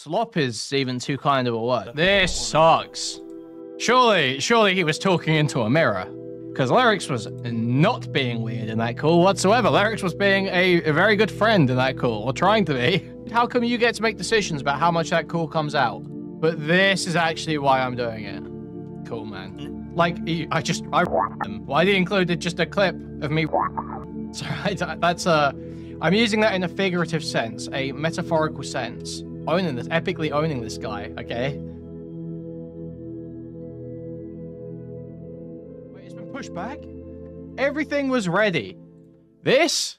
Slop is even too kind of a word. This sucks. Surely he was talking into a mirror. Because Lerix was not being weird in that call whatsoever. Lerix was being a very good friend in that call, or trying to be. How come you get to make decisions about how much that call comes out? But this is actually why I'm doing it. Cool, man. Like, I them. Why did he include just a clip of me? Sorry, that's I'm using that in a figurative sense, a metaphorical sense. Owning this, epically owning this guy, okay? Wait, it's been pushed back? Everything was ready. This?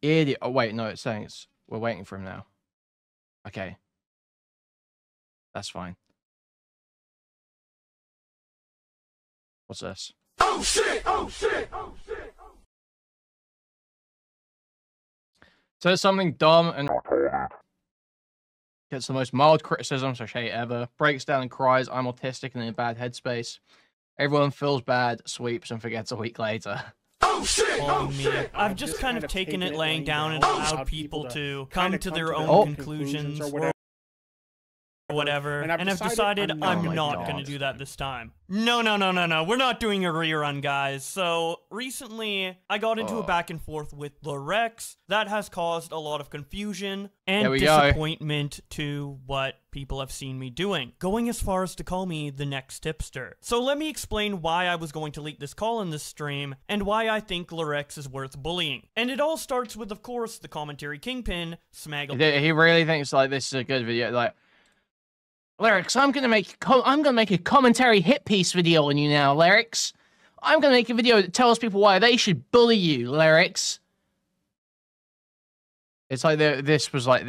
Idiot. Oh, wait, no, it's saying we're waiting for him now. Okay. That's fine. What's this? Oh shit! Oh shit! Oh shit! Says something dumb and gets the most mild criticism / hate ever. Breaks down and cries. I'm autistic and in a bad headspace. Everyone feels bad, sweeps, and forgets a week later. Oh shit! Oh shit! I've just kind of taken it laying down and allowed people to come to their own conclusions or whatever, and I've decided I'm not going to do that this time. No, we're not doing a rerun, guys. So, recently, I got into a back and forth with Lerix. That has caused a lot of confusion and disappointment to what people have seen me doing, going as far as to call me the next tipster. So let me explain why I was going to leak this call in this stream, and why I think Lerix is worth bullying. And it all starts with, of course, the commentary kingpin, Smaggle. He really thinks, like, this is a good video, like... Lerix, I'm gonna make a commentary hit piece video on you now, Lerix. I'm gonna make a video that tells people why they should bully you, Lerix. It's like this is like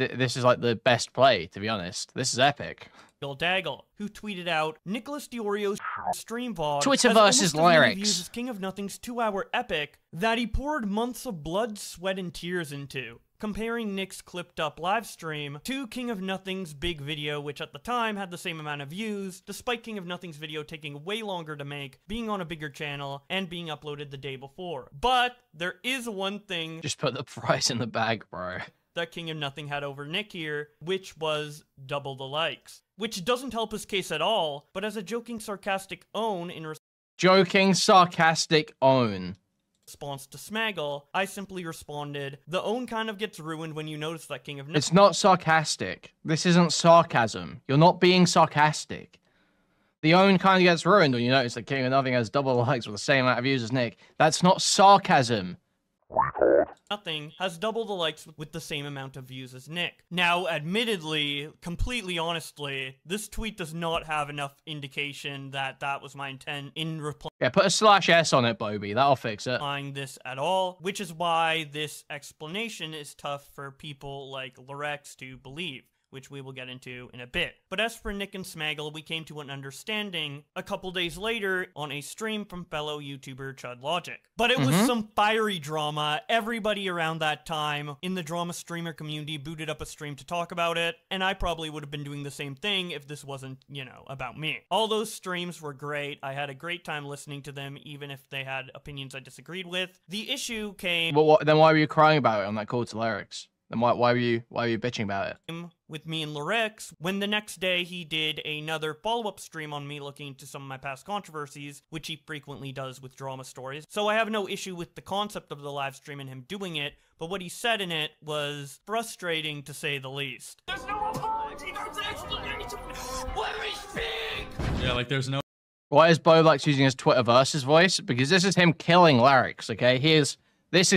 the best play, to be honest. This is epic. Daggle, who tweeted out Nicholas Diorio's stream VOD Twitter versus Lerix. Uses King of Nothing's 2-hour epic that he poured months of blood, sweat, and tears into. Comparing Nick's clipped up live stream to King of Nothing's big video, which at the time had the same amount of views, despite King of Nothing's video taking way longer to make, being on a bigger channel, and being uploaded the day before. But there is one thing. Just put the price in the bag, bro. That King of Nothing had over Nick here, which was double the likes. Which doesn't help his case at all, but as a joking, sarcastic own in joking, sarcastic own. Response to Smaggle, I simply responded, the own kind of gets ruined when you notice that King of Nothing. It's not sarcastic. This isn't sarcasm. You're not being sarcastic. The own kind of gets ruined when you notice that King of Nothing has double the likes with the same amount of views as Nick. That's not sarcasm. Nothing has double the likes with the same amount of views as Nick. Now, admittedly, completely honestly, this tweet does not have enough indication that that was my intent in replying. Yeah, put a /S on it, Bobby. That'll fix it. This at all, which is why this explanation is tough for people like Lerix to believe, which we will get into in a bit. But as for Nick and Smaggle, we came to an understanding a couple days later on a stream from fellow YouTuber Chud Logic. But it was some fiery drama. Everybody around that time in the drama streamer community booted up a stream to talk about it, and I probably would have been doing the same thing if this wasn't, you know, about me. All those streams were great. I had a great time listening to them, even if they had opinions I disagreed with. The issue came... Well, then why were you crying about it on that call to Lerix? Then why were you bitching about it? With me and Lerix, when the next day he did another follow-up stream on me looking into some of my past controversies, which he frequently does with drama stories. So I have no issue with the concept of the live stream and him doing it, but what he said in it was frustrating to say the least. There's no apology, there's explanation. Where is Big? Yeah, like there's no... Why is Bowblax using his Twitter versus voice? Because this is him killing Lerix, okay? This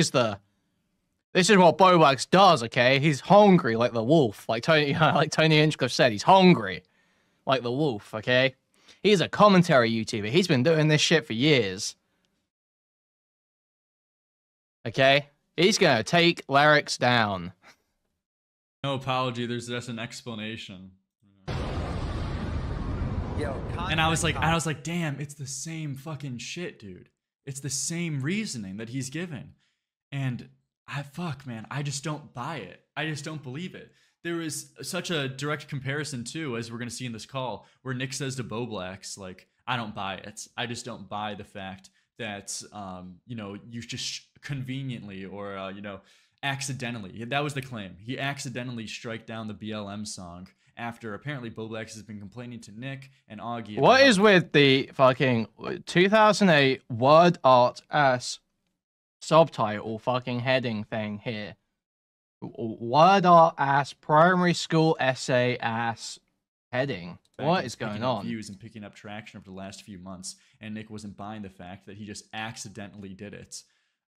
is what Bowblax does, okay? He's hungry like the wolf, like Tony Hinchcliffe said. He's hungry like the wolf, okay? He's a commentary YouTuber. He's been doing this shit for years. Okay? He's gonna take Lerix down. No apology. There's just an explanation. And I was like, damn, it's the same fucking shit, dude. It's the same reasoning that he's given, and. Fuck, man, I just don't buy it. I just don't believe it. There is such a direct comparison, too, as we're going to see in this call, where Nick says to Bowblax, like, I don't buy it. I just don't buy the fact that, you know, you just conveniently or, you know, accidentally. That was the claim. He accidentally strike down the BLM song after apparently Bowblax has been complaining to Nick and Augie. What is with the fucking 2008 word art ass subtitle fucking heading thing here? Word art ass primary school essay ass heading. What is going on? Views and picking up traction over the last few months, and Nick wasn't buying the fact that he just accidentally did it.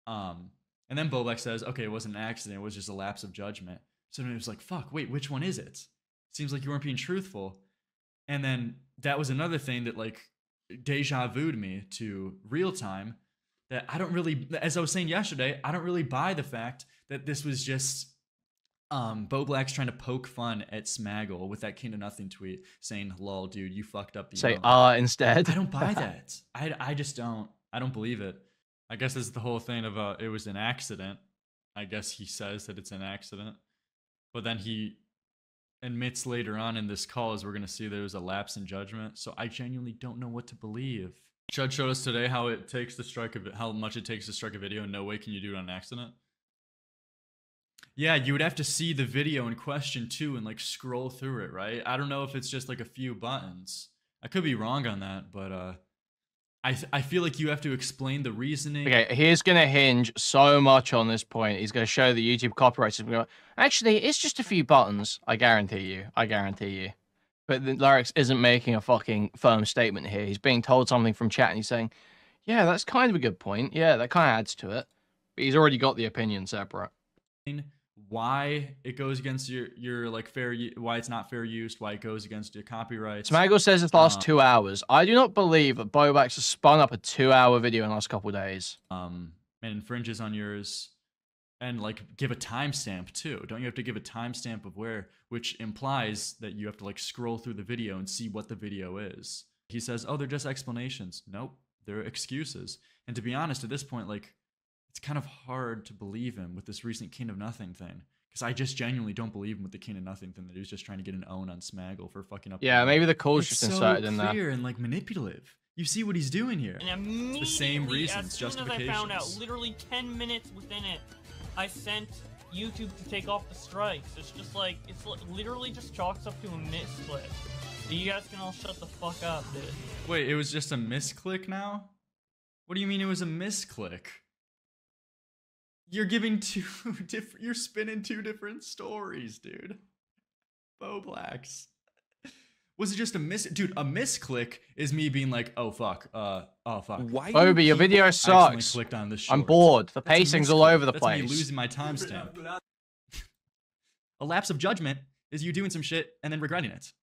And then Bowblax says, okay, it wasn't an accident, it was just a lapse of judgment. So then it was like, fuck, wait, which one is it? Seems like you weren't being truthful. And then that was another thing that like deja vu'd me to real time, that I don't really, as I was saying yesterday, I don't really buy the fact that this was just Bowblax trying to poke fun at Smaggle with that King of Nothing tweet saying, lol, dude, you fucked up the Say instead. I don't buy that. I just don't. I don't believe it. I guess this is the whole thing of it was an accident. I guess he says that it's an accident. But then he admits later on in this call, as we're going to see, there was a lapse in judgment. So I genuinely don't know what to believe. Chud showed us today how much it takes to strike a video, and no way can you do it on accident. Yeah, you would have to see the video in question too and like scroll through it, right? I don't know if it's just like a few buttons. I could be wrong on that, but I feel like you have to explain the reasoning. Okay, he's gonna hinge so much on this point. He's gonna show the YouTube copyright system. Actually, it's just a few buttons. I guarantee you. I guarantee you. But the Lerix isn't making a fucking firm statement here. He's being told something from chat, and he's saying, "Yeah, that's kind of a good point. Yeah, that kind of adds to it." But he's already got the opinion separate. Why it goes against your like why it's not fair use, why it goes against your copyrights. Smaggle says it's last 2 hours. I do not believe that Bowblax has spun up a 2-hour video in the last couple of days. And infringes on yours, and like give a timestamp too. Don't you have to give a timestamp of where, which implies that you have to like scroll through the video and see what the video is. He says, oh, they're just explanations. Nope, they're excuses. And to be honest, at this point, like, it's kind of hard to believe him with this recent King of Nothing thing. Because I just genuinely don't believe him with the King of Nothing thing, that he was just trying to get an own on Smaggle for fucking up. Yeah, maybe the call's just inserted in there. It's so clear and like manipulative. You see what he's doing here. And immediately, the same reasons, as soon justifications. as I found out, literally 10 minutes within it, I sent YouTube to take off the strikes. It's just like, it's literally just chalks up to a misclick. You guys can all shut the fuck up, dude. Wait, it was just a misclick now? What do you mean it was a misclick? You're giving you're spinning two different stories, dude. Bowblax. Was it just a dude, a misclick is me being like, oh fuck, oh fuck. Why Obi, your video sucks. Clicked on this I'm bored. The pacing's all over the place. That's me losing my timestamp. A lapse of judgment is you doing some shit and then regretting it.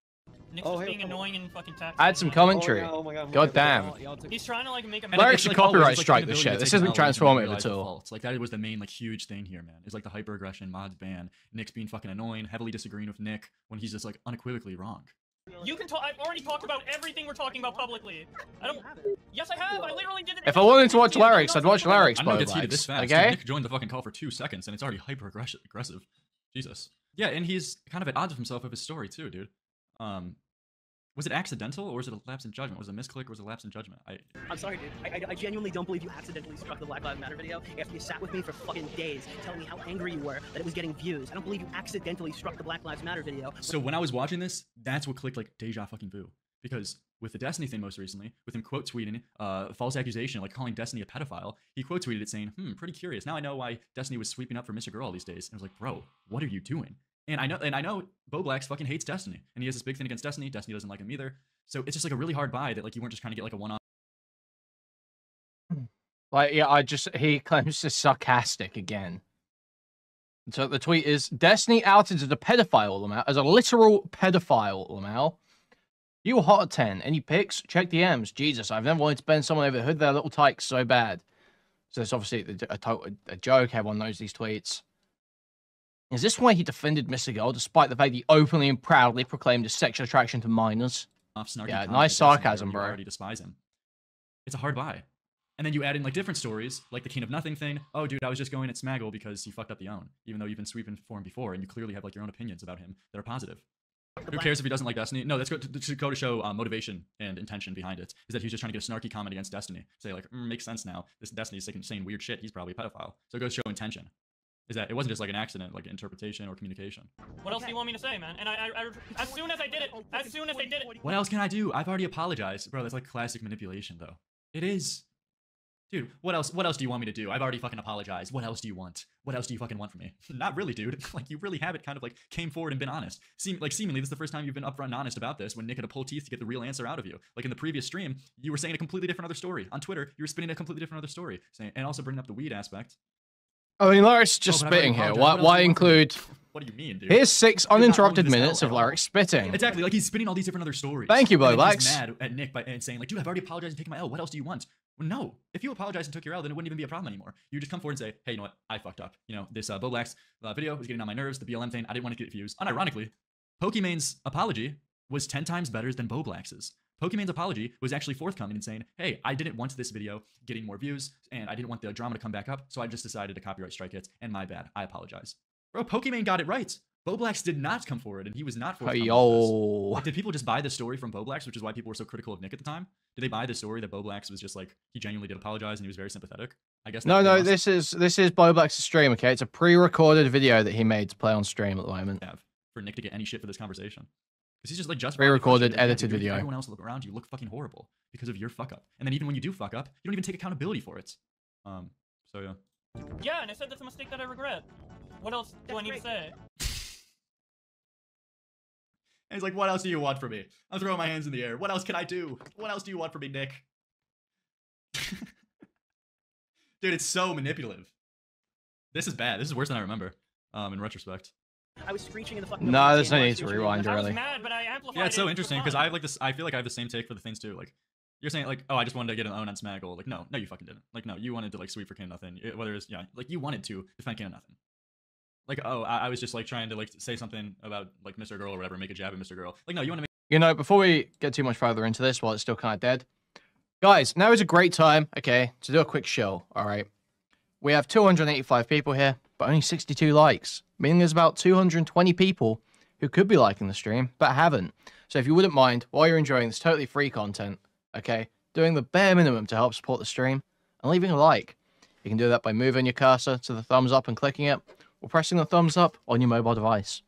Nick's just being annoying and fucking taxing. Add some commentary. God damn. He's trying to like make a Lerix should copyright strike this shit. This isn't transformative at all. Like that was the main like huge thing here, man. It's like the hyper-aggression mods ban. Nick's being fucking annoying, heavily disagreeing with Nick when he's just like unequivocally wrong. You can talk. I've already talked about everything we're talking about publicly. I don't. Yes, I have. I literally did it. If I wanted to watch Lerix, I'd watch Lerix. I don't get heated this fast. Okay. Nick joined the fucking call for 2 seconds and it's already hyper-aggressive. Jesus. Yeah, and he's kind of at odds with himself with his story too, dude. Was it accidental, or was it a lapse in judgment? Was it a misclick, or was it a lapse in judgment? I'm sorry, dude. I genuinely don't believe you accidentally struck the Black Lives Matter video after you sat with me for fucking days telling me how angry you were that it was getting views. I don't believe you accidentally struck the Black Lives Matter video. So when I was watching this, that's what clicked like deja fucking vu. Because with the Destiny thing most recently, with him quote tweeting false accusation, like calling Destiny a pedophile, he quote tweeted it saying, pretty curious. Now I know why Destiny was sweeping up for Mr. Girl all these days. And I was like, bro, what are you doing? And I know Bowblax fucking hates Destiny, and he has this big thing against Destiny. Destiny doesn't like him either. So it's just like a really hard buy that like you weren't just trying to get like a one-off. Like yeah, he claims to sarcastic again. So the tweet is Destiny outed as a pedophile, Lamau, as a literal pedophile, Lamau. You were hot at 10. Any pics? Check DMs. Jesus, I've never wanted to bend someone over the hood of their little tykes so bad. So it's obviously a joke. Everyone knows these tweets. Is this why he defended Mr. Girl, despite the fact he openly and proudly proclaimed his sexual attraction to minors? Yeah, nice sarcasm, bro. You already despise him. It's a hard buy. And then you add in like different stories, like the King of Nothing thing. Oh, dude, I was just going at Smaggle because he fucked up the own, even though you've been sweeping for him before, and you clearly have like your own opinions about him that are positive. Who cares if he doesn't like Destiny? No, that's to go to show motivation and intention behind it. Is that he was just trying to get a snarky comment against Destiny. Say like, makes sense now. This Destiny's saying weird shit. He's probably a pedophile. So it goes to show intention. is that it wasn't just like an accident, like interpretation or communication. What else do you want me to say, man? And I as soon as I did it, What else can I do? I've already apologized. Bro, that's like classic manipulation, though. It is. Dude, what else do you want me to do? I've already fucking apologized. What else do you want? What else do you fucking want from me? Not really, dude. Like, you really haven't kind of, like, came forward and been honest. Seemingly, this is the first time you've been upfront and honest about this when Nick had to pull teeth to get the real answer out of you. Like, in the previous stream, you were saying a completely different other story. On Twitter, you were spinning a completely different other story. And also bringing up the weed aspect. I mean, Lerix just spitting here. Why include... What do you mean, dude? Here's 6 uninterrupted minutes of Lerix spitting. Exactly, like he's spitting all these different other stories. Thank you, Bowblax. He's mad at Nick and saying, like, dude, I've already apologized and taken my L. What else do you want? Well, no. If you apologized and took your L, then it wouldn't even be a problem anymore. You just come forward and say, hey, you know what? I fucked up. You know, this Bowblax video was getting on my nerves. The BLM thing, I didn't want to get views. Unironically, Pokemon's apology was 10 times better than Bowblax's. Pokemon's apology was actually forthcoming and saying, hey, I didn't want this video getting more views, and I didn't want the drama to come back up, so I just decided to copyright strike it, and my bad. I apologize. Bro, Pokemon got it right. Bowblax did not come forward, and he was not forthcoming with this. Like, did people just buy the story from Bowblax, which is why people were so critical of Nick at the time? Did they buy the story that Bowblax was just like, he genuinely did apologize and he was very sympathetic? I guess. No, this is Bowblax's stream, okay? It's a pre-recorded video that he made to play on stream at the moment. For Nick to get any shit for this conversation. Because he's just like pre-recorded, edited video. Everyone else look around you look fucking horrible because of your fuck up. And then even when you do fuck up, you don't even take accountability for it. So yeah. Yeah, and I said that's a mistake that I regret. What else do I need to say? And he's like, what else do you want from me? I'm throwing my hands in the air. What else can I do? What else do you want from me, Nick? Dude, it's so manipulative. This is bad. This is worse than I remember, in retrospect. I was screeching in the fucking... No, there's no need to rewind, really. I was mad, but I amplified yeah, it's so interesting, because I have like this... I feel like I have the same take for the things, too. Like, you're saying, like, oh, I just wanted to get an own on Smaggle. Like, no, you fucking didn't. Like, no, you wanted to, like, sweep for King Nothing. Whether it's, yeah, like, you wanted to defend King Nothing. Like, oh, I was just, like, trying to, like, say something about, like, Mr. Girl or whatever, make a jab at Mr. Girl. Like, no, you want to make... You know, before we get too much further into this, while it's still kind of dead, guys, now is a great time, okay, to do a quick show, all right? We have 285 people here, but only 62 likes, meaning there's about 220 people who could be liking the stream, but haven't. So if you wouldn't mind, while you're enjoying this totally free content, okay, doing the bare minimum to help support the stream, and leaving a like. You can do that by moving your cursor to the thumbs up and clicking it, or pressing the thumbs up on your mobile device.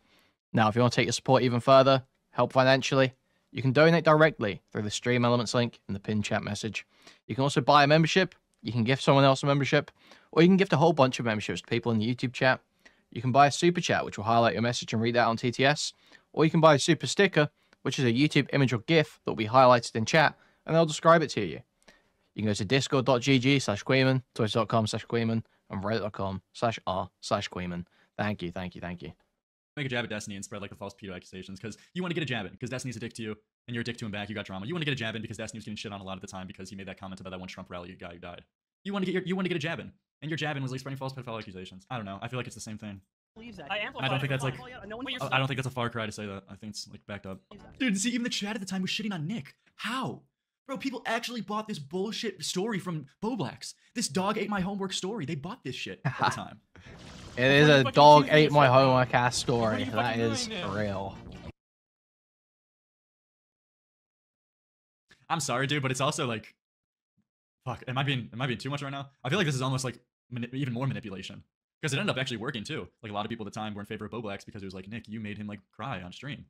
Now, if you want to take your support even further, help financially, you can donate directly through the Stream Elements link in the pinned chat message. You can also buy a membership, you can gift someone else a membership, or you can gift a whole bunch of memberships to people in the YouTube chat. You can buy a super chat, which will highlight your message and read out on TTS, or you can buy a super sticker, which is a YouTube image or GIF that will be highlighted in chat, and they'll describe it to you. You can go to discord.gg/Kuihman, twitter.com/Kuihman, and reddit.com/r/Kuihman. Thank you. Make a jab at Destiny and spread like the false pedo accusations because you want to get a jab in because Destiny's a dick to you and you're a dick to him back. You got drama. You want to get a jab in because Destiny was getting shit on a lot of the time because he made that comment about that one Trump rally guy who died. You want to get a jab in, and your jab in was like spreading false pedophile accusations. I don't know. I feel like it's the same thing. I don't think that's like. I don't think that's a far cry to say that. I think it's like backed up. Dude, see, even the chat at the time was shitting on Nick. How? Bro, people actually bought this bullshit story from Bowblax. This dog ate my homework story. They bought this shit at the time. It is a dog ate my homework ass story. That is real. I'm sorry, dude, but it's also like, fuck. Am I being too much right now? I feel like this is almost like even more manipulation because it ended up actually working too. Like a lot of people at the time were in favor of Bowblax because it was like, Nick, you made him like cry on stream.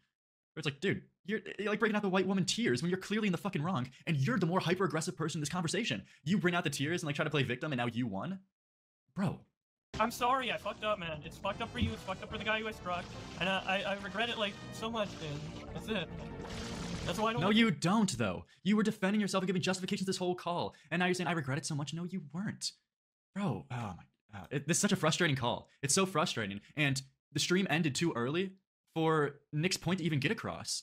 But it's like, dude, you're like breaking out the white woman tears when you're clearly in the fucking wrong, and you're the more hyper aggressive person in this conversation. You bring out the tears and like try to play victim, and now you won, bro. I'm sorry, I fucked up, man. It's fucked up for you, it's fucked up for the guy who I struck. And I regret it, like, so much, dude. That's it. That's why I don't... No, you don't, though. You were defending yourself and giving justifications this whole call. And now you're saying, I regret it so much. No, you weren't. Bro, oh my God. This is such a frustrating call. It's so frustrating. And the stream ended too early for Nick's point to even get across.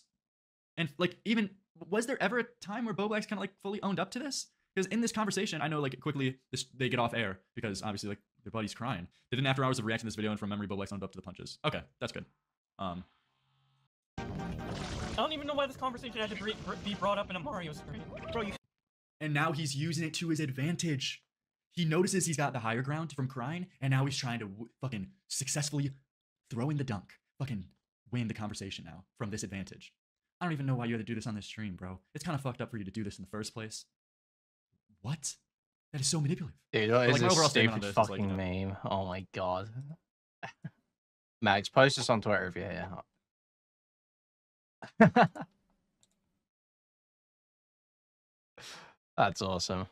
And, like, even... Was there ever a time where Bowblax kind of, like, fully owned up to this? Because in this conversation, I know, like, quickly, they get off air. Because, obviously, like, their buddy's crying. They didn't, after hours of reacting to this video, and from memory, Bowblax owned up to the punches. Okay, that's good. I don't even know why this conversation had to be brought up in a Mario stream. Bro, and now he's using it to his advantage. He notices he's got the higher ground from crying, and now he's trying to fucking successfully throw in the dunk. Fucking win the conversation now from this advantage. I don't even know why you had to do this on this stream, bro. It's kind of fucked up for you to do this in the first place. What? That is so manipulative. Dude, what is this stupid fucking meme? Oh my God. Mags, post this on Twitter if you're here. That's awesome.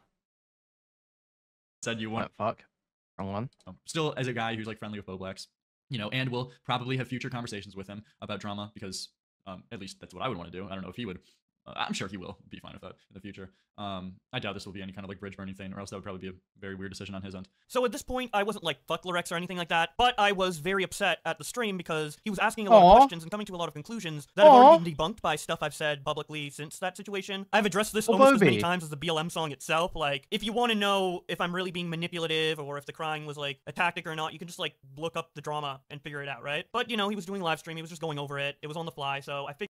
Said you want. Fuck. Wrong one. Still, as a guy who's like friendly with Bowblax, you know, and we'll probably have future conversations with him about drama because at least that's what I would want to do. I don't know if he would. I'm sure he will be fine with that in the future. I doubt this will be any kind of like bridge burning thing, or else that would probably be a very weird decision on his end. So at this point, I wasn't like fuck Lerix or anything like that, but I was very upset at the stream because he was asking a lot of questions and coming to a lot of conclusions that have already been debunked by stuff I've said publicly since that situation. I've addressed this almost as many times as the BLM song itself. Like, if you want to know if I'm really being manipulative or if the crying was like a tactic or not, you can just like look up the drama and figure it out, right? But you know, he was doing live stream, he was just going over it. It was on the fly, so I figured.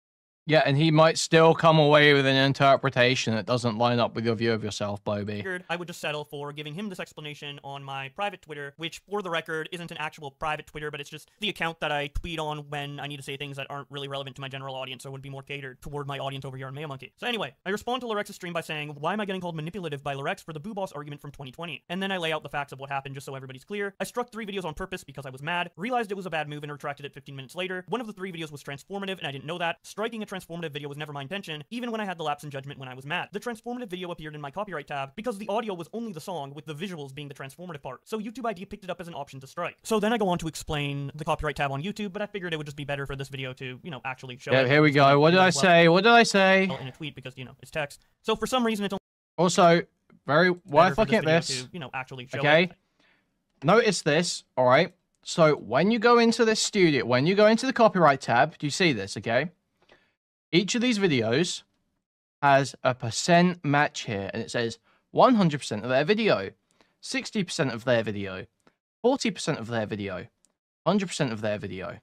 Yeah, and he might still come away with an interpretation that doesn't line up with your view of yourself, Bobby. I would just settle for giving him this explanation on my private Twitter, which, for the record, isn't an actual private Twitter, but it's just the account that I tweet on when I need to say things that aren't really relevant to my general audience or would be more catered toward my audience over here on Mayo Monkey. So anyway, I respond to Lerex's stream by saying, why am I getting called manipulative by Lerix for the Boo Boss argument from 2020? And then I lay out the facts of what happened just so everybody's clear. I struck 3 videos on purpose because I was mad, realized it was a bad move and retracted it 15 minutes later. One of the 3 videos was transformative and I didn't know that. Striking a transformative video was never my intention, even when I had the lapse in judgment when I was mad. The transformative video appeared in my copyright tab because the audio was only the song with the visuals being the transformative part. So YouTube ID picked it up as an option to strike. So then I go on to explain the copyright tab on YouTube, but I figured it would just be better for this video to, you know, actually show it. Here we go. What did I say? What did I say? In a tweet because, you know, it's text. So for some reason it's also why am I looking at this? To, you know, actually show okay. it. Notice this, all right? So when you go into this studio, when you go into the copyright tab, do you see this, okay? Each of these videos has a percent match here, and it says 100% of their video, 60% of their video, 40% of their video, 100% of their video.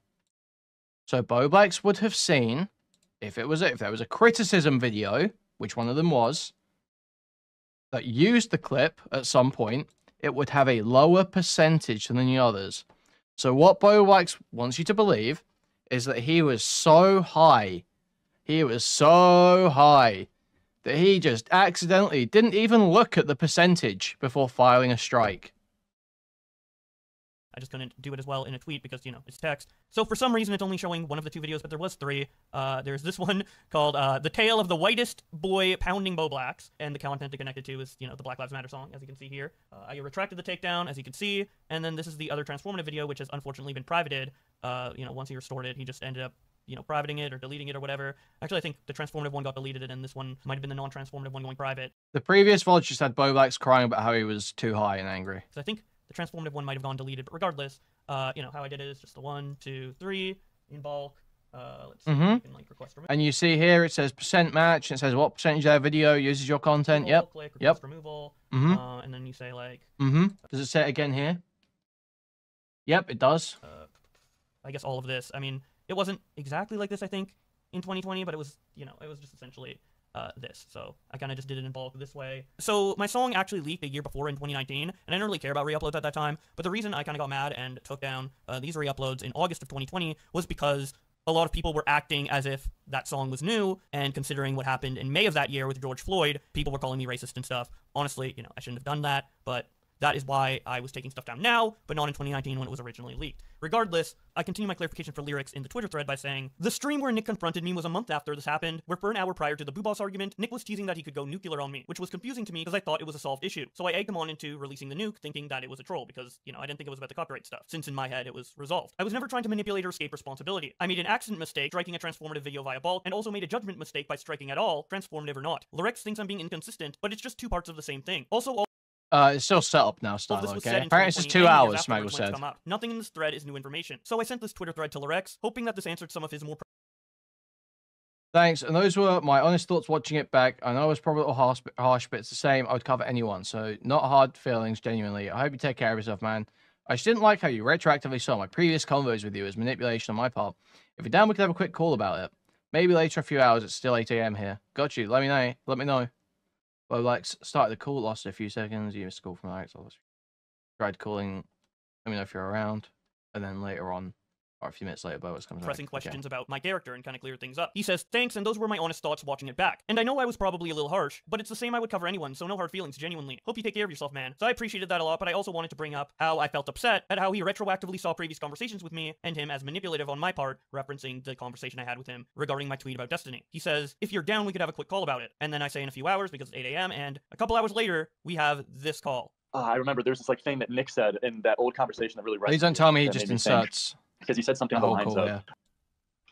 So Bowblax would have seen, if there was a criticism video, which one of them was, that used the clip at some point, it would have a lower percentage than the others. So what Bowblax wants you to believe is that he was so high, that he just accidentally didn't even look at the percentage before filing a strike. I just couldn't do it as well in a tweet because, you know, it's text. So for some reason, it's only showing one of the 2 videos, but there was 3. There's this one called The Tale of the Whitest Boy Pounding Bowblax, and the content it connected to is, you know, the Black Lives Matter song, as you can see here. I retracted the takedown, as you can see, and then this is the other transformative video, which has unfortunately been privated. You know, once he restored it, he just ended up, you know, privating it or deleting it or whatever. Actually, I think the transformative one got deleted, and this one might have been the non-transformative one going private. The previous VOD just had Bowblax crying about how he was too high and angry. So I think the transformative one might have gone deleted, but regardless, you know, how I did it is just the 1, 2, 3 in bulk. Let's see if I can like request removal. And you see here it says percent match, and it says what percentage of their video uses your content. Yep. Click request removal. And then you say like. Does it say it again here? Yep, it does. I guess all of this. I mean, it wasn't exactly like this, I think, in 2020, but it was, you know, it was just essentially this. So I kind of just did it in bulk this way. So my song actually leaked a year before in 2019, and I didn't really care about re-uploads at that time, but the reason I kind of got mad and took down these re-uploads in August of 2020 was because a lot of people were acting as if that song was new, and considering what happened in May of that year with George Floyd, people were calling me racist and stuff. Honestly, you know, I shouldn't have done that, but that is why I was taking stuff down now, but not in 2019 when it was originally leaked. Regardless, I continue my clarification for Lerix in the Twitter thread by saying, the stream where Nick confronted me was a month after this happened, where for an hour prior to the Boo Boss argument, Nick was teasing that he could go nuclear on me, which was confusing to me because I thought it was a solved issue. So I egged him on into releasing the nuke, thinking that it was a troll because, you know, I didn't think it was about the copyright stuff, since in my head it was resolved. I was never trying to manipulate or escape responsibility. I made an accident mistake, striking a transformative video via bulk, and also made a judgment mistake by striking at all, transformative or not. Lerix thinks I'm being inconsistent, but it's just 2 parts of the same thing. Also, it's still set up now, style, okay? Apparently it's 2 hours, Smaggle said. Nothing in this thread is new information. So I sent this Twitter thread to Lerix, hoping that this answered some of his more... Thanks, and those were my honest thoughts watching it back. I know it was probably a little harsh, but it's the same. I would cover anyone, so not hard feelings, genuinely. I hope you take care of yourself, man. I just didn't like how you retroactively saw my previous convos with you as manipulation on my part. If you're down, we could have a quick call about it. Maybe later a few hours, it's still 8 AM here. Got you, let me know. Let me know. Well, like, started the call, lost a few seconds. You missed a call from Alex. I tried calling. Let me know if you're around. And then later on, Or a few minutes later, Bowblax comes pressing back. questions about my character and kind of clear things up. He says, thanks, and those were my honest thoughts watching it back. And I know I was probably a little harsh, but it's the same I would cover anyone, so no hard feelings, genuinely. Hope you take care of yourself, man. So I appreciated that a lot, but I also wanted to bring up how I felt upset at how he retroactively saw previous conversations with me and him as manipulative on my part, referencing the conversation I had with him regarding my tweet about Destiny. He says, if you're down, we could have a quick call about it. And then I say in a few hours because it's 8 a.m. and a couple hours later, we have this call. I remember there's this like thing that Nick said in that old conversation that really resonated. Please don't tell me he just inserts. Because he said something along the lines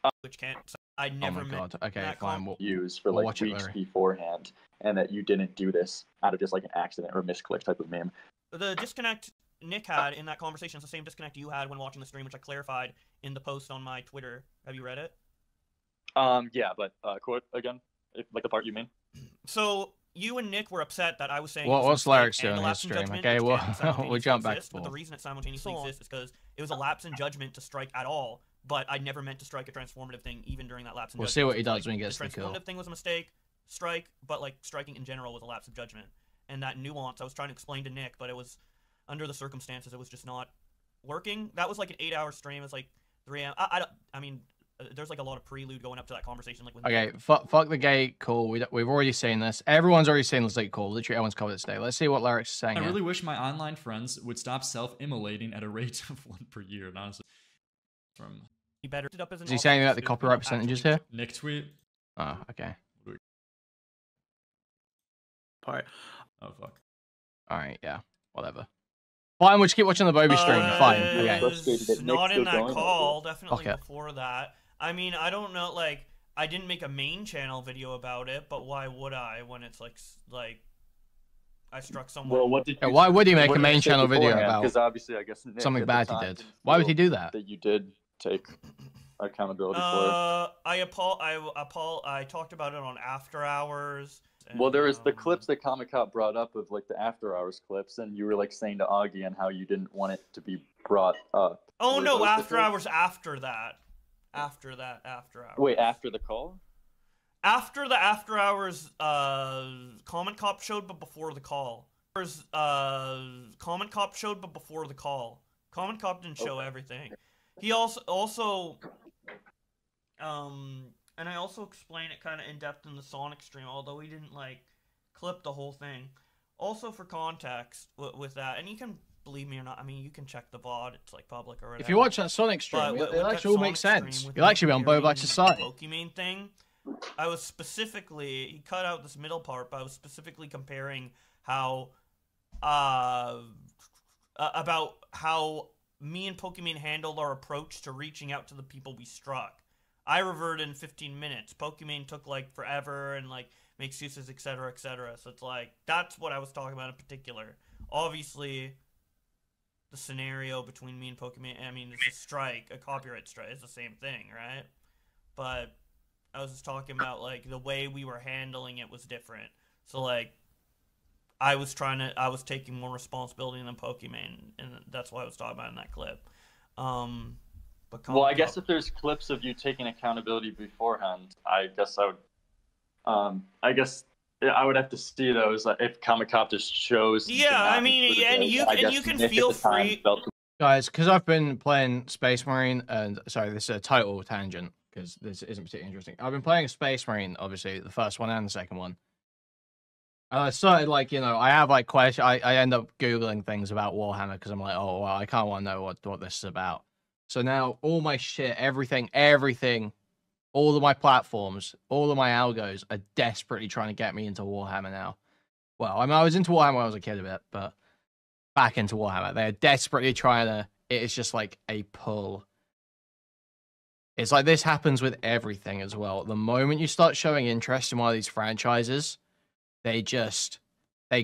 of, which can't. I never meant. Okay, fine. We'll use for like weeks beforehand, and that you didn't do this out of just like an accident or a misclick type of meme. The disconnect Nick had in that conversation is the same disconnect you had when watching the stream, which I clarified in the post on my Twitter. Have you read it? Yeah, but quote again, like the part you mean. So you and Nick were upset that I was saying. What's Lerix doing in his stream? Okay, well, we'll jump back. But the reason it simultaneously exists is because it was a lapse in judgment to strike at all. But I never meant to strike a transformative thing, even during that lapse in judgment. We'll see what he does when he gets the kill. The transformative thing was a mistake, strike, but like striking in general was a lapse of judgment. And that nuance I was trying to explain to Nick, but it was under the circumstances, it was just not working. That was like an 8-hour stream. It's like 3 a.m. I mean, there's like a lot of prelude going up to that conversation. Like, okay, fuck the gate call. We've already seen this. Everyone's already seen this late call. Literally, everyone's covered it today. Let's see what Lerix is saying. I really wish my online friends would stop self-immolating at a rate of 1 per year. And honestly, from better up as an is he saying that the copyright percentages here? Nick tweet. Oh, okay. Part. Oh fuck. All right, yeah, whatever. Fine, we'll just keep watching the Bobby stream. Fine, okay. Not in that call. Definitely before that. I mean, I don't know. Like, I didn't make a main channel video about it, but why would I when it's like I struck someone? Well, what did you, why would he make a main channel video about? Because obviously, I guess Nick something bad he did. Why would he do that? That you did take accountability for. I talked about it on After Hours. And, well, there was the clips that Comic Cop brought up of like the After Hours clips, and you were like saying to Augie and how you didn't want it to be brought up. Oh no, After Hours after that. After After Hours. Wait, after the call? After the After Hours Comic Cop showed, but before the call. Comic Cop showed, but before the call. Comic Cop didn't show everything. He also and I also explain it kind of in depth in the Sonic stream, although he didn't like clip the whole thing. Also for context with that, and you can believe me or not, I mean you can check the VOD, it's like public or whatever. If you watch that Sonic stream, it actually all makes sense. You'll actually be on Bowblax's side. Pokimane thing, I was specifically, he cut out this middle part, but I was specifically comparing how about how me and Pokimane handled our approach to reaching out to the people we struck. I reverted in 15 minutes. Pokimane took like forever and like make excuses, etc., etc. So it's like that's what I was talking about in particular. Obviously, the scenario between me and Pokimane, I mean, it's a strike, a copyright strike, it's the same thing, right? But I was just talking about like the way we were handling it was different. So like I was taking more responsibility than Pokimane, and that's what I was talking about in that clip. Well, I guess if there's clips of you taking accountability beforehand, I guess I would have to see those. Like, if Comic Cop just shows. Yeah, I mean, and you can feel free. Guys, because I've been playing Space Marine, and sorry, this is a title tangent because this isn't particularly interesting. I've been playing Space Marine, obviously the first one and the second one. And I started like, I have like questions. I end up Googling things about Warhammer because I'm like, oh, well, I kind of want to know what this is about. So now all my shit, everything, all of my platforms, all of my algos are desperately trying to get me into Warhammer now. Well, I mean, I was into Warhammer when I was a kid a bit, but back into Warhammer. They're desperately trying to, it's just like a pull. It's like this happens with everything as well. The moment you start showing interest in one of these franchises, they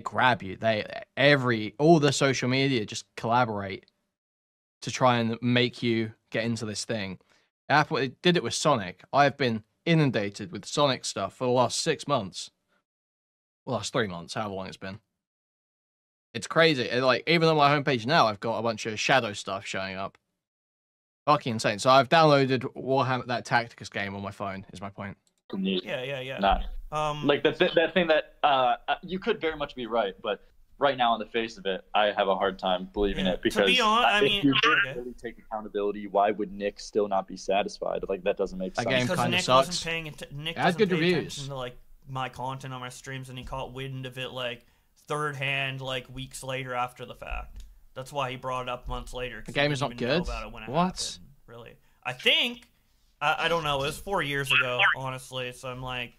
grab you. All the social media just collaborate to try and make you get into this thing. Apple did it with Sonic. I've been inundated with Sonic stuff for the last 6 months. Well, last 3 months, however long it's been. It's crazy. Like, even on my homepage now, I've got a bunch of Shadow stuff showing up. Fucking insane. So I've downloaded Warhammer, that Tacticus game on my phone, is my point. Yeah. Like, that thing that, you could very much be right, but right now on the face of it, I have a hard time believing it because to be honest, if you really take accountability, why would Nick still not be satisfied? Like that doesn't make sense. Game because kind Nick of sucks. wasn't paying Nick It had doesn't good pay reviews. attention to like my content on my streams, and he caught wind of it like third hand, like weeks later after the fact. That's why he brought it up months later. The game is not good. What? Happened, really? I think I don't know. It was 4 years ago, honestly. So I'm like,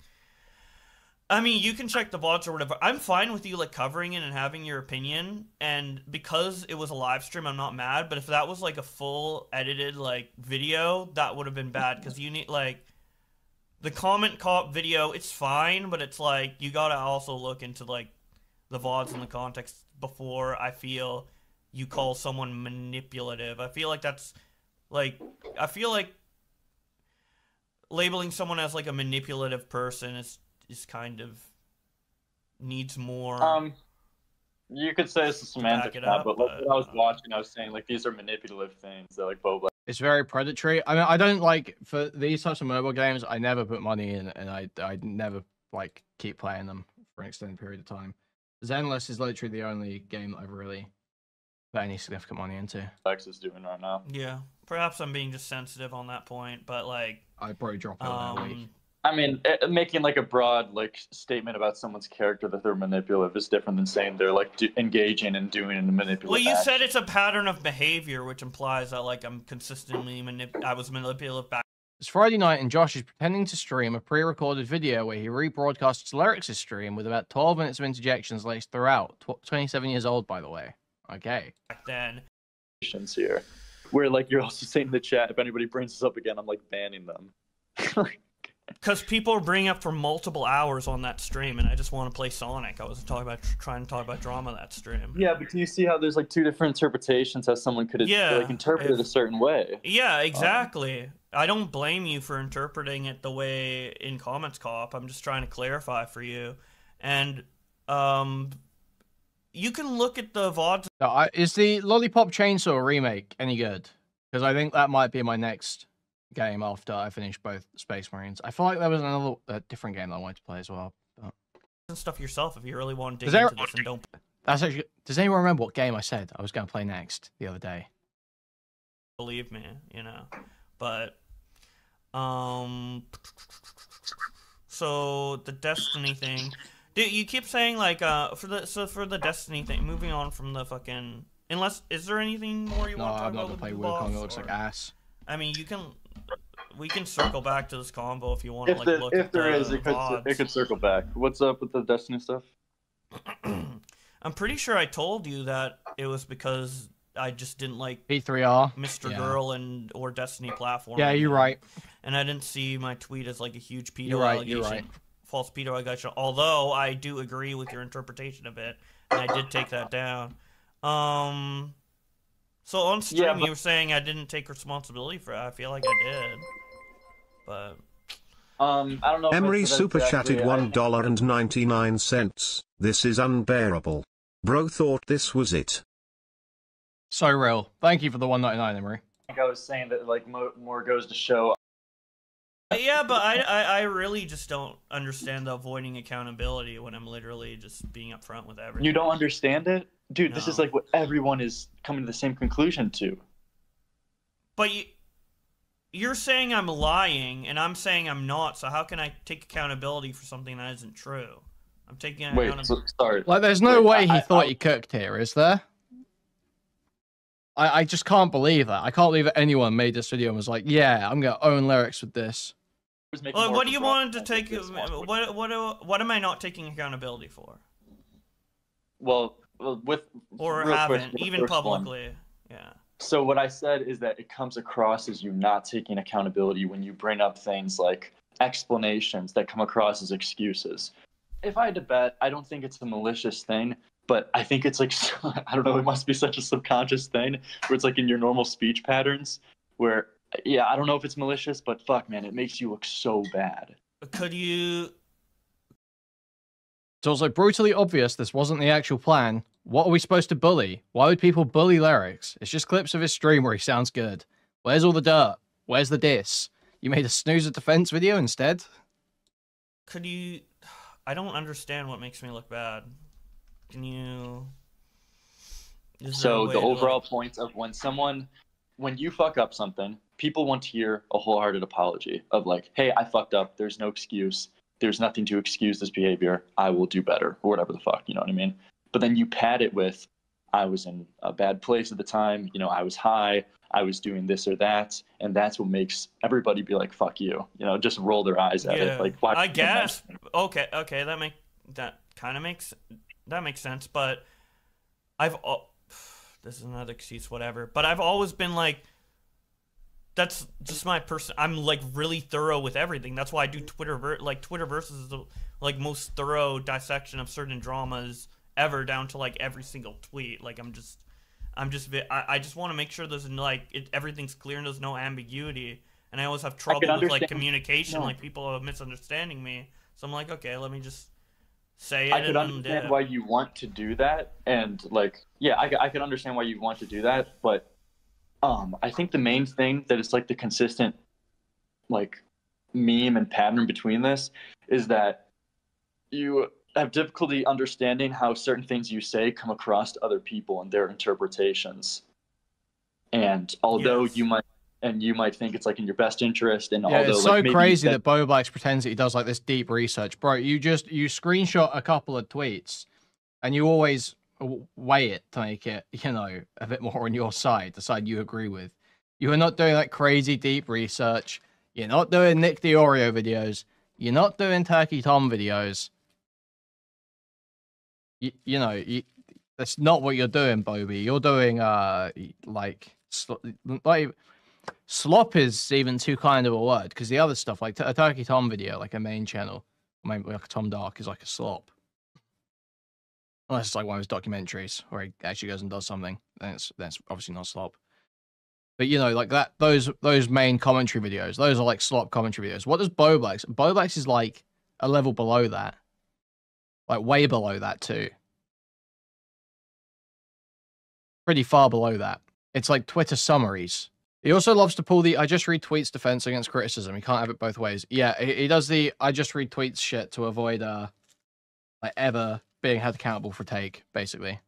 I mean, you can check the VODs or whatever. I'm fine with you like covering it and having your opinion. And because it was a live stream, I'm not mad. But if that was like a full edited like video, that would have been bad because you need like. The comment cop video, it's fine, but it's like you gotta also look into like the VODs in the context before I feel you call someone manipulative. I feel like that's like labeling someone as like a manipulative person is kind of needs more. You could say it's a semantic now, but like what I was watching, I was saying like these are manipulative things. They're like Bowblax. It's very predatory. I mean, I don't like for these types of mobile games. I never put money in, and I never like keep playing them for an extended period of time. Zenless is literally the only game that I've really put any significant money into. Lex is doing right now. Yeah, perhaps I'm being just sensitive on that point, but like I'd probably drop it in a week. I mean, making like a broad like statement about someone's character that they're manipulative is different than saying they're like engaging and doing a manipulative. Well, you action. said it's a pattern of behavior, which implies that like I'm consistently I was manipulative back. It's Friday night and Josh is pretending to stream a pre-recorded video where he rebroadcasts Lerix's stream with about 12 minutes of interjections laced throughout. 27 years old, by the way. Okay. Back then. Here, where like you're also saying in the chat, if anybody brings this up again, I'm like banning them. Because people are bringing up for multiple hours on that stream, and I just want to play Sonic. I was trying to talk about drama that stream. Yeah, but do you see how there's like two different interpretations how someone could like interpret it a certain way? Yeah, exactly. I don't blame you for interpreting it the way in Comments Cop. I'm just trying to clarify for you. And you can look at the VODs. Is the Lollipop Chainsaw remake any good? Because I think that might be my next game after I finish both Space Marines. I feel like there was another different game that I wanted to play as well. But... And stuff yourself if you really want to dig into this and don't. That's actually. Does anyone remember what game I said I was going to play next the other day? Believe me, you know. But so the Destiny thing. Dude, you keep saying like for the Destiny thing. Moving on from the fucking. Unless is there anything more you want to talk about? No, I'm not gonna play Wukong. It looks like ass. I mean, we can circle back to this combo if you want to like look if at there the is, it could circle back. What's up with the Destiny stuff? I'm pretty sure I told you that it was because I just didn't like P3R, Mr. Girl or Destiny platform. Yeah, you're right. And I didn't see my tweet as like a huge pedo allegation. You're right. False pedo allegation. Although I do agree with your interpretation of it, and I did take that down. So on stream, you were saying I didn't take responsibility for it. I feel like I did, but I don't know. Emery super chatted $1.99. This is unbearable. Bro thought this was it. So real. Thank you for the $1.99, Emery. I think I was saying that like more goes to show. Yeah, but I really just don't understand the avoiding accountability when I'm literally just being upfront with everything. You don't understand it? Dude, no. This is like what everyone is coming to the same conclusion to. But you're saying I'm lying, and I'm saying I'm not, so how can I take accountability for something that isn't true? I'm taking accountability. Sorry. Like, there's no way he thought he cooked here, is there? I just can't believe that. I can't believe that anyone made this video and was like, yeah, I'm going to own Lerix with this. Well, what do you want to take? What am I not taking accountability for? Well, with or haven't even publicly, yeah. So what I said is that it comes across as you not taking accountability when you bring up things like explanations that come across as excuses. If I had to bet, I don't think it's a malicious thing, but I think it's like I don't know. It must be such a subconscious thing where it's like in your normal speech patterns where. Yeah, I don't know if it's malicious, but fuck, man, it makes you look so bad. Could you... It's also brutally obvious this wasn't the actual plan. What are we supposed to bully? Why would people bully Lerix? It's just clips of his stream where he sounds good. Where's all the dirt? Where's the diss? You made a snooze at defense video instead? Could you... I don't understand what makes me look bad. Can you? So the overall point of when you fuck up something, people want to hear a wholehearted apology of like, hey, I fucked up. There's no excuse. There's nothing to excuse this behavior. I will do better, or whatever the fuck, you know what I mean? But then you pad it with, I was in a bad place at the time. You know, I was high. I was doing this or that. And that's what makes everybody be like, fuck you. You know, just roll their eyes at it. Like, why? I guess. Okay. That kind of makes sense. But this is another excuse, whatever. But I've always been like, that's just my person. I'm like really thorough with everything. That's why I do Twitter. Twitter versus is the like most thorough dissection of certain dramas ever, down to like every single tweet. Like I just want to make sure there's like everything's clear and there's no ambiguity. And I always have trouble with like communication, like people are misunderstanding me. So I'm like, okay, let me just say it. I could understand why you want to do that, and like, yeah, I could understand why you want to do that, but I think the main thing that is like the consistent like meme and pattern between this is that you have difficulty understanding how certain things you say come across to other people and their interpretations. And although you might think it's like in your best interest, and although it's like, so crazy that Bowblax pretends that he does like this deep research, bro. You screenshot a couple of tweets, and you always weigh it to make it, you know, a bit more on your side, the side you agree with. You are not doing like crazy deep research. You're not doing Nick the Oreo videos. You're not doing Turkey Tom videos. You know, that's not what you're doing, Bobby. You're doing like slop is even too kind of a word, because the other stuff like a Turkey Tom video, like a main channel, maybe like a Tom Dark, is like a slop. Unless it's like one of his documentaries where he actually goes and does something, then that's obviously not slop. But you know, like that, those main commentary videos, those are like slop commentary videos. What does Bowblax? Bowblax is like a level below that, like way below that too. Pretty far below that. It's like Twitter summaries. He also loves to pull the I just read tweets defense against criticism. He can't have it both ways. Yeah, he does the I just read tweets shit to avoid like ever being held accountable for take, basically.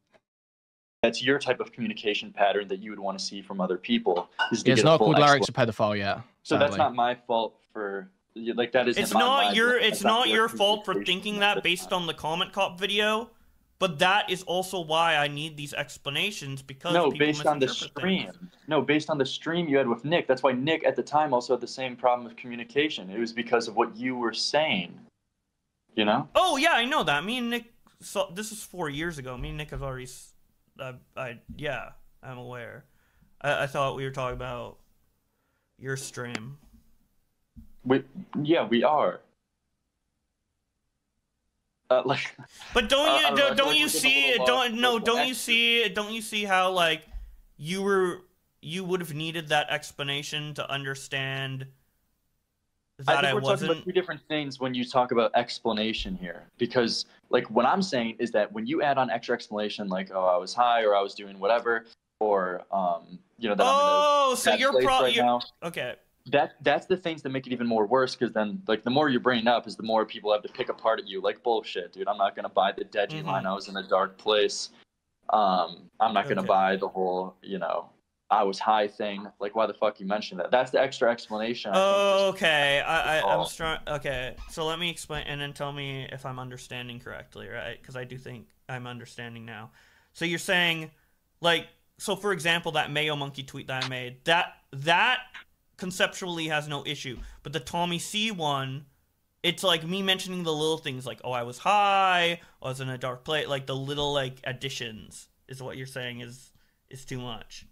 That's your type of communication pattern that you would want to see from other people. It's not called Lerix a pedophile yet. So that's not my fault for like that is. It's not your fault for thinking that based on the comment cop video, but that is also why I need these explanations, because no, based on the stream. No, based on the stream you had with Nick. That's why Nick at the time also had the same problem with communication. It was because of what you were saying. You know? Oh yeah, I know that. Me and Nick. So this is 4 years ago. Me and Nick have already. Yeah, I'm aware. I thought we were talking about your stream. We are. Like. But don't you see it? Don't you see how like you would have needed that explanation to understand that I think we're talking about two different things when you talk about explanation here, because like what I'm saying is that when you add on extra explanation, like, oh, I was high, or I was doing whatever, or you know, that I'm in a bad place right now. Okay. That's the things that make it even more worse, because then like the more you're bringing up is the more people have to pick apart at you, like, bullshit, dude, I'm not gonna buy the Deji line, I was in a dark place. I'm not gonna buy the whole, you know, I was high thing. Like, why the fuck you mentioned that? That's the extra explanation. Okay, I'm strong. Okay, so let me explain, and then tell me if I'm understanding correctly, right? Because I do think I'm understanding now. So you're saying, like, so for example, that Mayo Monkey tweet that I made, that conceptually has no issue, but the Tommy C one, it's like me mentioning the little things, like, oh, I was high, I was in a dark place, like the little like additions is what you're saying is too much.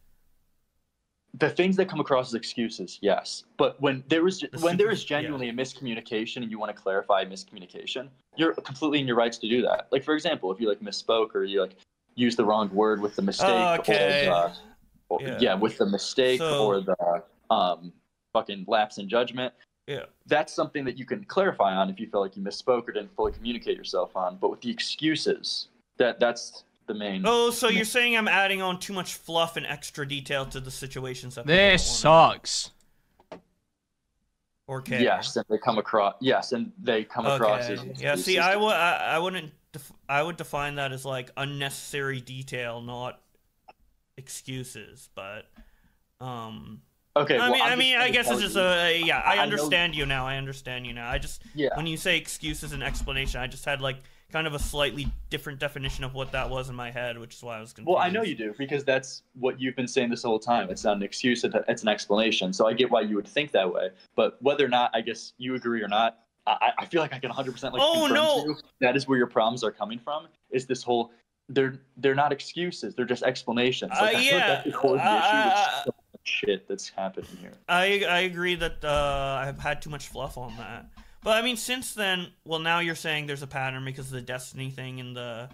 The things that come across as excuses, yes. But when there is genuinely a miscommunication and you want to clarify miscommunication, you're completely in your rights to do that. Like, for example, if you like misspoke, or you like use the wrong word with the mistake, with the mistake, or the fucking lapse in judgment. Yeah. That's something that you can clarify on if you feel like you misspoke or didn't fully communicate yourself on. But with the excuses, that's the main. Oh, so you're saying I'm adding on too much fluff and extra detail to the situations that this sucks. Or care? Yes, and they come across. Yes, and they come across as yeah. See, I wouldn't. I would define that as like unnecessary detail, not excuses. But okay. I mean, I guess it's just yeah. I understand you now. I understand you now. I just when you say excuses and explanation, I just had like kind of a slightly different definition of what that was in my head, which is why I was confused. Well, I know you do, because that's what you've been saying this whole time. It's not an excuse, it's an explanation. So I get why you would think that way. But whether or not, I guess, you agree or not, I feel like I can 100% like confirm to you that is where your problems are coming from, is this whole, they're not excuses, they're just explanations. Like, I feel like that's the core of the issue with so much shit that's happening here. I agree that I've had too much fluff on that. But I mean, since then, well, now you're saying there's a pattern because of the Destiny thing and the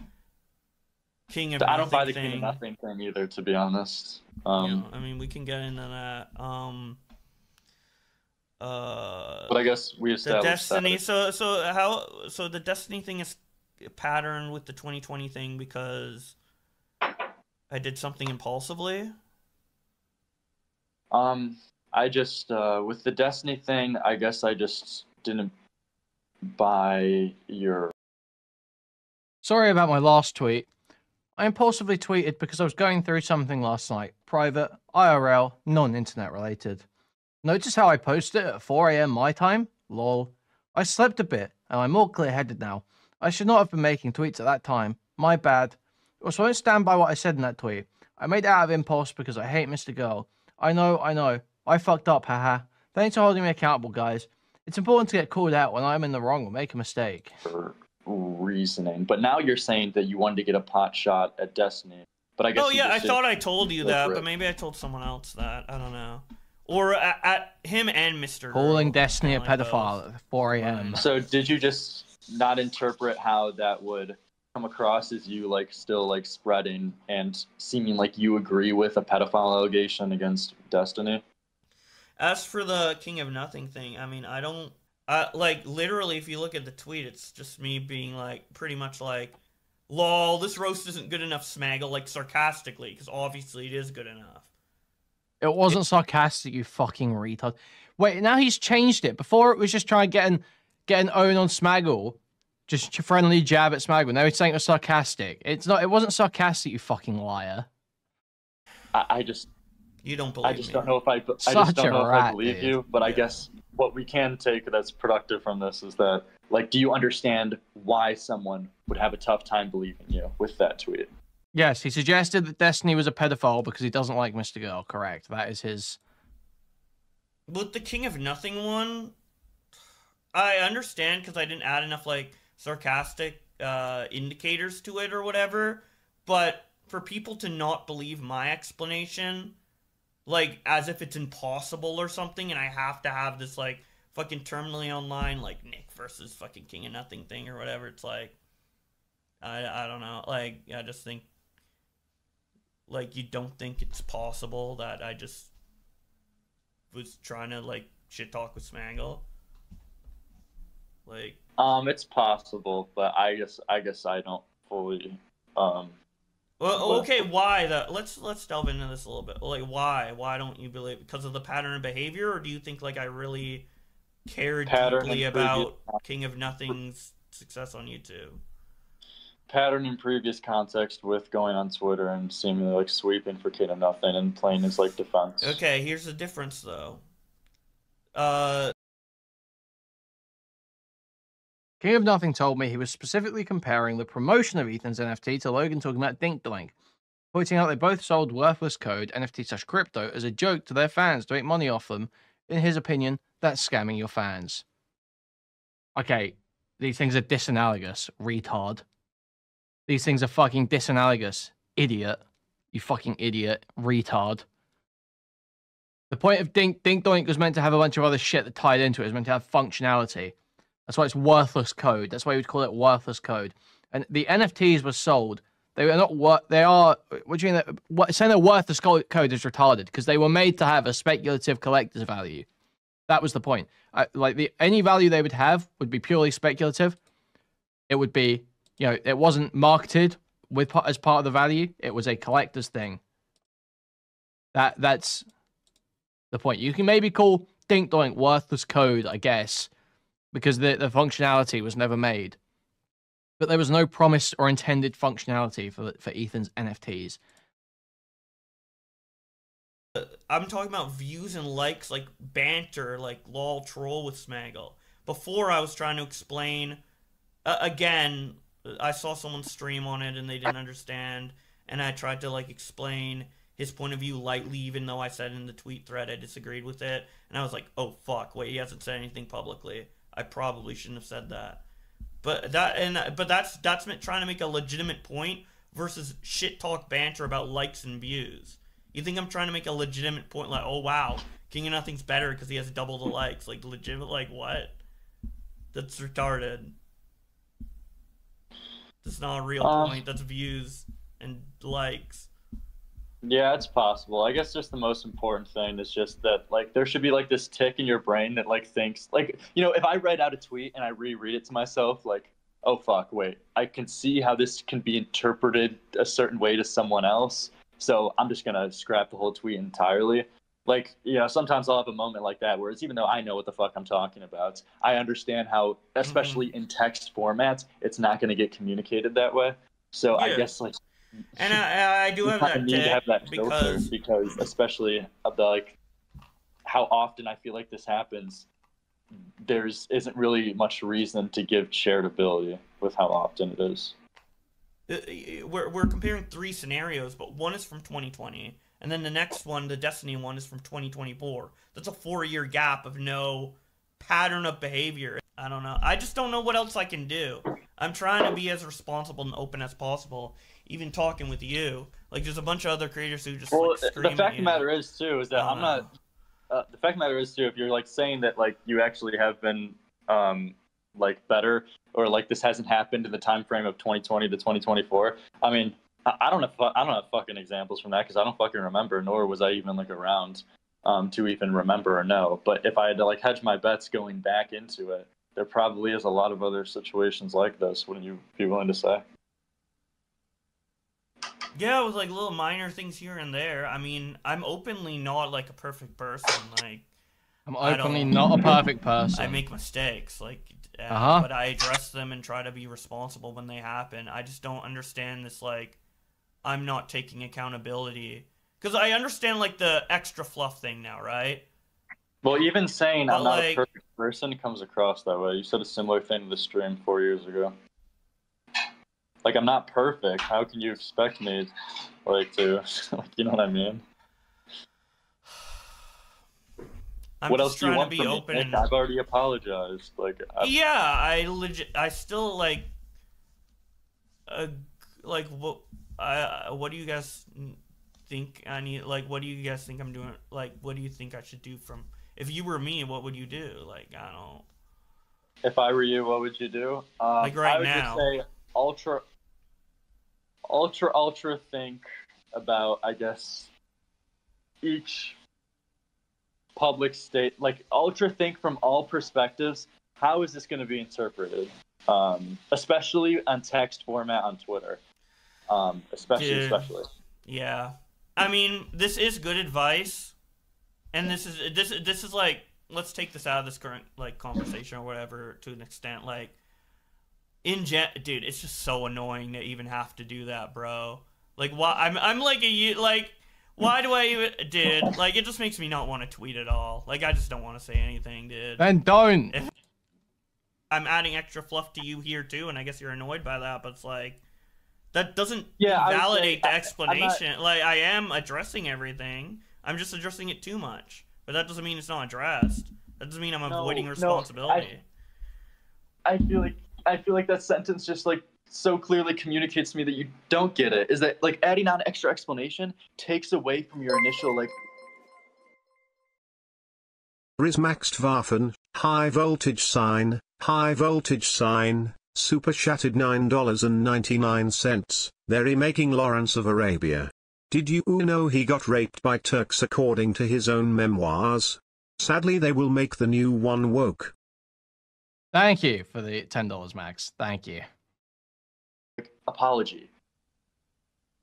King of Nothing thing. I don't buy the King of Nothing thing either, to be honest. I mean, we can get into that. But I guess we established the Destiny. That. So the Destiny thing is a pattern with the 2020 thing because I did something impulsively. I just, with the Destiny thing, I guess I just didn't buy your... Sorry about my last tweet. I impulsively tweeted because I was going through something last night. Private, IRL, non-internet related. Notice how I posted it at 4 AM my time? Lol. I slept a bit, and I'm more clear-headed now. I should not have been making tweets at that time. My bad. Also, I won't stand by what I said in that tweet. I made it out of impulse because I hate Mr. Girl. I know. I fucked up, haha. Thanks for holding me accountable, guys. It's important to get called out when I'm in the wrong or make a mistake. For reasoning. But now you're saying that you wanted to get a pot shot at Destiny. But I guess I thought I told you that, but maybe I told someone else that. I don't know. Or at him and Mr. Calling Girl, Destiny a pedophile at 4 AM. So did you just not interpret how that would come across as you like still like spreading and seeming like you agree with a pedophile allegation against Destiny? As for the King of Nothing thing, I mean, I don't like literally if you look at the tweet, it's just me being like pretty much like, lol, this roast isn't good enough, Smaggle, like sarcastically, because obviously it is good enough. It wasn't sarcastic, you fucking retard. Wait, now he's changed it. Before it was just trying to get an own on Smaggle. Just a friendly jab at Smaggle. Now he's saying it was sarcastic. It's not. It wasn't sarcastic, you fucking liar. You don't believe me. I just don't know if I believe you. But yeah. I guess what we can take that's productive from this is that, like, do you understand why someone would have a tough time believing you with that tweet? Yes, he suggested that Destiny was a pedophile because he doesn't like Mr. Girl. Correct. That is his. With the King of Nothing one, I understand because I didn't add enough like sarcastic indicators to it or whatever. But for people to not believe my explanation, like as if it's impossible or something, and I have to have this like fucking terminally online like Nick versus fucking King of Nothing thing or whatever, it's like I don't know. Like I just think. Like, you don't think it's possible that I just was trying to, like, shit talk with Smaggle? Like... It's possible, but I guess I don't fully, Well, okay, why? Let's delve into this a little bit. Like, why? Why don't you believe? Because of the pattern of behavior, or do you think, like, I really cared deeply about King of Nothing's success on YouTube? Pattern in previous context with going on Twitter and seemingly like sweeping for King of Nothing and playing his like defense. Okay, here's the difference though. King of Nothing told me he was specifically comparing the promotion of Ethan's NFT to Logan talking about Dink Doink, pointing out they both sold worthless code, NFT/crypto, as a joke to their fans to make money off them. In his opinion, that's scamming your fans. Okay, these things are disanalogous, retard. These things are fucking disanalogous. Idiot. You fucking idiot. Retard. The point of Dink Doink was meant to have a bunch of other shit that tied into it. It was meant to have functionality. That's why it's worthless code. That's why you would call it worthless code. And the NFTs were sold. They are not they are, what do you mean? Saying they're worthless code is retarded because they were made to have a speculative collector's value. That was the point. Any value they would have would be purely speculative. It would be, you know, it wasn't marketed as part of the value. It was a collector's thing. That's the point. You can maybe call dink doink worthless code, I guess, because the functionality was never made. But there was no promised or intended functionality for Ethan's NFTs. I'm talking about views and likes, like banter, like lol troll with Smaggle. Before I was trying to explain, again, I saw someone stream on it and they didn't understand, and I tried to like explain his point of view lightly, even though I said in the tweet thread I disagreed with it, and I was like, oh fuck, wait, he hasn't said anything publicly. I probably shouldn't have said that. But that's trying to make a legitimate point versus shit talk banter about likes and views. You think I'm trying to make a legitimate point, like, oh wow, King of Nothing's better because he has double the likes, like legitimate, like what? That's retarded. That's not a real point. That's views and likes. Yeah, it's possible. I guess just the most important thing is just that, like, there should be, like, this tick in your brain that, like, thinks, like, you know, if I write out a tweet and I reread it to myself, like, oh, fuck, wait, I can see how this can be interpreted a certain way to someone else, so I'm just going to scrap the whole tweet entirely. Like, you know, sometimes I'll have a moment like that where it's, even though I know what the fuck I'm talking about, I understand how, especially in text formats, it's not going to get communicated that way. So yeah. I guess, like, and I do have that need to have that filter because especially of the, like, how often I feel like this happens, isn't really much reason to give charitability with how often it is. We're comparing 3 scenarios, but one is from 2020, and then the next one, the Destiny one, is from 2024. That's a 4-year gap of no pattern of behavior. I don't know. I just don't know what else I can do. I'm trying to be as responsible and open as possible. Even talking with you, like, there's a bunch of other creators who just like scream at you. The fact of the matter is too is that I'm not. The fact of the matter is too, if you're like saying that like you actually have been like better, or like this hasn't happened in the time frame of 2020 to 2024. I mean, I don't have fucking examples from that because I don't fucking remember, nor was I even like around to even remember or know. But if I had to like hedge my bets going back into it, there probably is a lot of other situations like this. Wouldn't you be willing to say? Yeah, with like little minor things here and there. I mean, I'm openly not like a perfect person. Like, I'm openly not a perfect person. I make mistakes, like, but I address them and try to be responsible when they happen. I just don't understand this, like, I'm not taking accountability. Because I understand, like, the extra fluff thing now, right? Well, even saying I'm not a perfect person comes across that way. You said a similar thing to the stream 4 years ago. Like, I'm not perfect. How can you expect me, like, to, like, you know what I mean? What else do you want from me? I've already apologized. Like, yeah, I still, like, what do you guys think I need? Like, what do you guys think I'm doing? Like, what do you think I should do from? If you were me, what would you do? Like, I don't. If I were you, what would you do? Like right I would now. just say ultra think about, I guess, each public state, like ultra think from all perspectives. How is this going to be interpreted? Especially on text format on Twitter. Especially. Yeah. I mean, this is good advice. And this is like, let's take this out of this current like conversation or whatever to an extent. Like, dude, it's just so annoying to even have to do that, bro. Like, why? I'm like why do I even, dude? Like, it just makes me not want to tweet at all. Like, I just don't want to say anything, dude. Then don't. I'm adding extra fluff to you here too, and I guess you're annoyed by that, but it's like, that doesn't validate the explanation. Like, I am addressing everything. I'm just addressing it too much, but that doesn't mean it's not addressed. That doesn't mean I'm avoiding responsibility. I feel like that sentence just like so clearly communicates to me that you don't get it. Is that like adding on extra explanation takes away from your initial like. Is maxed Waffen, high voltage sign, super chatted $9.99. They're making Lawrence of Arabia. Did you know he got raped by Turks according to his own memoirs? Sadly they will make the new one woke. Thank you for the $10, Max. Thank you. Apology.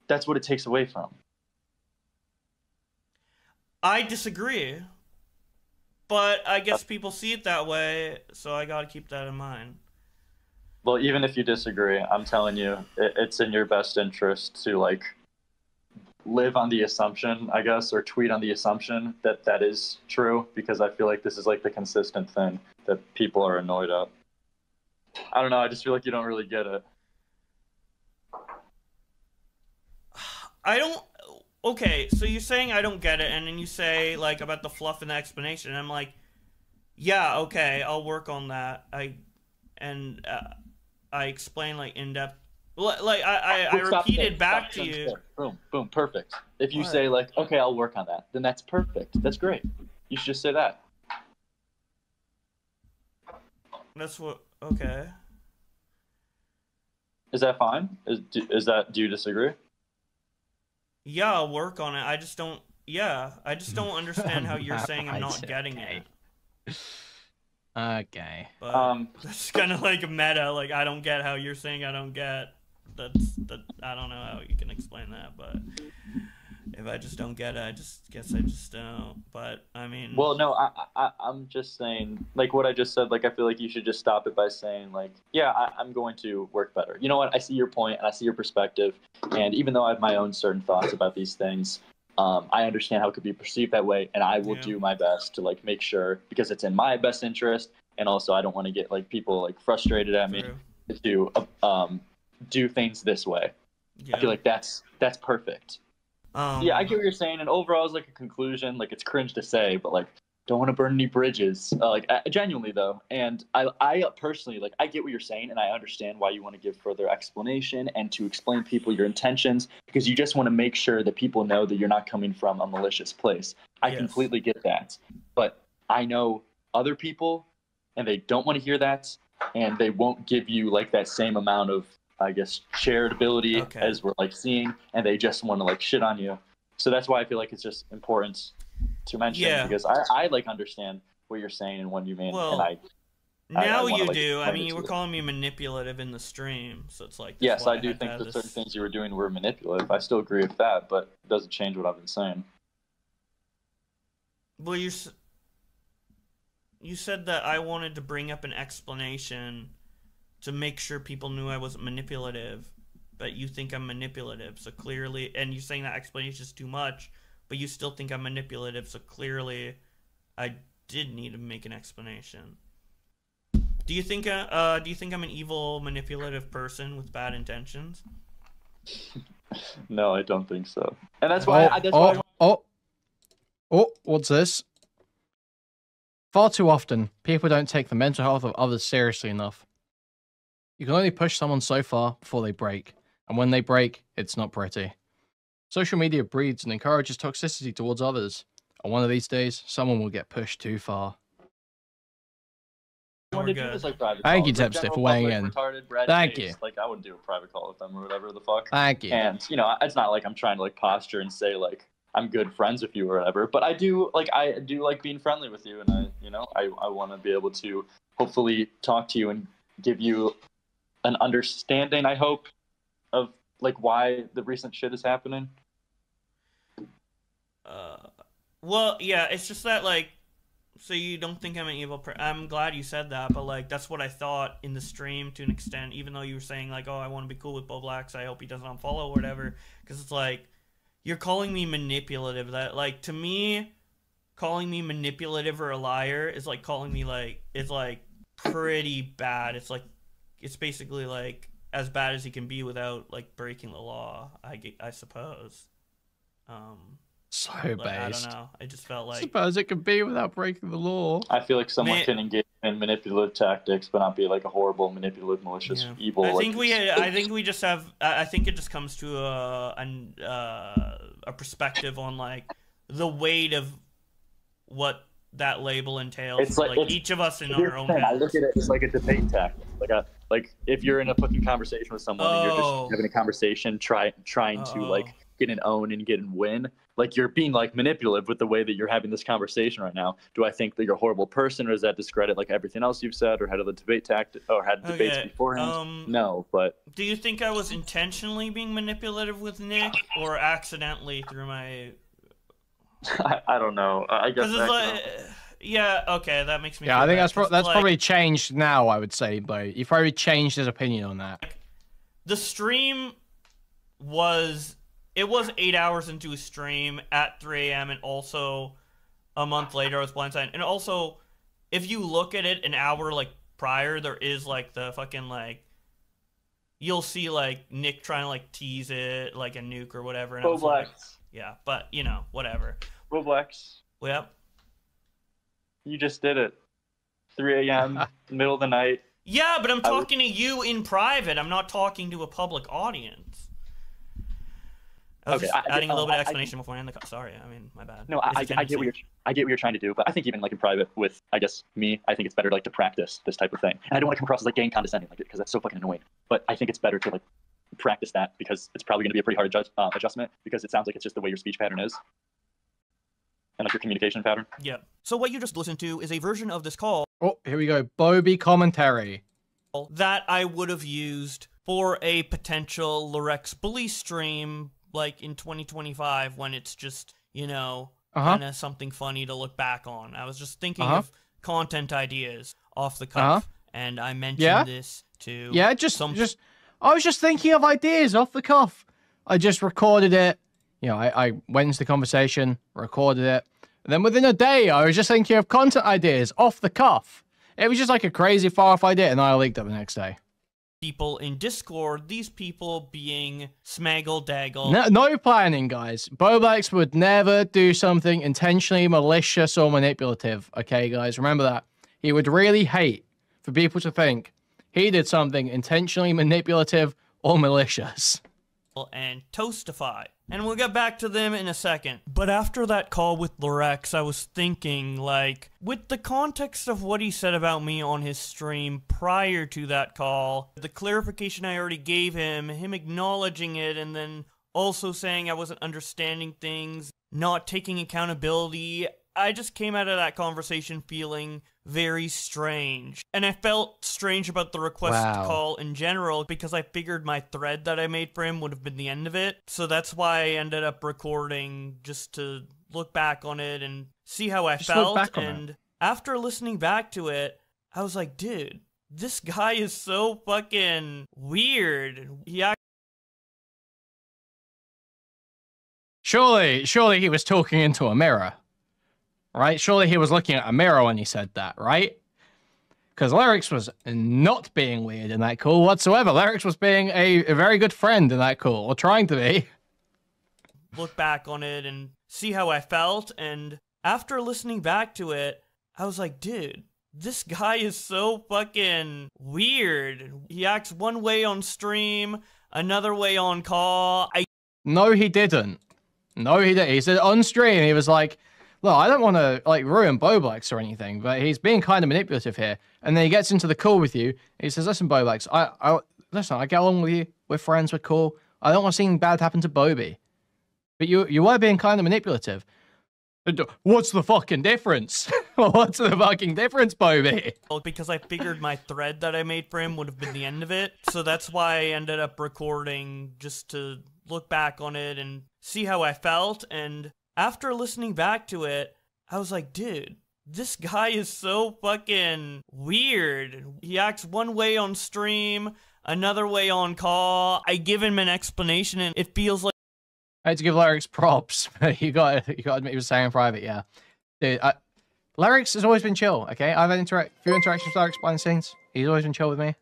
That's what it takes away from. I disagree. But I guess people see it that way, so I gotta keep that in mind. Well, even if you disagree, I'm telling you, it's in your best interest to like live on the assumption, I guess, or tweet on the assumption that that is true, because I feel like this is like the consistent thing that people are annoyed at. I don't know, I just feel like you don't really get it. Okay, so you're saying I don't get it, and then you say, like, about the fluff and the explanation, and I'm like, yeah, okay, I'll work on that. I explain, like, in-depth. Like, I repeated back to you. Boom, boom, perfect. If you say, like, okay, I'll work on that, then that's perfect. That's great. You should just say that. That's what, okay. Is that fine? Do you disagree? Yeah, I'll work on it. I just don't understand how you're saying I'm not getting it. Okay. But that's kind of like a meta. Like, I don't get how you're saying I don't get. I don't know how you can explain that, but if I just don't get it, I guess I just don't. But I mean, well, no, I'm just saying, like what I just said. Like, I feel like you should just stop it by saying, like, yeah, I'm going to work better. You know what? I see your point and I see your perspective, and even though I have my own certain thoughts about these things, I understand how it could be perceived that way, and I will do my best to like make sure, because it's in my best interest, and also I don't want to get like people like frustrated at me to do things this way. I feel like that's perfect. Yeah, I get what you're saying, and overall, as like a conclusion, like it's cringe to say, but like don't want to burn any bridges. Like genuinely though, and I personally, like, I get what you're saying, and I understand why you want to give further explanation and to explain people your intentions, because you just want to make sure that people know that you're not coming from a malicious place. I completely get that, but I know other people, and they don't want to hear that, and they won't give you like that same amount of, I guess, charitability as we're like seeing, and they just want to like shit on you. So that's why I feel like it's just important to mention, because I like understand what you're saying and what you mean. Well, and now I you like, do. I mean, you were calling me manipulative in the stream, so it's like, yes, I do think that certain things you were doing were manipulative. I still agree with that, but it doesn't change what I've been saying. Well, you said that I wanted to bring up an explanation to make sure people knew I wasn't manipulative, but you think I'm manipulative, so clearly, and you're saying that explanation is too much, but you still think I'm manipulative, so clearly I did need to make an explanation. Do you think I'm an evil, manipulative person with bad intentions? No, I don't think so. And that's why what's this? Far too often, people don't take the mental health of others seriously enough. You can only push someone so far before they break, and when they break, it's not pretty. Social media breeds and encourages toxicity towards others, and one of these days, someone will get pushed too far. Thank you, Tipstick, for weighing in. Thank you. Like, I would do a private call with them or whatever the fuck. Thank you. And, you know, it's not like I'm trying to like posture and say like I'm good friends with you or whatever, but I do like being friendly with you, and I want to be able to hopefully talk to you and give you an understanding, I hope, of like why the recent shit is happening. Well, yeah, it's just that, like, so you don't think I'm an evil I'm glad you said that, but like that's what I thought in the stream to an extent, even though you were saying like, oh, I want to be cool with Bowblax, I hope he doesn't unfollow or whatever, because it's like you're calling me manipulative. That, like, to me, calling me manipulative or a liar is like calling me like, it's like pretty bad. It's like, it's basically like as bad as he can be without like breaking the law, I suppose. So like, based. I don't know. I just felt like, I suppose it could be without breaking the law. I feel like someone can engage in manipulative tactics, but not be like a horrible, manipulative, malicious, evil. I think we just have. I think it just comes to a perspective on like the weight of what that label entails. It's like each of us in our own heads. I look at it as like a debate tactic. Like if you're in a fucking conversation with someone and you're just having a conversation, trying to like get an own and get an win. Like, you're being like manipulative with the way that you're having this conversation right now. Do I think that you're a horrible person, or does that discredit like everything else you've said or had other debate tactic or had debates beforehand? No, but do you think I was intentionally being manipulative with Nick, or accidentally through my? I don't know. I guess. Yeah, okay, that makes me. Yeah, I think that's like, probably changed now. I would say, but he probably changed his opinion on that. The stream was 8 hours into a stream at 3 a.m. and also a month later I was blindsided. And also, if you look at it an hour like prior, there is like the fucking like you'll see like Nick trying to like tease it like a nuke or whatever. And Bowblax. Yeah, but you know, whatever. Bowblax. Yep. You just did it. 3 a.m. middle of the night. Yeah, but I'm talking to you in private. I'm not talking to a public audience. I was just adding a little bit of explanation before I end the call. Sorry, I mean, my bad. No, I get what you're trying to do, but I think even like in private with, I guess, me, I think it's better like to practice this type of thing. And I don't want to come across as like getting condescending, like because that's so fucking annoying. But I think it's better to like practice that because it's probably going to be a pretty hard adjustment because it sounds like it's just the way your speech pattern is. And like your communication pattern. Yeah. So what you just listened to is a version of this call. Oh, here we go. Bobby commentary. That I would have used for a potential Lerix bully stream, like in 2025, when it's just, you know, kind of something funny to look back on. I was just thinking of content ideas off the cuff, and I mentioned this to I was just thinking of ideas off the cuff. I just recorded it. You know, I went into the conversation, recorded it, and then within a day, I was just thinking of content ideas off the cuff. It was just like a crazy far-off idea, and I leaked it the next day. People in Discord, these people being Smaggle Daggle. No planning, guys. Bowblax would never do something intentionally malicious or manipulative. Okay, guys, remember that. He would really hate for people to think he did something intentionally manipulative or malicious. And Toastify. And we'll get back to them in a second. But after that call with Lerix, I was thinking, like, with the context of what he said about me on his stream prior to that call, the clarification I already gave him acknowledging it, and then also saying I wasn't understanding things, not taking accountability, I just came out of that conversation feeling very strange. And I felt strange about the request call in general because I figured my thread that I made for him would have been the end of it. So that's why I ended up recording just to look back on it and see how I felt. And after listening back to it, I was like, dude, this guy is so fucking weird. Surely he was talking into a mirror. Right? Surely he was looking at a mirror when he said that, right? Because Lerix was not being weird in that call whatsoever. Lerix was being a very good friend in that call, or trying to be. Look back on it and see how I felt, and after listening back to it, I was like, dude, this guy is so fucking weird. He acts one way on stream, another way on call. No, he didn't. No, he didn't. He said on stream, he was like, look, I don't want to like ruin Bowblax or anything, but he's being kind of manipulative here. And then he gets into the call with you. And he says, listen, Bowblax, listen, I get along with you. We're friends. We're cool. I don't want to see anything bad happen to Bobby. But you were being kind of manipulative. What's the fucking difference? What's the fucking difference, Bobby? Because I figured my thread that I made for him would have been the end of it. So that's why I ended up recording just to look back on it and see how I felt. And after listening back to it, I was like, dude, this guy is so fucking weird. He acts one way on stream, another way on call. I give him an explanation and it feels like I had to give Lerix props. you got to admit he was saying in private, yeah. Dude, Lerix has always been chill, okay? I've had few interactions with Lerix behind the scenes. He's always been chill with me.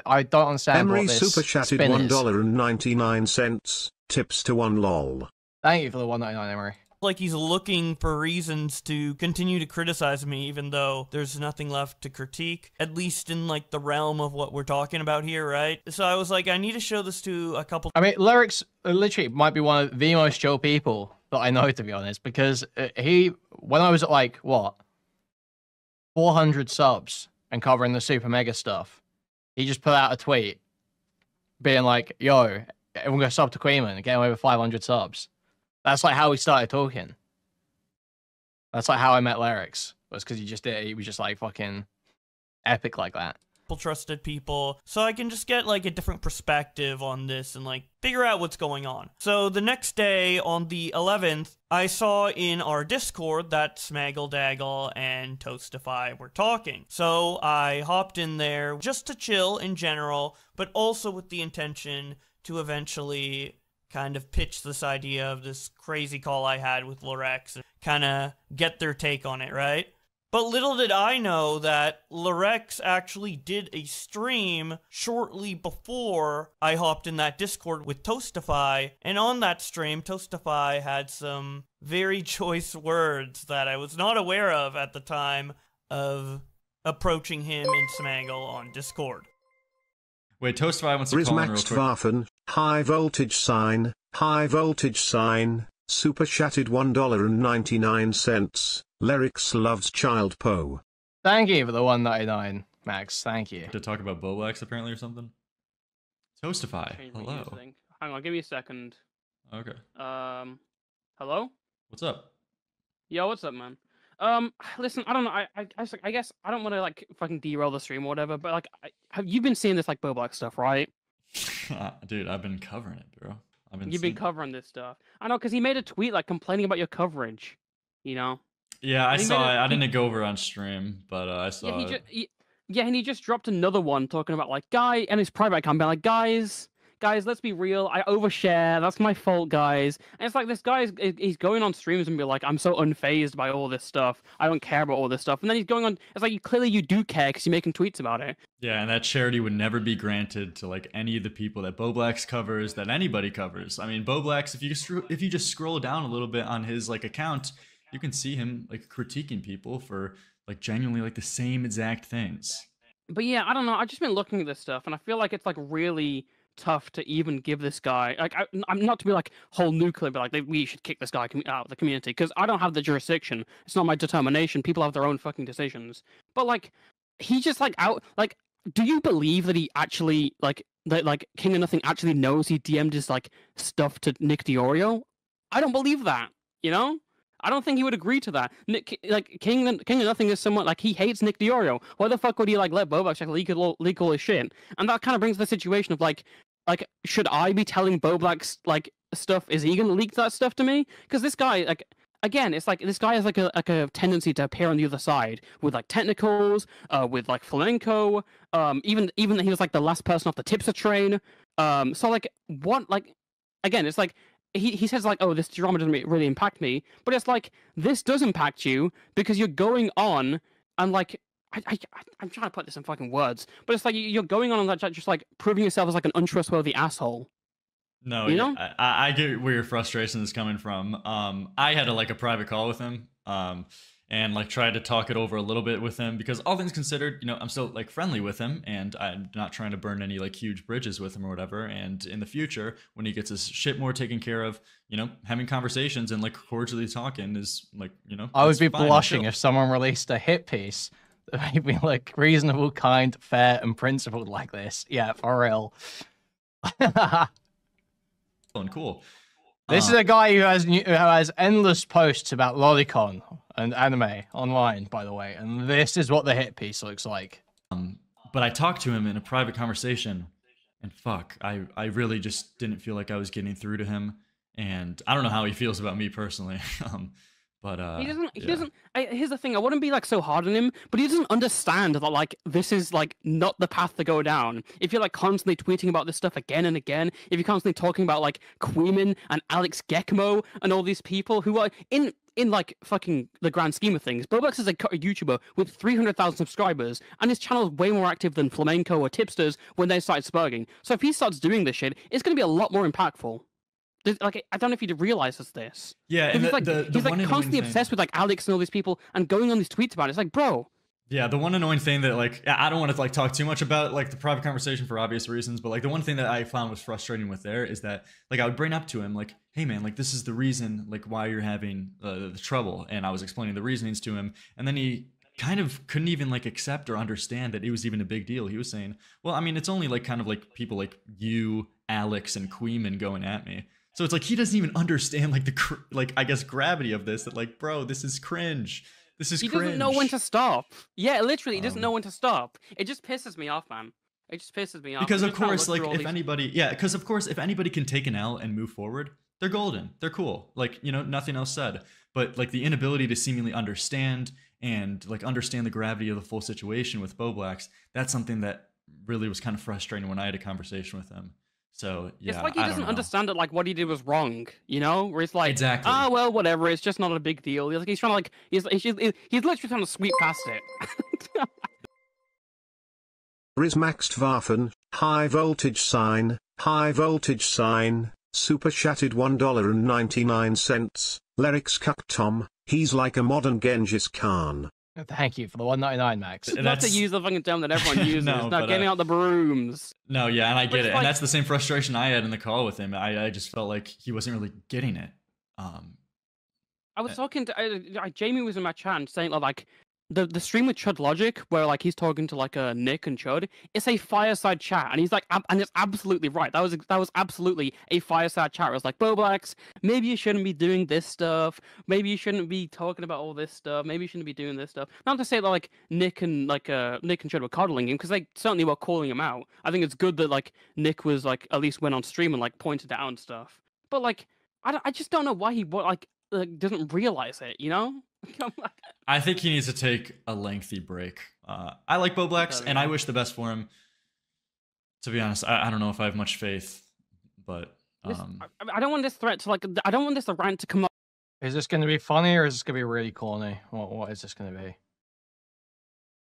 I don't understand Emery what this super chatted $1.99. Tips to 1 lol. Thank you for the $1.99, Emery. Like he's looking for reasons to continue to criticize me, even though there's nothing left to critique, at least in like the realm of what we're talking about here, right? So I was like, I need to show this to a couple. I mean, Lerix literally might be one of the most chill people that I know, to be honest, because when I was at like, what, 400 subs and covering the super mega stuff, he just put out a tweet being like, yo, everyone go sub to Kuihman and get over 500 subs. That's like how we started talking. That's like how I met Lerix. Was because he was just like fucking epic like that. trusted people, so I can just get like a different perspective on this and like figure out what's going on. So the next day on the 11th, I saw in our Discord that Smaggle and Toastify were talking. So I hopped in there just to chill in general, but also with the intention to eventually kind of pitch this idea of this crazy call I had with Lerix and kind of get their take on it, right? But little did I know that Lerix actually did a stream shortly before I hopped in that Discord with Toastify, and on that stream, Toastify had some very choice words that I was not aware of at the time of approaching him in Smaggle on Discord. Wait, Toastify wants to call in real quick. Waffen, high voltage sign, super chatted $1.99. Lerix loves child po. Thank you for the 1.99, Max. Thank you. To talk about Bowblax apparently or something. Toastify, hello. Hang on, give me a second. Okay. Hello? What's up? Yo, what's up, man? Listen, I don't know. I guess I don't want to like fucking derail the stream or whatever, but like, have you been seeing this like Bowblax stuff, right? Dude, I've been covering it, bro. You've been covering this stuff. I know, because he made a tweet like complaining about your coverage. You know. Yeah, I saw it. I didn't go over on stream, but I saw it. And he just dropped another one talking about like and his private account being like, guys, let's be real. I overshare. That's my fault, guys. And it's like this guy he's going on streams and be like, I'm so unfazed by all this stuff. I don't care about all this stuff. And then he's going on. It's like clearly you do care because you're making tweets about it. Yeah, and that charity would never be granted to like any of the people that Bowblax covers, that anybody covers. I mean, Bowblax, if you just scroll down a little bit on his like account, you can see him like critiquing people for like genuinely like the same exact things. But yeah, I don't know. I've just been looking at this stuff and I feel like it's like really tough to even give this guy like I'm not to be like whole nuclear, but like we should kick this guy out of the community because I don't have the jurisdiction. It's not my determination. People have their own fucking decisions. But like he just like out like, do you believe that he actually like that like King of Nothing actually knows he DM'd his like stuff to Nick Diorio? I don't believe that. You know. I don't think he would agree to that. King of Nothing is somewhat like he hates Nick Diorio. Why the fuck would he like let Bowblax leak all his shit? And that kind of brings the situation of like should I be telling Bowblax like stuff? Is he gonna leak that stuff to me? Because this guy like again, it's like this guy has like a tendency to appear on the other side with like technicals, with like flamenco, even that he was like the last person off the tipster train. So like what like again, it's like. He says like, oh, this drama doesn't really impact me, but it's like this does impact you because you're going on and like I'm trying to put this in fucking words, but it's like you're going on and just like proving yourself as like an untrustworthy asshole. No, you know? I get where your frustration is coming from. I had a private call with him, and like tried to talk it over a little bit with him because all things considered, you know, I'm still like friendly with him and I'm not trying to burn any like huge bridges with him or whatever. And in the future, when he gets his shit more taken care of, you know, having conversations and like cordially talking is like, you know, I would be blushing if someone released a hit piece that made me look reasonable, kind, fair, and principled like this. Yeah, for real. And cool. This is a guy who has endless posts about lolicon and anime online, by the way, and this is what the hit piece looks like. But I talked to him in a private conversation, and fuck, I really just didn't feel like I was getting through to him, and I don't know how he feels about me personally. But he doesn't. Here's the thing: I wouldn't be like so hard on him, but he doesn't understand that like this is like not the path to go down. If you're like constantly tweeting about this stuff again and again, if you're constantly talking about like Kuihman and Alex Gekmo and all these people who are in like fucking the grand scheme of things, Bowblax is a YouTuber with 300,000 subscribers, and his channel is way more active than Flamenco or Tipsters when they started spurging. So if he starts doing this shit, it's going to be a lot more impactful. Like I don't know if he realizes this. Yeah, and he's like constantly obsessed with like Alex and all these people and going on these tweets about it. It's like, bro. Yeah, the one annoying thing that like I don't want to like talk too much about like the private conversation for obvious reasons, but like the one thing that I found was frustrating with there is that like I would bring up to him like, hey man, like this is the reason like why you're having the trouble, and I was explaining the reasonings to him, and then he kind of couldn't even like accept or understand that it was even a big deal. He was saying, well, I mean, it's only like kind of like people like you, Alex, and Kuihman going at me. So it's like he doesn't even understand like the I guess gravity of this. That like, bro, this is cringe. This is he cringe. doesn't know when to stop. Yeah, literally, he doesn't know when to stop. It just pisses me off, man. It just pisses me off. Because of course, like if anybody, because of course, if anybody can take an L and move forward, they're golden. They're cool. Like, you know, nothing else said. But like the inability to seemingly understand and like understand the gravity of the full situation with Bowblax, that's something that really was kind of frustrating when I had a conversation with him. So yeah, it's like he doesn't understand that like what he did was wrong, you know? Where he's like, exactly. Ah, well, whatever. It's just not a big deal. He's trying to like he's literally trying to sweep past it. Is maxed Waffen, high voltage sign, super chatted $1.99. Lerix cuck Tom, he's like a modern Genghis Khan. Thank you for the $1.99, Max. Not to use the fucking term that everyone uses. No, getting out the brooms. No, yeah, and I get it. Like, and that's the same frustration I had in the call with him. I just felt like he wasn't really getting it. I was talking to Jamie was in my chat saying like the stream with Chud Logic where like he's talking to like Nick and Chud. It's a fireside chat, and he's like, and it's absolutely right. That was absolutely a fireside chat. It was like, Bowblax, maybe you shouldn't be doing this stuff. Maybe you shouldn't be talking about all this stuff. Maybe you shouldn't be doing this stuff. Not to say that like Nick and Chud were coddling him, because they certainly were calling him out. I think it's good that like Nick was like at least went on stream and like pointed out and stuff. But like I just don't know why he doesn't realize it, you know? I think he needs to take a lengthy break. I like Bowblax, and I wish the best for him. To be honest, I don't know if I have much faith, but I don't want this threat to I don't want this rant to come up. Is this going to be funny or is this going to be really corny? What is this going to be?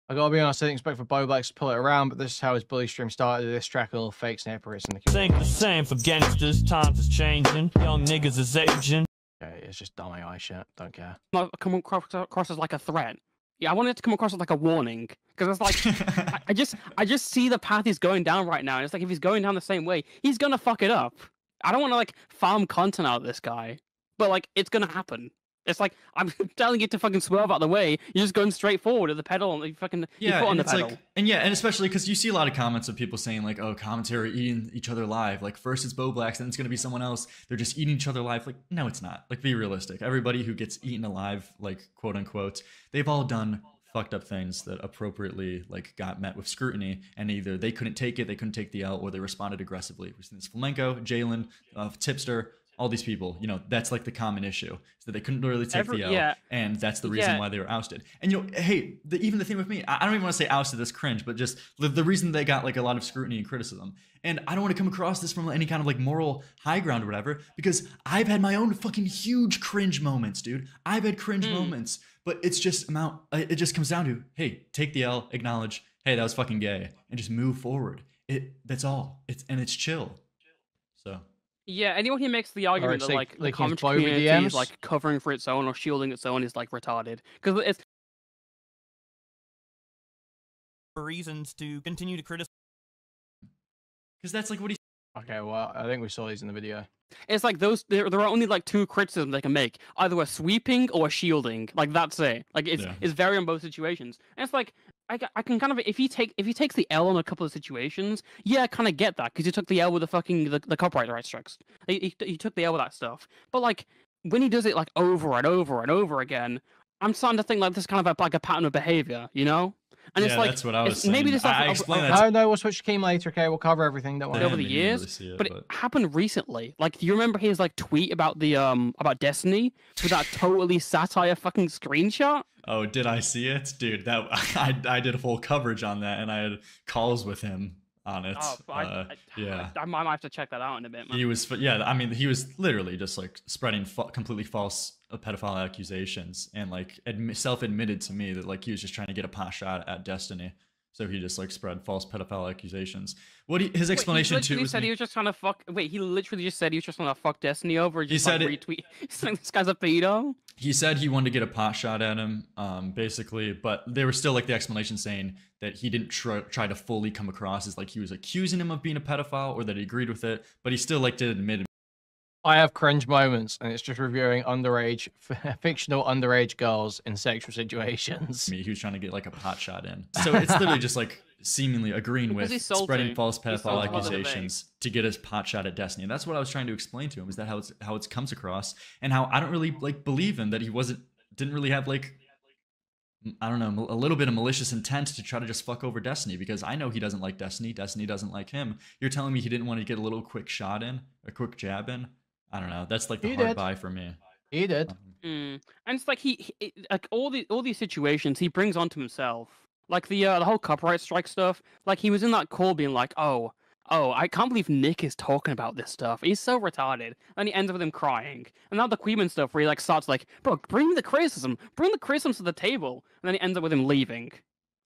I gotta be honest, I didn't expect for Bowblax to pull it around, but this is how his bully stream started. This track all fake hypocrites in the community. Think the same for gangsters, times is changing, young niggas is aging. Okay, it's just dumb AI shit, don't care. Come across as like a threat. Yeah, I want it to come across as like a warning, because it's like I just see the path he's going down right now, and it's like if he's going down the same way, he's gonna fuck it up. I don't want to like farm content out of this guy, but like it's gonna happen. It's like I'm telling you to fucking swerve out of the way. You're just going straight forward at the pedal, and you fucking you put on the pedal. Like, and especially because you see a lot of comments of people saying like, "Oh, commentary eating each other live." Like first it's Bowblax, then it's gonna be someone else. They're just eating each other live. Like no, it's not. Like be realistic. Everybody who gets eaten alive, like quote unquote, they've all done fucked up things that appropriately like got met with scrutiny, and either they couldn't take it, they couldn't take the L, or they responded aggressively. We've seen this Flamenco, Jalen, Tipster. All these people, you know, that's like the common issue, is that they couldn't really take the L, and that's the reason why they were ousted. And you know, hey, even the thing with me, I don't even want to say ousted, that's cringe, but just the reason they got like a lot of scrutiny and criticism. And I don't want to come across this from any kind of like moral high ground or whatever, because I've had my own fucking huge cringe moments, dude. I've had cringe moments, but it's just it just comes down to, hey, take the L, acknowledge, hey, that was fucking gay, and just move forward. That's all. It's chill. So. Yeah, anyone who makes the argument that like the commentary community is like covering for its own or shielding its own is like retarded, because it's reasons to continue to criticize. Because that's like what he. Okay, well, I think we saw these in the video. It's like there are only like two criticisms they can make, either a sweeping or a shielding. Like that's it. Like it's very in both situations. And it's like I can kind of if he takes the L in a couple of situations, yeah, I kind of get that, because he took the L with the fucking the copyright rights strikes. He took the L with that stuff. But like when he does it like over and over and over again, I'm starting to think like this is kind of like a pattern of behavior, you know? And it's like that's what I was saying. Maybe this no, we'll switch team later. Okay, we'll cover everything. Don't worry. Over the years, but it happened recently. Like, do you remember his like tweet about the about Destiny with that totally satire fucking screenshot? Oh, did I see it, dude? That I did a full coverage on that, and I had calls with him on it. Oh, I might have to check that out in a bit, man. He was, I mean, he was literally just like spreading completely false pedophile accusations, and like self-admitted to me that like he was just trying to get a pot shot at Destiny. So he just like spread false pedophile accusations. His explanation too was he was just trying to fuck. Wait, he literally just said he was just trying to fuck Destiny over. He said retweet. He's like, this guy's a pedo. He said he wanted to get a pot shot at him, basically, but there was still like the explanation saying that he didn't try to fully come across as like he was accusing him of being a pedophile, or that he agreed with it, but he still like did admit it. I have cringe moments, and it's just reviewing fictional underage girls in sexual situations. He was trying to get like a pot shot in. So it's literally just like seemingly agreeing with spreading false pedophile accusations to get his pot shot at Destiny. And that's what I was trying to explain to him, is that how it comes across, and how I don't really like believe him, that he didn't really have like I don't know, a little bit of malicious intent to try to just fuck over Destiny, because I know he doesn't like Destiny. Destiny doesn't like him. You're telling me he didn't want to get a little quick shot in, a quick jab in? I don't know. That's like the hard buy for me. He did. And it's like he like all these situations he brings onto himself. Like the whole copyright strike stuff. Like he was in that call being like, oh, I can't believe Nick is talking about this stuff. He's so retarded. And he ends up with him crying. And now the Kuihman stuff where he like starts like, bro, bring the criticisms to the table. And then he ends up with him leaving.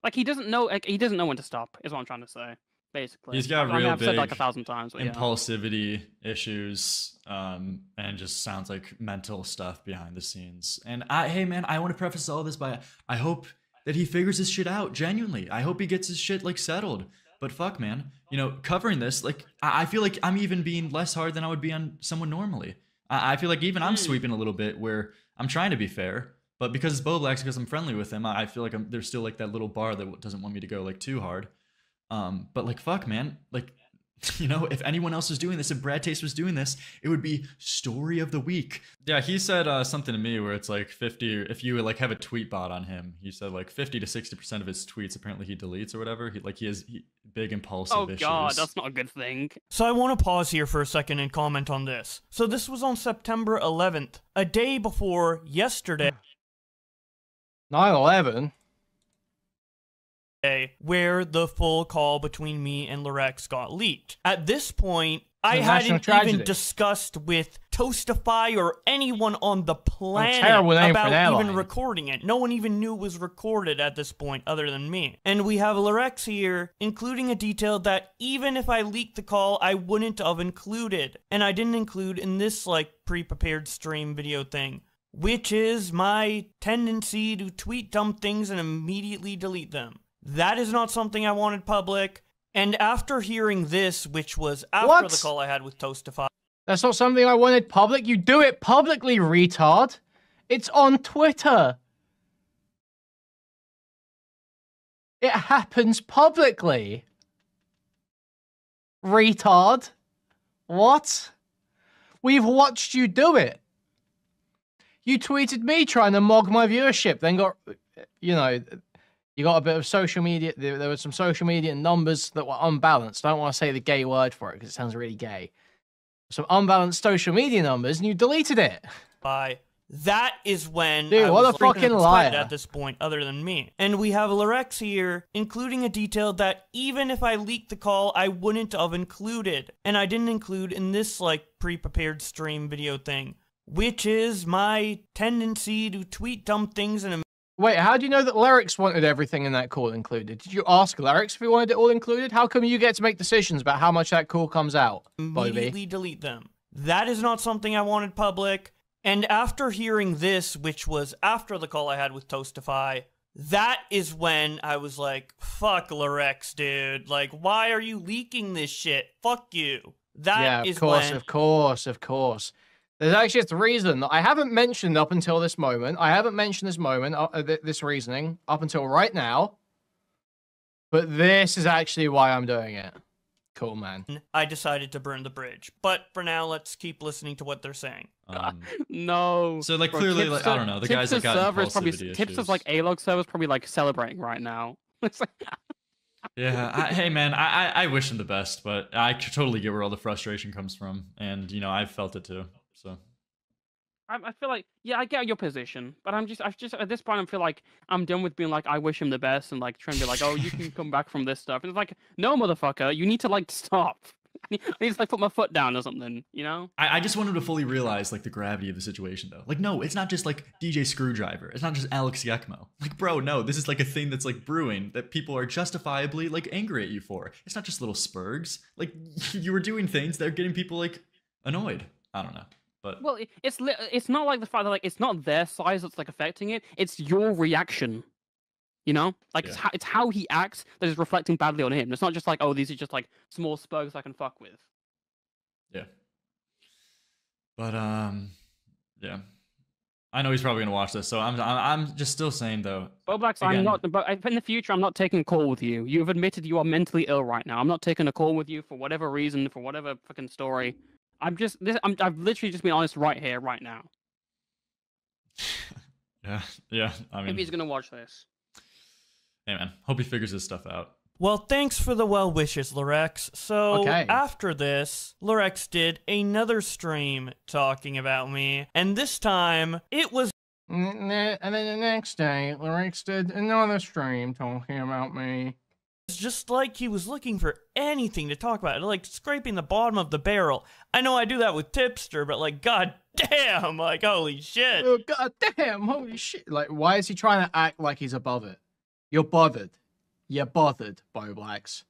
Like he doesn't know when to stop, is what I'm trying to say. Basically. He's got I've big said like 1,000 times, but impulsivity issues, and just sounds like mental stuff behind the scenes. And hey man, I want to preface all this by I hope that he figures his shit out, genuinely. I hope he gets his shit like settled. But fuck, man, you know, covering this, like, I feel like I'm even being less hard than I would be on someone normally. I feel like even I'm sweeping a little bit where I'm trying to be fair, but because it's Bowblax, because I'm friendly with him, I feel like there's still like that little bar that doesn't want me to go like too hard. But like, fuck, man, like, you know, if anyone else was doing this, if Brad Taste was doing this, it would be story of the week. Yeah, he said something to me where it's like 50, if you like have a tweet bot on him, he said like 50 to 60% of his tweets apparently he deletes or whatever. He has big impulsive issues. Oh god, that's not a good thing. So I want to pause here for a second and comment on this. So this was on September 11th, a day before yesterday. 9/11. Where the full call between me and Lerix got leaked. At this point, I national hadn't tragedy. even discussed with Toastify or anyone on the planet terrible name for an about airline. even recording it. No one even knew it was recorded at this point other than me. And we have Lerix here, including a detail that even if I leaked the call, I wouldn't have included. And I didn't include in this, like, pre-prepared stream video thing, which is my tendency to tweet dumb things and immediately delete them. That is not something I wanted public. And after hearing this, which was after the call I had with Toastify. That's not something I wanted public. You do it publicly, retard. It's on Twitter. It happens publicly. Retard. What? We've watched you do it. You tweeted me trying to mog my viewership, then got, you know, you got a bit of social media. There were some social media numbers that were unbalanced. I don't want to say the gay word for it because it sounds really gay. Some unbalanced social media numbers, and you deleted it. That is when Dude, I what was a fucking liar. at this point, other than me. And we have Lerix here, including a detail that even if I leaked the call, I wouldn't have included. And I didn't include in this, like, pre-prepared stream video thing, which is my tendency to tweet dumb things and... Wait, how do you know that Lerix wanted everything in that call included? Did you ask Lerix if he wanted it all included? How come you get to make decisions about how much that call comes out, immediately delete them. That is not something I wanted public. And after hearing this, which was after the call I had with Toastify, that is when I was like, fuck Lerix, dude. Like, why are you leaking this shit? Fuck you. That is when... Of course. There's actually a reason that I haven't mentioned up until this moment. I haven't mentioned this moment, this reasoning, up until right now. But this is actually why I'm doing it. Cool, man. I decided to burn the bridge. But for now, let's keep listening to what they're saying. No. So, like, clearly, like, I don't know. The guys that got impulsivity issues. Tipster's, like, A-log server's probably, like, celebrating right now. It's like... Yeah, hey man, I wish him the best, but I totally get where all the frustration comes from, and you know I've felt it too. So I feel like, yeah, I get your position, but I just at this point I feel like I'm done with being like I wish him the best and like trying to be like, oh, you can come back from this stuff. And it's like, no, motherfucker, you need to like stop. I need to like put my foot down or something, you know? I just want him to fully realize like the gravity of the situation though. Like, no, it's not just like DJ Screwdriver. It's not just Alex Yekmo. Like, bro, no, this is like a thing that's like brewing that people are justifiably like angry at you for. It's not just little spurgs. Like, you were doing things that are getting people like annoyed. I don't know. But well, it's not like the fact that like it's not their size that's like affecting it. It's your reaction. You know, like it's how he acts that is reflecting badly on him. It's not just like, oh, these are just like small spurgs I can fuck with. Yeah. But yeah, I know he's probably gonna watch this, so I'm just still saying though. Bowblax, I'm not. But in the future, I'm not taking a call with you. You've admitted you are mentally ill right now. I'm not taking a call with you for whatever reason, for whatever fucking story. I've literally just been honest right here, right now. Yeah. I mean, Maybe he's gonna watch this. hey man, hope he figures this stuff out. Well, thanks for the well wishes, Lerix. So, after this, Lerix did another stream talking about me, and this time, it was... And then the next day, Lerix did another stream talking about me. It's just like he was looking for anything to talk about, like scraping the bottom of the barrel. I know I do that with Tipster, but like, god damn, like, holy shit. Oh, god damn, holy shit. Like, why is he trying to act like he's above it? You're bothered. You're bothered, Bowblax.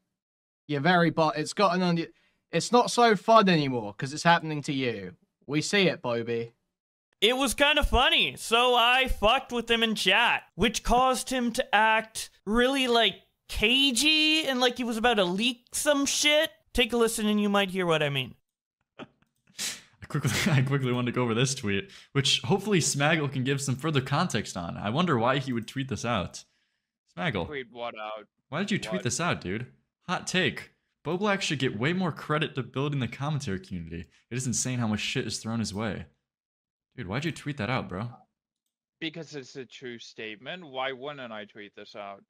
You're very it's gotten on you. It's not so fun anymore because it's happening to you. We see it, Bobby. It was kind of funny, so I fucked with him in chat, which caused him to act really, like, cagey and like he was about to leak some shit. Take a listen and you might hear what I mean. I quickly wanted to go over this tweet, which hopefully Smaggle can give some further context on. I wonder why he would tweet this out. Smaggle. Tweet what out? Why did you tweet this out, dude? Hot take. Bowblax should get way more credit to building the commentary community. It is insane how much shit is thrown his way. Dude, why'd you tweet that out, bro? Because it's a true statement. Why wouldn't I tweet this out?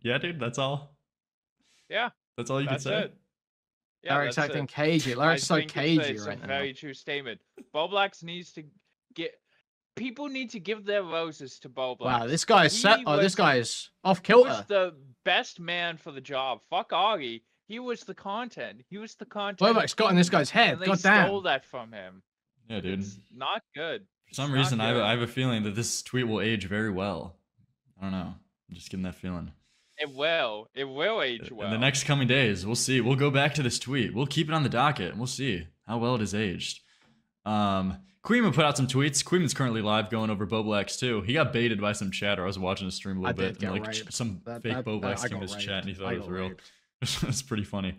Yeah, dude, that's all? Yeah. That's all you can say? It. Yeah, Larry's acting cagey. Larry's so cagey right now. It's a very true statement. Bowblax needs to get... People need to give their roses to Bowblax. Wow, this guy is set. Oh, this guy is off kilter. He was the best man for the job. Fuck Augie. He was the content. He was the content. Bowblax got in this guy's head. And God they damn. stole that from him. Yeah, dude. It's not good. For some reason, I have a feeling that this tweet will age very well. I don't know. I'm just getting that feeling. It will. It will age well. In the next coming days, we'll see. We'll go back to this tweet. We'll keep it on the docket, and we'll see how well it has aged. Kuihman put out some tweets. Kuihman's currently live going over Bowblax too. He got baited by some chatter. I was watching his stream a little bit, and like some fake Bowblax came in his chat, and he thought it was real. It's pretty funny.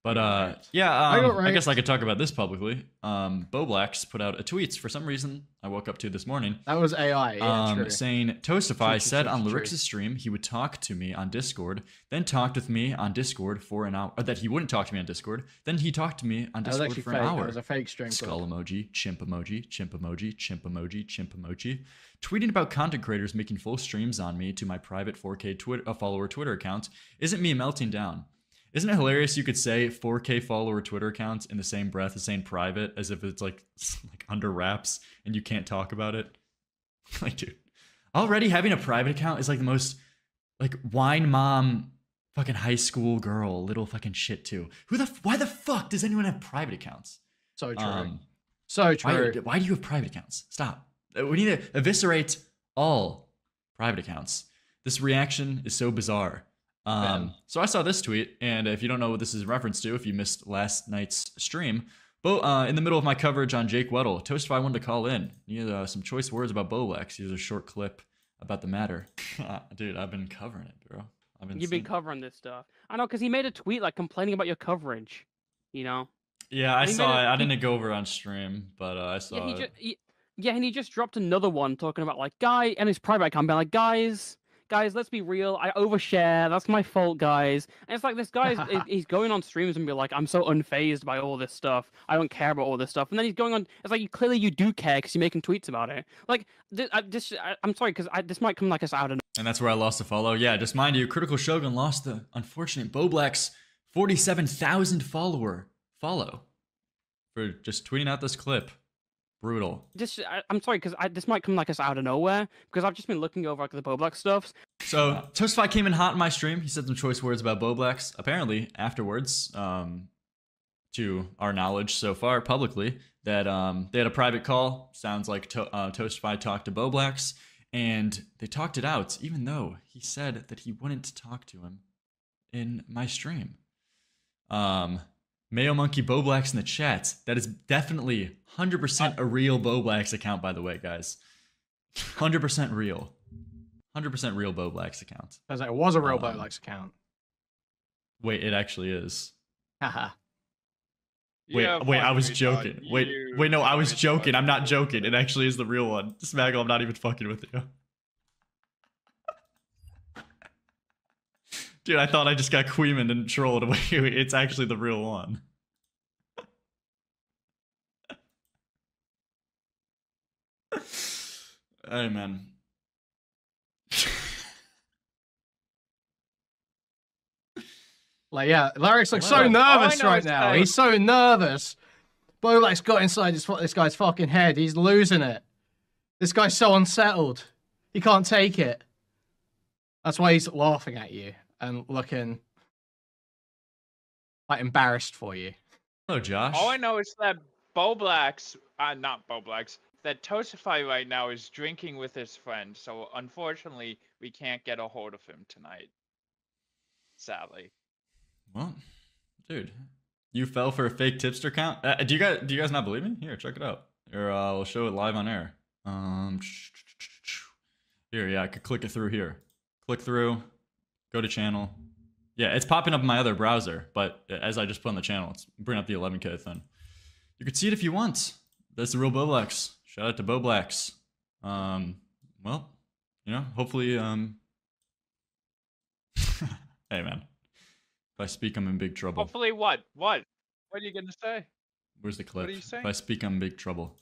But yeah, I guess I could talk about this publicly. Bowblax put out a tweet for some reason I woke up to this morning. That was AI. Yeah, saying Toastify said on Lerix's stream he would talk to me on Discord, then talked with me on Discord for an hour. Or that he wouldn't talk to me on Discord. Then he talked to me on Discord for an hour. That was a fake stream. Skull emoji, chimp emoji, chimp emoji, chimp emoji, chimp emoji. Tweeting about content creators making full streams on me to my private 4K follower Twitter account isn't me melting down. Isn't it hilarious you could say 4K follower Twitter accounts in the same breath as saying private, as if it's like under wraps and you can't talk about it? Like, dude, already having a private account is like the most like wine mom fucking high school girl little fucking shit too. Why the fuck does anyone have private accounts? So true. So true. Why do you have private accounts? Stop. We need to eviscerate all private accounts. This reaction is so bizarre. So I saw this tweet, and if you don't know what this is in reference to, if you missed last night's stream, in the middle of my coverage on Jake Weddle, Toastify wanted to call in. He had some choice words about Bowblax. Here's a short clip about the matter. Dude, I've been covering it, bro. You've been covering this stuff. I know, because he made a tweet like complaining about your coverage, you know? Yeah, I saw it. I didn't go over on stream, but I saw it. Yeah, and he just dropped another one talking about like, and his private account being like, guys, let's be real. I overshare. That's my fault, guys. And it's like this guy, he's going on streams and be like, I'm so unfazed by all this stuff. I don't care about all this stuff. And then he's going on, it's like, clearly you do care because you're making tweets about it. Like, I'm sorry, because this might come like us out of. And that's where I lost a follow. Yeah, just mind you, Critical Shogun lost the unfortunate Bowblax 47,000 follow for just tweeting out this clip. Brutal. I'm sorry, because this might come like us out of nowhere, because I've just been looking over like the Bowblax stuff. So Toastify came in hot in my stream. He said some choice words about Bowblax. Apparently, afterwards, to our knowledge so far publicly, that they had a private call. Sounds like Toastify talked to Bowblax, and they talked it out, even though he said that he wouldn't talk to him in my stream. Mayo Monkey Bowblax in the chat. That is definitely 100% a real Bowblax account, by the way, guys. 100% real. 100% real Bowblax account. Because it was a real Bowblax account. Wait, it actually is. Haha. Wait, I was joking. Wait, no, I was joking. I'm not joking. It actually is the real one. Smaggle, I'm not even fucking with you. Dude, I thought I just got Kuihman and trolled. It's actually the real one. Hey, man. Like, yeah, Lerix looks so nervous right now. He's so nervous. Bowblax got inside this guy's fucking head. He's losing it. This guy's so unsettled. He can't take it. That's why he's laughing at you and looking like embarrassed for you. Hello, Josh. All I know is that Bowblax, not Bowblax, that Toastify right now is drinking with his friend. So unfortunately, we can't get a hold of him tonight. Sadly. Well, dude, you fell for a fake tipster count. Do you guys not believe me? Here, check it out. Here, we'll show it live on air. Here, yeah, I could click it through here. Click through, go to channel. Yeah, it's popping up in my other browser, but as I just put on the channel, it's bring up the 11K thing. You could see it if you want. That's the real Bowblax. Shout out to Bowblax. Well, you know, hopefully, hey, man. If I speak, I'm in big trouble. Hopefully what? What? What are you gonna say? Where's the clip? What are you saying? If I speak, I'm in big trouble.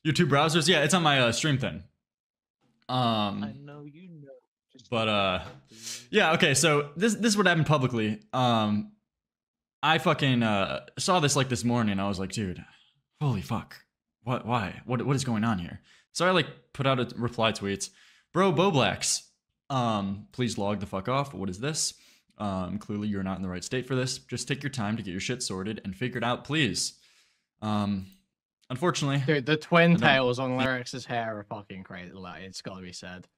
YouTube browsers? Yeah, it's on my stream thing. I know you know. But yeah, okay, so this is what happened publicly. I fucking saw this like this morning. I was like, dude, holy fuck. What? Why? What is going on here? So I like put out a reply tweet. Bro, Bowblax, please log the fuck off. What is this? Clearly you're not in the right state for this. Just take your time to get your shit sorted and figure it out, please. Unfortunately, dude, the twin tails on Lerix's hair are fucking crazy. Like, it's gotta be said.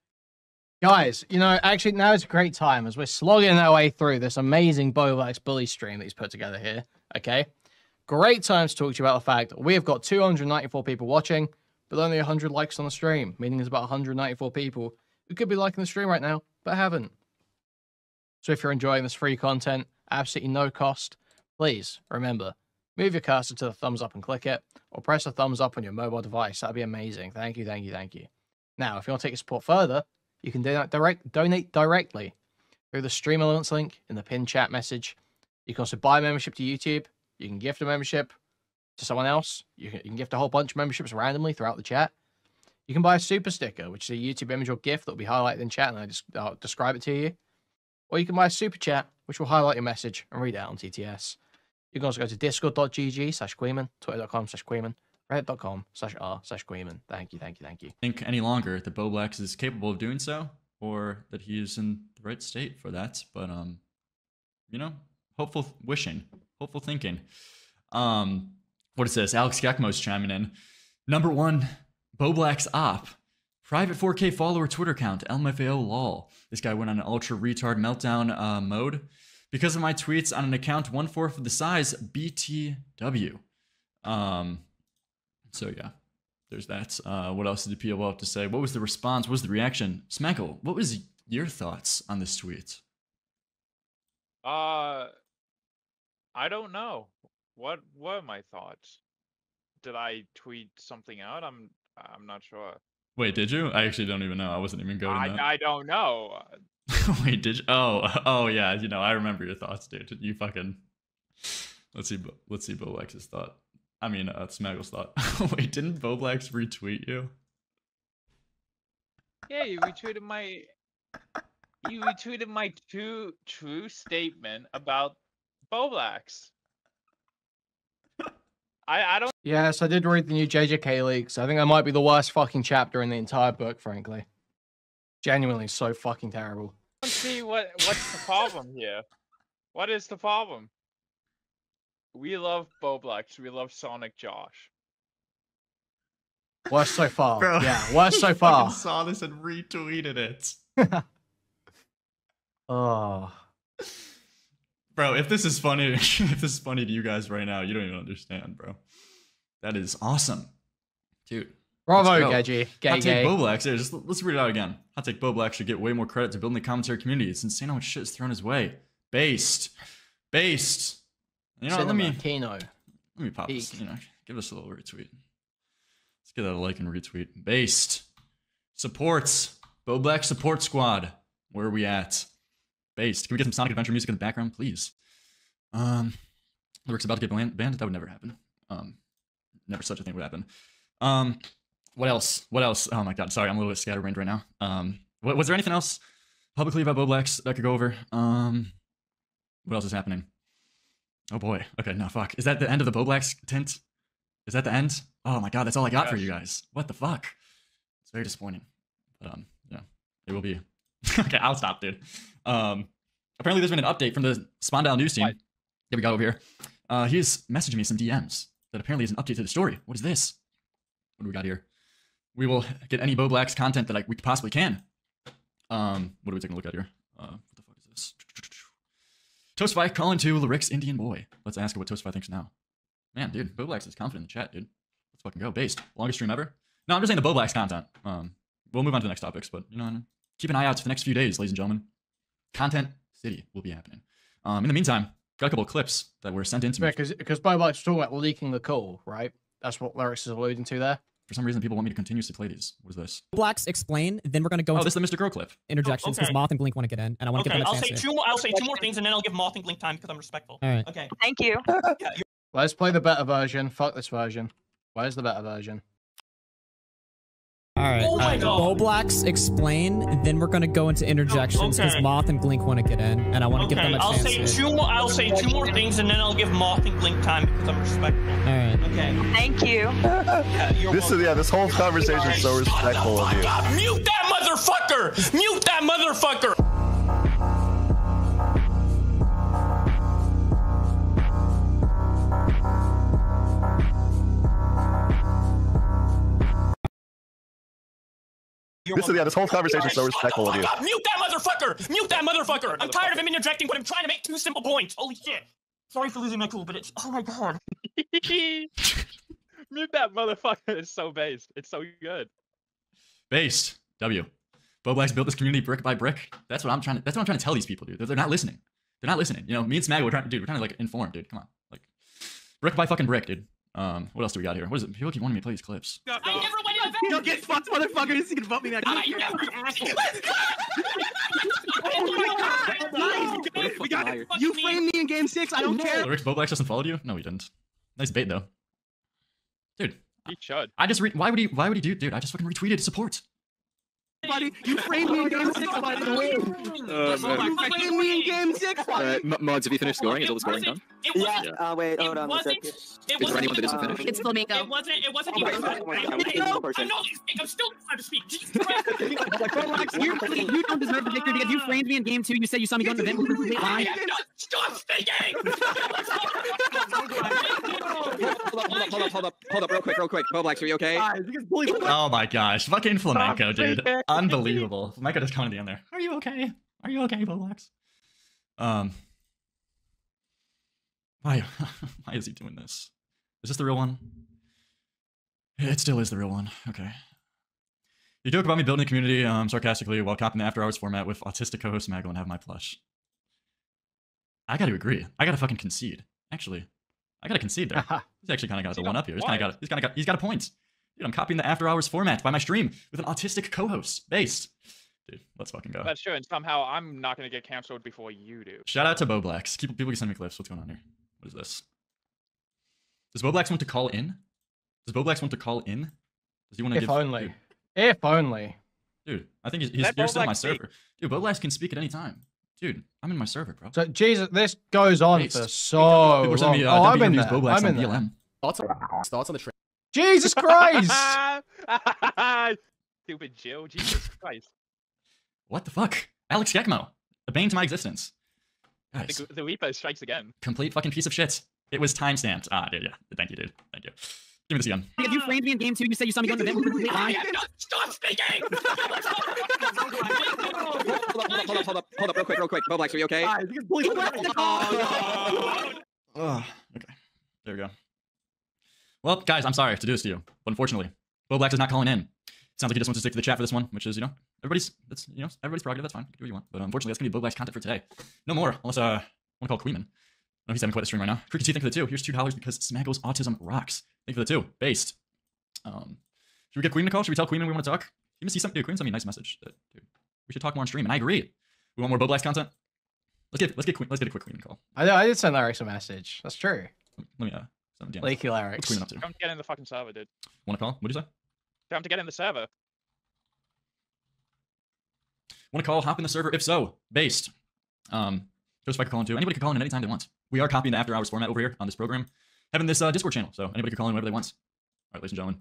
Guys, you know, actually now is a great time as we're slogging our way through this amazing Bowblax bully stream that he's put together here. Okay, great time to talk to you about the fact that we have got 294 people watching, but only 100 likes on the stream, meaning there's about 194 people who could be liking the stream right now, but haven't. So if you're enjoying this free content, absolutely no cost, please remember, move your cursor to the thumbs up and click it, or press the thumbs up on your mobile device. That'd be amazing. Thank you, thank you, thank you. Now, if you want to take your support further, you can donate directly through the Stream Elements link in the pinned chat message. You can also buy a membership to YouTube. You can gift a membership to someone else. You can gift a whole bunch of memberships randomly throughout the chat. You can buy a super sticker, which is a YouTube image or gift that will be highlighted in chat, and I'll describe it to you. Or you can buy a super chat, which will highlight your message and read it out on TTS. You can also go to discord.gg/Kuihman, twitter.com/Kuihman, reddit.com/r/Kuihman. Thank you, thank you, thank you. Think any longer that Bowblax is capable of doing so, or that he is in the right state for that. But you know, hopeful wishing, hopeful thinking. What is this? Alex Gekmo's chiming in. Number 1, Bowblax op. Private 4K follower Twitter account, LMFAO lol. This guy went on an ultra retard meltdown mode because of my tweets on an account 1/4 of the size BTW. So yeah, there's that. What else did people have to say? What was the response? What was the reaction? Smackle, what was your thoughts on this tweet? I don't know. What were my thoughts? Did I tweet something out? I'm not sure. Wait, did you? I actually don't even know. I wasn't even going to that. I don't know. Wait, did you? Oh yeah. You know, I remember your thoughts, dude. You fucking. Let's see Bowblax's thought. I mean, Smaggle's thought. Wait, didn't Bowblax retweet you? Yeah, you retweeted my true statement about Bowblax. I don't. Yes, I did read the new JJK leaks. I think that might be the worst fucking chapter in the entire book, frankly. Genuinely so fucking terrible. I don't see what's the problem here. What is the problem? We love Bowblax. We love Sonic Josh. Worst so far. Bro, yeah, worst so far. I saw this and retweeted it. Oh. Bro, if this is funny, to you guys right now, you don't even understand, bro. That is awesome, dude. Bravo, Geji. Hot take Bowblax. Here, let's read it out again. Hot take Bowblax should get way more credit to building the commentary community. It's insane how much shit is thrown his way. Based. You know, let me pop this. You know, give us a little retweet. Let's get that a like and retweet. Based. Supports. Bowblax support squad. Where are we at? Based. Can we get some Sonic Adventure music in the background, please? Lerix about to get banned? That would never happen. Never such a thing would happen. What else? What else? Oh my god, sorry, I'm a little bit scatterbrained right now. Was there anything else publicly about Bowblax that I could go over? What else is happening? Oh boy. Okay, no, fuck. Is that the end of the Bowblax tint? Is that the end? Oh my god, that's all I got for you guys. What the fuck? It's very disappointing. But yeah, it will be. Okay, I'll stop, dude. Apparently there's been an update from the Spondale news team. Here we go over here. He's messaging me some DMs that apparently is an update to the story. What is this? What do we got here? We will get any Bowblax content that we possibly can. What are we taking a look at here? What the fuck is this? Toastify calling to Lerix Indian Boy. Let's ask what Toastify thinks now. Man, dude, Bowblax is confident in the chat, dude. Let's fucking go. Based. Longest stream ever? No, I'm just saying the Bowblax content. We'll move on to the next topics, but you know, keep an eye out for the next few days, ladies and gentlemen. Content City will be happening. In the meantime, got a couple of clips that were sent in to me. Because Bowblax was talking about leaking the call, right? That's what Lerix is alluding to there. For some reason, people want me to continuously play these. What is this? Bowblax, explain. Then we're gonna go. Oh, this is the Mr. Grow clip. Interjections because Moth and Blink want to get in, and I want to give them a chance. I'll say two more things, and then I'll give Moth and Blink time because I'm respectful. All right. Okay. Thank you. Let's play the better version. Fuck this version. Where's the better version? All right. Oh my god. Bowblax, explain. Then we're gonna go into interjections because Moth and Blink want to get in, and I want to give them a chance. I'll say two more things, and then I'll give Moth and Blink time because I'm respectful. All right. Okay. Thank you. This whole conversation is so respectful of you. Mute that motherfucker! Mute that motherfucker! This whole conversation is so respectful of you. Mute that motherfucker! Mute that motherfucker! I'm tired of him interjecting when I'm trying to make two simple points. Holy shit! Sorry for losing my cool, but it's oh my god. Mute that motherfucker. It's so based. It's so good. Based. W. Bowblax built this community brick by brick. That's what I'm trying to tell these people, dude. They're not listening. They're not listening. You know, me and Smag, we're trying to like inform, dude. Come on, like brick by fucking brick, dude. What else do we got here? What is it? People keep wanting me to play these clips. I never went in the Don't get fucked, motherfucker. This is gonna vote me back. I never asshole. We got it. You framed me in game 6. I don't care. Lerix, Bowblax doesn't follow you? No, he didn't. Nice bait though, dude. He should. I just why would he do, dude? I just fucking retweeted support. Buddy, you framed me in game 6, buddy. You framed me in game 6, buddy. Mods, have you finished scoring? Is all the scoring done? Yeah. Wait, hold on a second. Is there anyone that isn't finished? It's Flamingo. It wasn't you. I'm still trying to speak. You don't deserve the victory because you framed me in game 2. You said you saw me going to them. Stop speaking! Hold up, real quick. Bowblax, are you okay? Oh my gosh, fucking flamenco, dude. Unbelievable. Flamenco just commented on there. Are you okay? Are you okay, Bowblax? Why is he doing this? Is this the real one? It still is the real one. Okay. You joke about me building a community sarcastically while copying the after hours format with autistic co-host Maggle and have my plush. I gotta agree. I gotta fucking concede. Actually, I gotta concede there. He's actually kind of got the one up here. He's got a point. Dude, I'm copying the after hours format by my stream with an autistic co-host. Based. Dude, let's fucking go. That's true, and somehow I'm not gonna get canceled before you do. Shout out to Bowblax. People can send me clips. What's going on here? What is this? Does Bowblax want to call in? Does Bowblax want to call in? Does he want to give? Only. Dude. If only. Dude, I think you're still in my server. Dude, Bowblax can speak at any time. Dude, I'm in my server, bro. So Jesus, this goes on for so long. People send me, I'm in there. Bowblax I'm in on BLM. Thoughts on the train? Jesus Christ! Stupid Jill. Jesus Christ. What the fuck? Alex Gekmo. A bane to my existence. Guys. The Reaper strikes again. Complete fucking piece of shit. It was timestamped. Ah, dude, yeah. Thank you, dude. Thank you. Give me this again. If you framed me in game 2, you said you saw me going to them. Stop speaking! Hold up, real quick. Bowblax, are you okay? Okay. There we go. Well, guys, I'm sorry to do this to you, but unfortunately, Bowblax is not calling in. Sounds like he just wants to stick to the chat for this one, which is, everybody's prerogative. That's fine. You can do what you want. But unfortunately, that's gonna be Bowblax content for today. No more, unless I want to call Kuihman. No, he's having quite the stream right now. Cricket T, thank you for the 2. Here's $2 because Smaggle's autism rocks. Thank you for the 2. Based. Should we get Kuihman a call? Should we tell Kuihman we want to talk? You must see something. Dude, Kuihman sent me a nice message. Dude, we should talk more on stream, and I agree. We want more Bowblax content. Let's get a quick Kuihman call. I did send Lerix a message. That's true. Let me send him Leaky Lerix. What's Kuihman up to? Come get in the fucking server, dude. Want to call? What'd you say? Time to get in the server. Want to call? Hop in the server? If so, based. Toastify could call in too. Anybody can call in at any time they want. We are copying the after hours format over here on this program, having this Discord channel, so anybody can call in whenever they want. All right, ladies and gentlemen.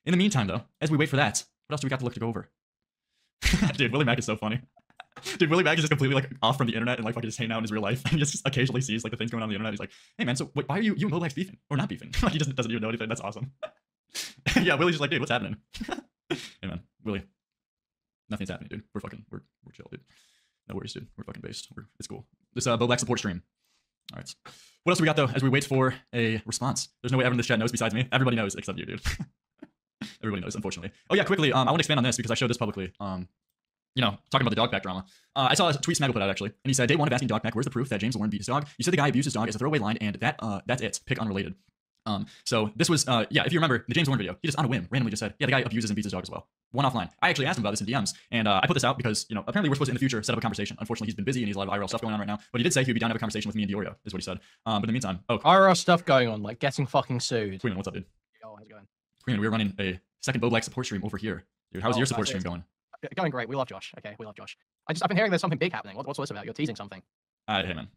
In the meantime, though, as we wait for that, what else do we got to look to go over? Dude, Willie Mac is so funny. Dude, Willie Mac is just completely like off from the internet and like fucking just hanging out in his real life. And he just occasionally sees like the things going on the internet. He's like, hey man, so wait, why are you and Bowblax beefing or not beefing? Like he doesn't even know anything. That's awesome. Yeah, Willie's just like, dude, what's happening? Hey man, Willie, nothing's happening, dude. We're chill, dude. No worries, dude. We're fucking based. It's cool. This Bowblax support stream. All right. What else do we got though? As we wait for a response, there's no way everyone in this chat knows besides me. Everybody knows except you, dude. Everybody knows, unfortunately. Oh yeah, quickly. I want to expand on this because I showed this publicly. You know, talking about the dog pack drama. I saw a tweet Smaggle put out actually, and he said, day one of asking dog pack, where's the proof that James Warren beat his dog? You said the guy abused his dog as a throwaway line, and that's it. Pick unrelated. So this was, yeah, if you remember the James Warren video, he just on a whim randomly just said, yeah, the guy abuses and beats his dog as well. One offline. I actually asked him about this in DMs, and I put this out because, you know, apparently we're supposed to in the future set up a conversation. Unfortunately, he's been busy and he's a lot of IRL stuff going on right now. But he did say he would be down to have a conversation with me and Diorio, is what he said. But in the meantime, oh, IRL stuff going on, like getting fucking sued. Kuihman, what's up, dude? Yo, how's it going? Kuihman, we're running a second Bowblax support stream over here. Dude, how's your support stream going? Going great. We love Josh. Okay, we love Josh. I've been hearing there's something big happening. What's this about? You're teasing something. Hey man,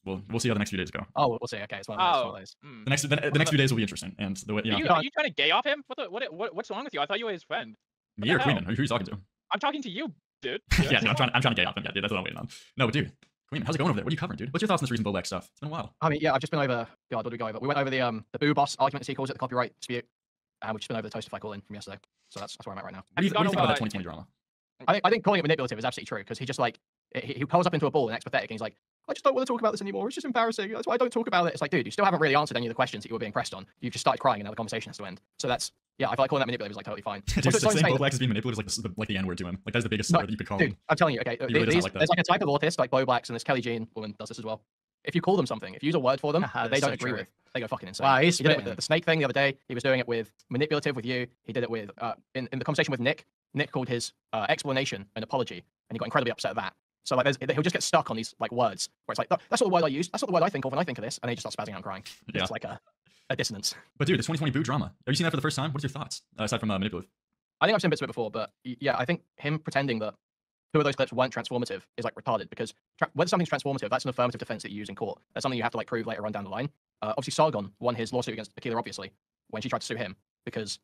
we'll see how the next few days go. Oh, we'll see. Okay, it's one of those. The next few days will be interesting, and the way you know. Are you trying to gay off him? What's wrong with you? I thought you were his friend. Me or Kuihman? Who are you talking to? I'm talking to you, dude. Yeah, dude, I'm trying to gay off him. Yeah, dude, that's what I'm waiting on. No, but dude, Kuihman, how's it going over there? What are you covering, dude? What's your thoughts on this recent Bowblax stuff? It's been a while. I mean, yeah, I've just been over. God, what did we go over? We went over the Boo Boss argument, as he calls it, the copyright dispute, and we've just been over the Toastify call-in from yesterday. So that's where I'm at right now. What do you think about that 2020 drama? I think calling it manipulative is absolutely true because he just like he pulls up into a ball and acts pathetic and he's like, I just don't want to talk about this anymore. It's just embarrassing. That's why I don't talk about it. It's like, dude, you still haven't really answered any of the questions that you were being pressed on. You've just started crying and now the conversation has to end. So that's I feel like calling that manipulative is like totally fine. Dude, saying Bowblax is being manipulative is like the N-word to him. Like that's the biggest slur that you could call him. Dude, I'm telling you, okay, there's like a type of autist like Bowblax and this Kelly Jean woman does this as well. If you call them something, if you use a word for them that they don't agree with, they go fucking insane. Wow, he did it with the snake thing the other day. He was doing it with manipulative with you. He did it with in the conversation with Nick. Nick called his explanation an apology, and he got incredibly upset at that. So like, he'll just get stuck on these like words where it's like, that's not the word I used. That's not the word I think of when I think of this, and he just starts spazzing out and crying. Yeah. It's like a dissonance. But dude, the 2020 Boo drama. Have you seen that for the first time? What's your thoughts aside from manipulative? I think I've seen bits of it before, but yeah, I think him pretending that two of those clips weren't transformative is like retarded because whether something's transformative, that's an affirmative defense that you use in court. That's something you have to like prove later on down the line. Obviously, Sargon won his lawsuit against Akila, obviously, when she tried to sue him because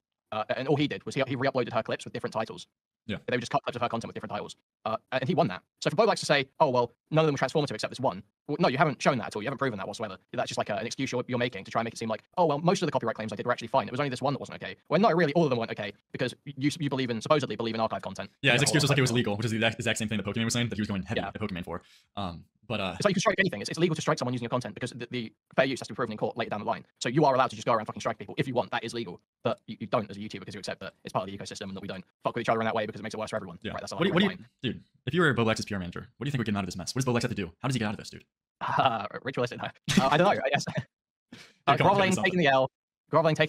and all he did was he re-uploaded her clips with different titles. Yeah. They would just cut clips of her content with different titles. And he won that. So for Bowblax to say, oh, well, none of them were transformative except this one. Well, no, you haven't shown that at all. You haven't proven that whatsoever. That's just like an excuse you're making to try and make it seem like, oh, well, most of the copyright claims I did were actually fine. It was only this one that wasn't okay. Well, no, really, all of them weren't okay because you supposedly believe in archive content. Yeah, his excuse was like it was illegal, which is the exact same thing that Pokemon was saying that he was going heavy at Pokemon for. But it's like you can strike anything. It's illegal to strike someone using your content because the fair use has to be proven in court later down the line. So you are allowed to just go around fucking strike people if you want. That is legal. But you don't as a YouTuber because you accept that it's part of the ecosystem and that we don't fuck with each other in that way because it makes it worse for everyone. Yeah. Right, that's what do you, dude? If you were Bowblax's PR manager, what do you think we're getting out of this mess? What does Bowblax have to do? How does he get out of this, dude? Ritualistic. I don't know. I guess. Groveling, taking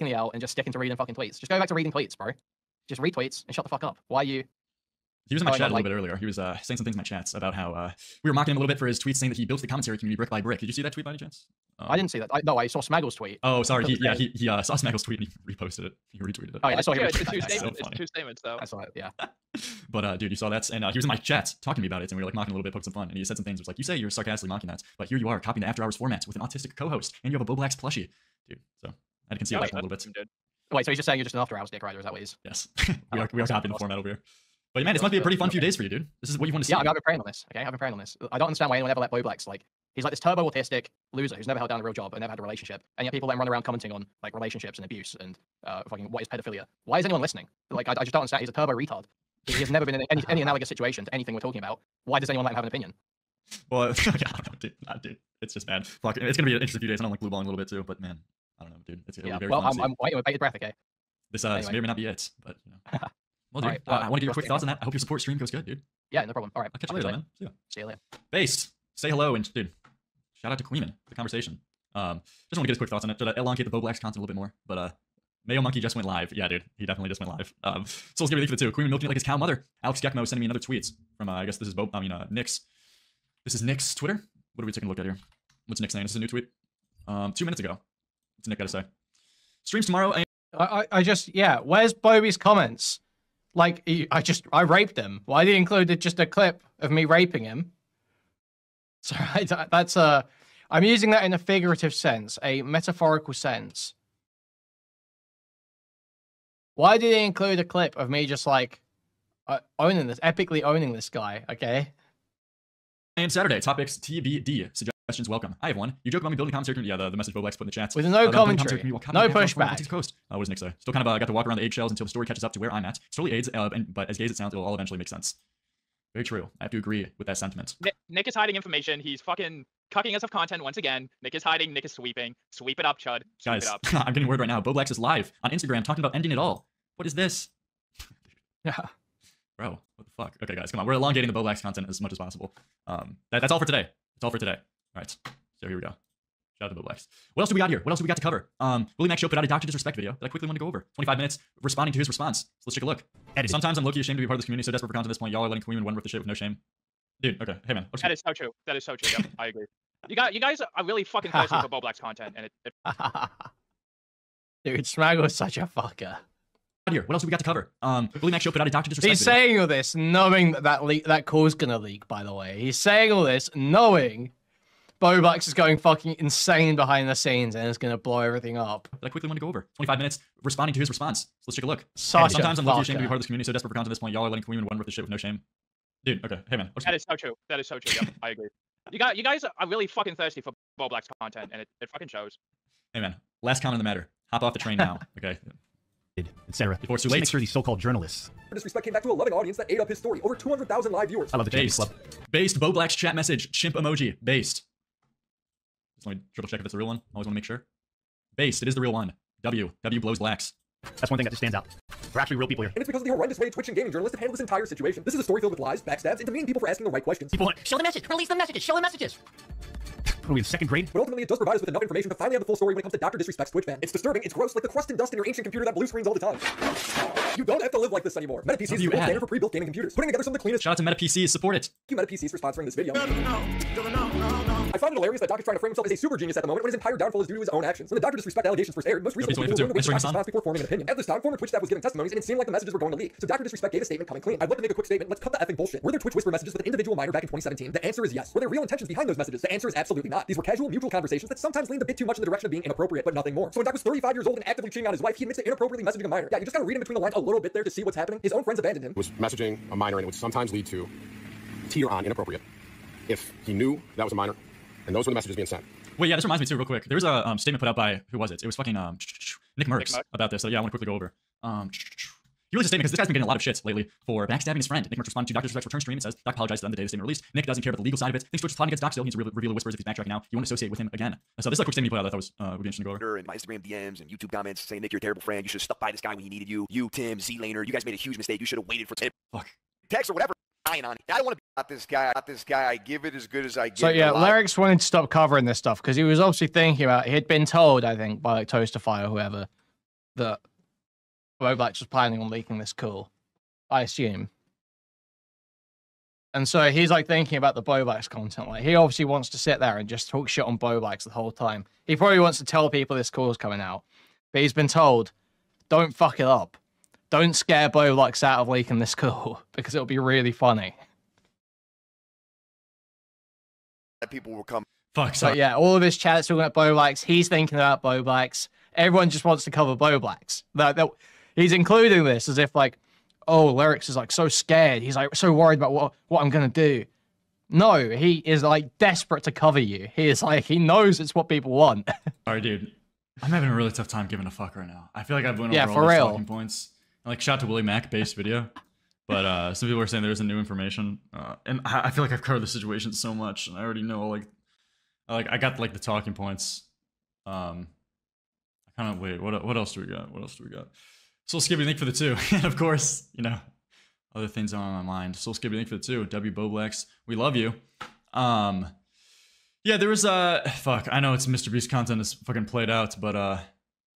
the L, and just sticking to reading fucking tweets. Just go back to reading tweets, bro. Just read tweets and shut the fuck up. Why are you? He was in my chat a little bit earlier. He was saying some things in my chats about how we were mocking him a little bit for his tweets saying that he built the commentary community brick by brick. Did you see that tweet by any chance? I didn't see that. No, I saw Smaggle's tweet. Oh, sorry. He saw Smaggle's tweet and he reposted it. He retweeted it. Oh, yeah, I saw him. It's two statements, though. I saw it, yeah. But, dude, you saw that? And he was in my chat talking to me about it, and we were, like, mocking a little bit, poking some fun. And he said some things. It was like, you say you're sarcastically mocking that, but here you are, copying the after-hours format with an autistic co-host, and you have a Bowblax plushie. Dude, so I had to conceal that a little bit. Wait, so he's just saying you're just an after-hours dick rider, is that what he is? Yes. we are copying the format over here. But, man, this might be a pretty fun few days for you, dude. This is what you want to see. Yeah, I've been praying on this, okay? I've been praying on this. I don't understand why anyone ever let Bowblax, like, he's like this turbo-autistic loser who's never held down a real job and never had a relationship, and yet people let him run around commenting on, like, relationships and abuse and fucking what is pedophilia. Why is anyone listening? Like, I just don't understand. He's a turbo-retard. He has never been in any analogous situation to anything we're talking about. Why does anyone let him have an opinion? Well, I don't know, dude. It's just bad. Fuck, it's gonna be an interesting few days. I don't like blue balling a little bit too, but man, I don't know, dude. It's gonna be very fun. I'm waiting with bated breath, okay? This may or may not be it, but you know. Well, dude, I want to get your quick thoughts on that. I hope your support stream goes good, dude. Yeah, no problem. All right, I'll catch you later, man. See you later. Based, say hello, and dude, shout out to Kuihman for the conversation. Just want to get his quick thoughts on it. Should I elongate the Bowblax content a little bit more? But Mayo Monkey just went live. Yeah, dude, he definitely just went live. So let's give it for the two. Kuihman milking it like his cow mother. Alex Gekmo sending me another tweet from I guess this is Nick's. This is Nick's Twitter. What are we taking a look at here? What's Nick saying? This is a new tweet. 2 minutes ago. What's Nick got to say? Streams tomorrow. I just, yeah, where's Bobby's comments? Like, I raped him. Why did he include just a clip of me raping him? So that's I'm using that in a figurative sense, a metaphorical sense. Why did he include a clip of me just like epically owning this guy? Okay. And Saturday, topics TBD. Suggestions welcome. I have one. You joke about me building commentary. Yeah, the message Bowblax put in the chat. With no commentary. No pushback. Coast. What does Nick say? Still kind of got to walk around the eggshells until the story catches up to where I'm at. It's totally AIDS, but as gay as it sounds, it will all eventually make sense. Very true. I have to agree with that sentiment. Nick is hiding information. He's fucking cucking us of content once again. Nick is hiding. Nick is sweeping. Sweep it up, Chud. Sweep Guys, it up. I'm getting word right now. Bowblax is live on Instagram talking about ending it all. What is this? Yeah. Bro, what the fuck? Okay, guys, come on. We're elongating the Bowblax content as much as possible. That's all for today. That's all for today. All right. So here we go. Shout out to Bowblax. What else do we got here? What else do we got to cover? Willie Mac Show put out a Dr. Disrespect video that I quickly want to go over. 25 minutes responding to his response. So let's take a look. Edited. Sometimes I'm low-key ashamed to be part of this community, so desperate for content at this point. Y'all are letting Kuihman run with the shit with no shame. Dude, okay. Hey, man. That is so true. That is so true. Yep, I agree. You guys are really fucking thirsty for Bowblax content, and it Dude, Smaggle is such a fucker. Here, what else do we got to cover? Willie Mac Show put out a Dr. Disrespect He's video. saying all this knowing that call's gonna leak, by the way. He's saying all this knowing Bowblax is going fucking insane behind the scenes and it's gonna blow everything up. That I quickly want to go over. 25 minutes responding to his response. So let's take a look. Sometimes I'm low-key ashamed to be part of this community, so desperate for content at this point. Y'all are letting Kuihman run with the shit with no shame. Dude, okay. Hey, man. that is so true. That is so true. Yep, I agree. You guys are really fucking thirsty for Bowblax content, and it fucking shows. Hey, man. Last comment on the matter. Hop off the train now, okay? Etc. Before it's too late. Make sure these so-called journalists. Disrespect came back to a loving audience that ate up his story. Over 200,000 live viewers. I love the Based. Based. Bowblax chat message. Chimp emoji. Based. Just let me triple check if it's the real one. Always want to make sure. Based. It is the real one. W blows blacks. That's one thing that just stands out. We're actually real people here. And it's because of the horrendous way Twitch and gaming journalists have handled this entire situation. This is a story filled with lies, backstabs, and demeaning people for asking the right questions. People want, show the message, release the messages, show the messages. What are we in second grade? But ultimately, it does provide us with enough information to finally have the full story when it comes to Dr. Disrespect's Twitch ban. It's disturbing, it's gross, like the crust and dust in your ancient computer that blue screens all the time. You don't have to live like this anymore. Meta PCs is the gold standard for pre-built gaming computers. Putting together some of the cleanest. Shout out to Meta PCs, support it. Thank you, Meta PCs, for sponsoring this video. I find it hilarious that Doc is trying to frame himself as a super genius at the moment when his entire downfall is due to his own actions. When the Dr. Disrespect allegations first aired, most recently people were the response before forming an opinion. At this time, former Twitch staff was giving testimonies, and it seemed like the messages were going to leak. So Dr. Disrespect gave a statement coming clean. I'd love to make a quick statement. Let's cut the effing bullshit. Were there Twitch whisper messages with an individual minor back in 2017? The answer is yes. Were there real intentions behind those messages? The answer is absolutely not. These were casual, mutual conversations that sometimes leaned a bit too much in the direction of being inappropriate, but nothing more. So when Doc was 35 years old and actively cheating on his wife, he admits to inappropriately messaging a minor. Yeah, you just gotta read in between the lines a little bit there to see what's happening. His own friends abandoned him. Was messaging a minor, and it would sometimes lead to or on inappropriate if he knew that was a minor, and those were the messages being sent. Wait, yeah, this reminds me too, real quick. There was a statement put out by, who was it? It was fucking Nick Merckx about this. So yeah, I want to quickly go over. He released a statement because this guy's been getting a lot of shit lately for backstabbing his friend. Nick Merckx responded to Dr. Disrespect's return stream and says, Doc apologized to them the day the statement released. Nick doesn't care about the legal side of it. Thinks Twitch is plotting against Doc still. He needs to reveal the whispers if he's backtracking now. You won't associate with him again. So this is a quick statement he put out that I thought would be interesting to go over. And my Instagram DMs and YouTube comments saying, Nick, you're a terrible friend. You should have stuck by this guy when he needed you. You, Tim, Z-Laner, you guys made a huge mistake. You should have waited for Tim. Fuck. Text or whatever. On. I don't want to be about this guy. I give it as good as I give. So yeah, Lerix wanted to stop covering this stuff because he was obviously thinking about. He'd been told, I think, by like Toastify or whoever, that Bowblax was planning on leaking this call. I assume. And so he's like thinking about the Bowblax content. Like he obviously wants to sit there and just talk shit on Bowblax the whole time. He probably wants to tell people this call's coming out, but he's been told, "Don't fuck it up. Don't scare Bowblax out of leaking this call because it'll be really funny." People will come. Fuck. So yeah, all of his chat's talking about Bowblax. He's thinking about Bowblax. Everyone just wants to cover Bowblax. He's including this as if like, oh, Lerix is like so scared. He's like so worried about what I'm gonna do. No, he is like desperate to cover you. He is like, he knows it's what people want. Alright, dude. I'm having a really tough time giving a fuck right now. I feel like I've went over for all these real. talking points. Like, shout out to Willie Mac based video. But some people are saying there's some new information. And I feel like I've covered the situation so much. And I already know, I got, like, the talking points. I kind of, wait, what else do we got? What else do we got? Soul Skippy, thank you for the 2. And, of course, you know, other things on my mind. Soul Skippy, thank you for the 2. W Bowblax, we love you. Yeah, there was, fuck, I know it's Mr. Beast content is fucking played out, but,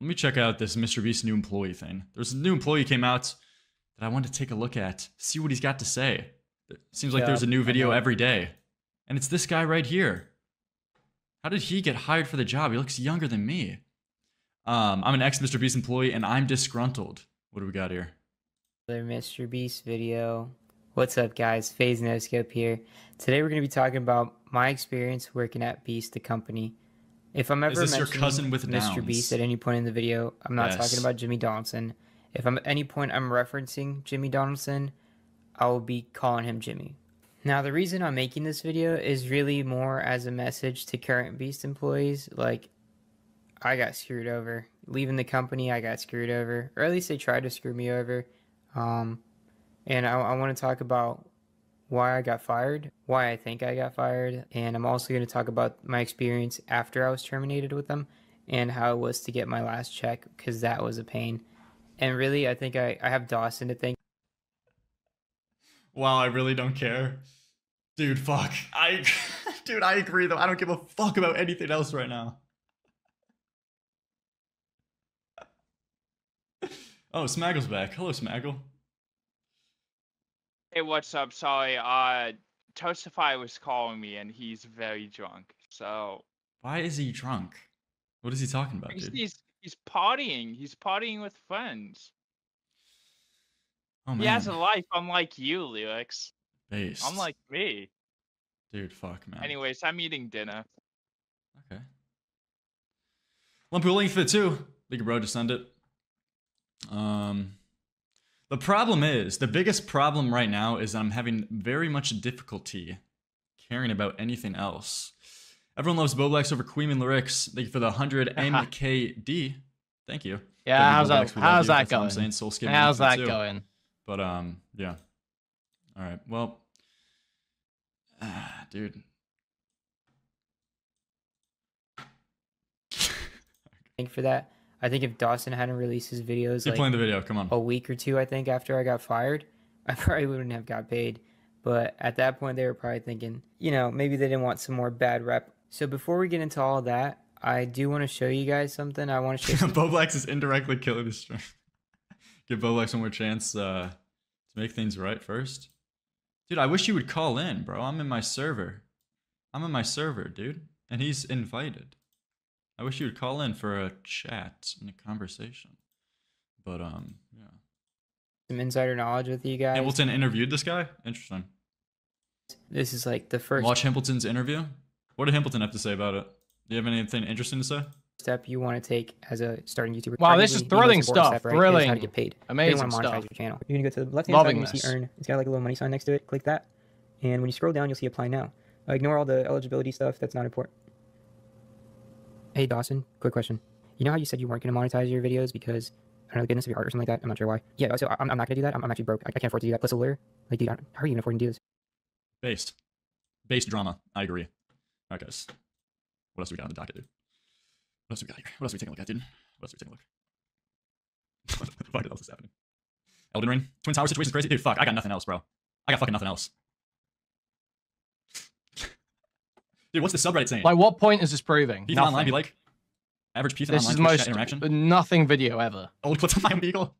let me check out this Mr. Beast new employee thing. There's a new employee came out that I wanted to take a look at, see what he's got to say. It seems like there's a new video every day. And it's this guy right here. How did he get hired for the job? He looks younger than me. I'm an ex-Mr. Beast employee, and I'm disgruntled. What do we got here? Another Mr. Beast video. What's up, guys? FaZe NoScope here. Today we're going to be talking about my experience working at Beast, the company. If I'm ever mentioning your cousin with Mr. Downs? Beast at any point in the video, I'm not talking about Jimmy Donaldson. If I'm at any point I'm referencing Jimmy Donaldson, I will be calling him Jimmy. Now, the reason I'm making this video is really more as a message to current Beast employees. Like, I got screwed over. Leaving the company, I got screwed over. Or at least they tried to screw me over. And I want to talk about why I got fired, why I think I got fired, and I'm also going to talk about my experience after I was terminated with them and how it was to get my last check, because that was a pain. And really, I think I have Dawson to thank. Wow, I really don't care. Dude, fuck. Dude, I agree, though. I don't give a fuck about anything else right now. Oh, Smaggle's back. Hello, Smaggle. Hey, what's up? Sorry, Toastify was calling me, and he's very drunk. So why is he drunk? What is he talking about, dude? He's partying. He's partying with friends. Oh man. He has a life, unlike you, Lerix. Based. Unlike me. Dude, fuck, man. Anyways, I'm eating dinner. Okay. Lumpy link for it too. League of Bro, just send it. The problem is, the biggest problem right now is I'm having very much difficulty caring about anything else. Everyone loves Bowblax over Kuihman Lerix. Thank you for the 100 MKD. Thank you. Yeah, how's that going? How's that going? But yeah. All right. Well, dude. Thank for that. I think if Dawson hadn't released his videos Keep playing the video, come on. a week or two, I think, after I got fired, I probably wouldn't have got paid. But at that point, they were probably thinking, you know, maybe they didn't want some more bad rep. So before we get into all that, I do want to show you guys something. I want to show you Bowblax is indirectly killing the stream. Give Bowblax one more chance to make things right first. Dude, I wish you would call in, bro. I'm in my server. Dude. And he's invited. I wish you would call in for a chat and a conversation. But, yeah. some insider knowledge with you guys. Hamilton interviewed this guy? Interesting. This is like the first Watch Hamilton's interview? What did Hamilton have to say about it? Do you have anything interesting to say? step you want to take as a starting YouTuber. Wow, this is thrilling stuff. Step, right? Thrilling. How to get paid. Amazing you want to monetize stuff. your channel. You're going to go to the left-hand side and you see earn. It's got like a little money sign next to it. Click that. And when you scroll down, you'll see apply now. Ignore all the eligibility stuff. That's not important. Hey, Dawson, quick question. You know how you said you weren't going to monetize your videos because, I don't know, the goodness of your art or something like that? I'm not sure why. Yeah, so I'm not going to do that. I'm actually broke. I can't afford to do that. Plus a lawyer. Like, dude, how are you even affording to do this? Based drama. I agree. All right, guys. What else do we got on the docket, dude? What else do we got here? What else are we taking a look at, dude? What else are we taking a look? What the fuck else is happening? Elden Ring? Twin Tower situation's crazy? Dude, fuck. I got nothing else, bro. I got fucking nothing else. Dude, what's the subreddit saying? Like, what point is this proving? Ethan Online be like, average Ethan this Online is the most interaction? nothing video ever. Only puts on my own eagle.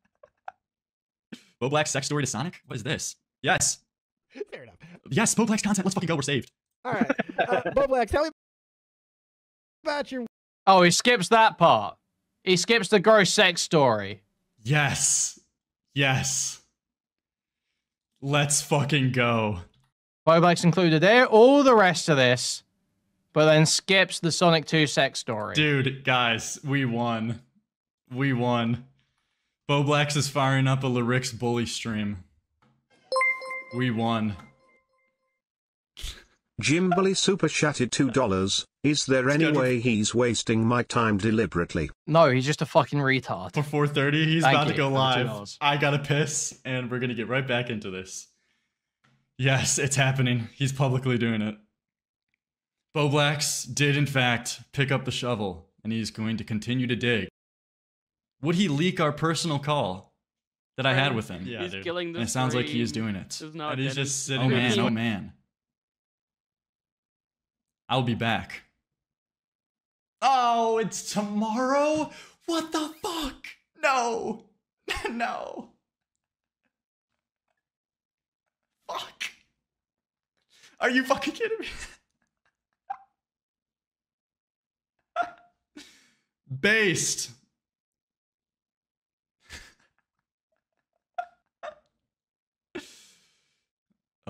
Bowblax sex story to Sonic? What is this? Yes. Fair enough. Yes, Bowblax content. Let's fucking go. We're saved. All right. Bowblax, tell me about your... Oh, he skips that part. He skips the gross sex story. Yes. Yes. Let's fucking go. Bowblax included there, all the rest of this, but then skips the Sonic 2 sex story. Dude, guys, we won. We won. Bowblax is firing up a Lerix bully stream. We won. Jimbly super chatted $2. Is there any way he's wasting my time deliberately? No, he's just a fucking retard. For 4:30, he's about to go live. $2. I gotta piss, and we're gonna get right back into this. Yes, it's happening. He's publicly doing it. Bowblax did, in fact, pick up the shovel, and he's going to continue to dig. Would he leak our personal call that I had with him? Yeah, he's killing the and it sounds like he is doing it. And he's just sitting there. Oh man. I'll be back. Oh, it's tomorrow? What the fuck? No. No. Fuck. Are you fucking kidding me? Based.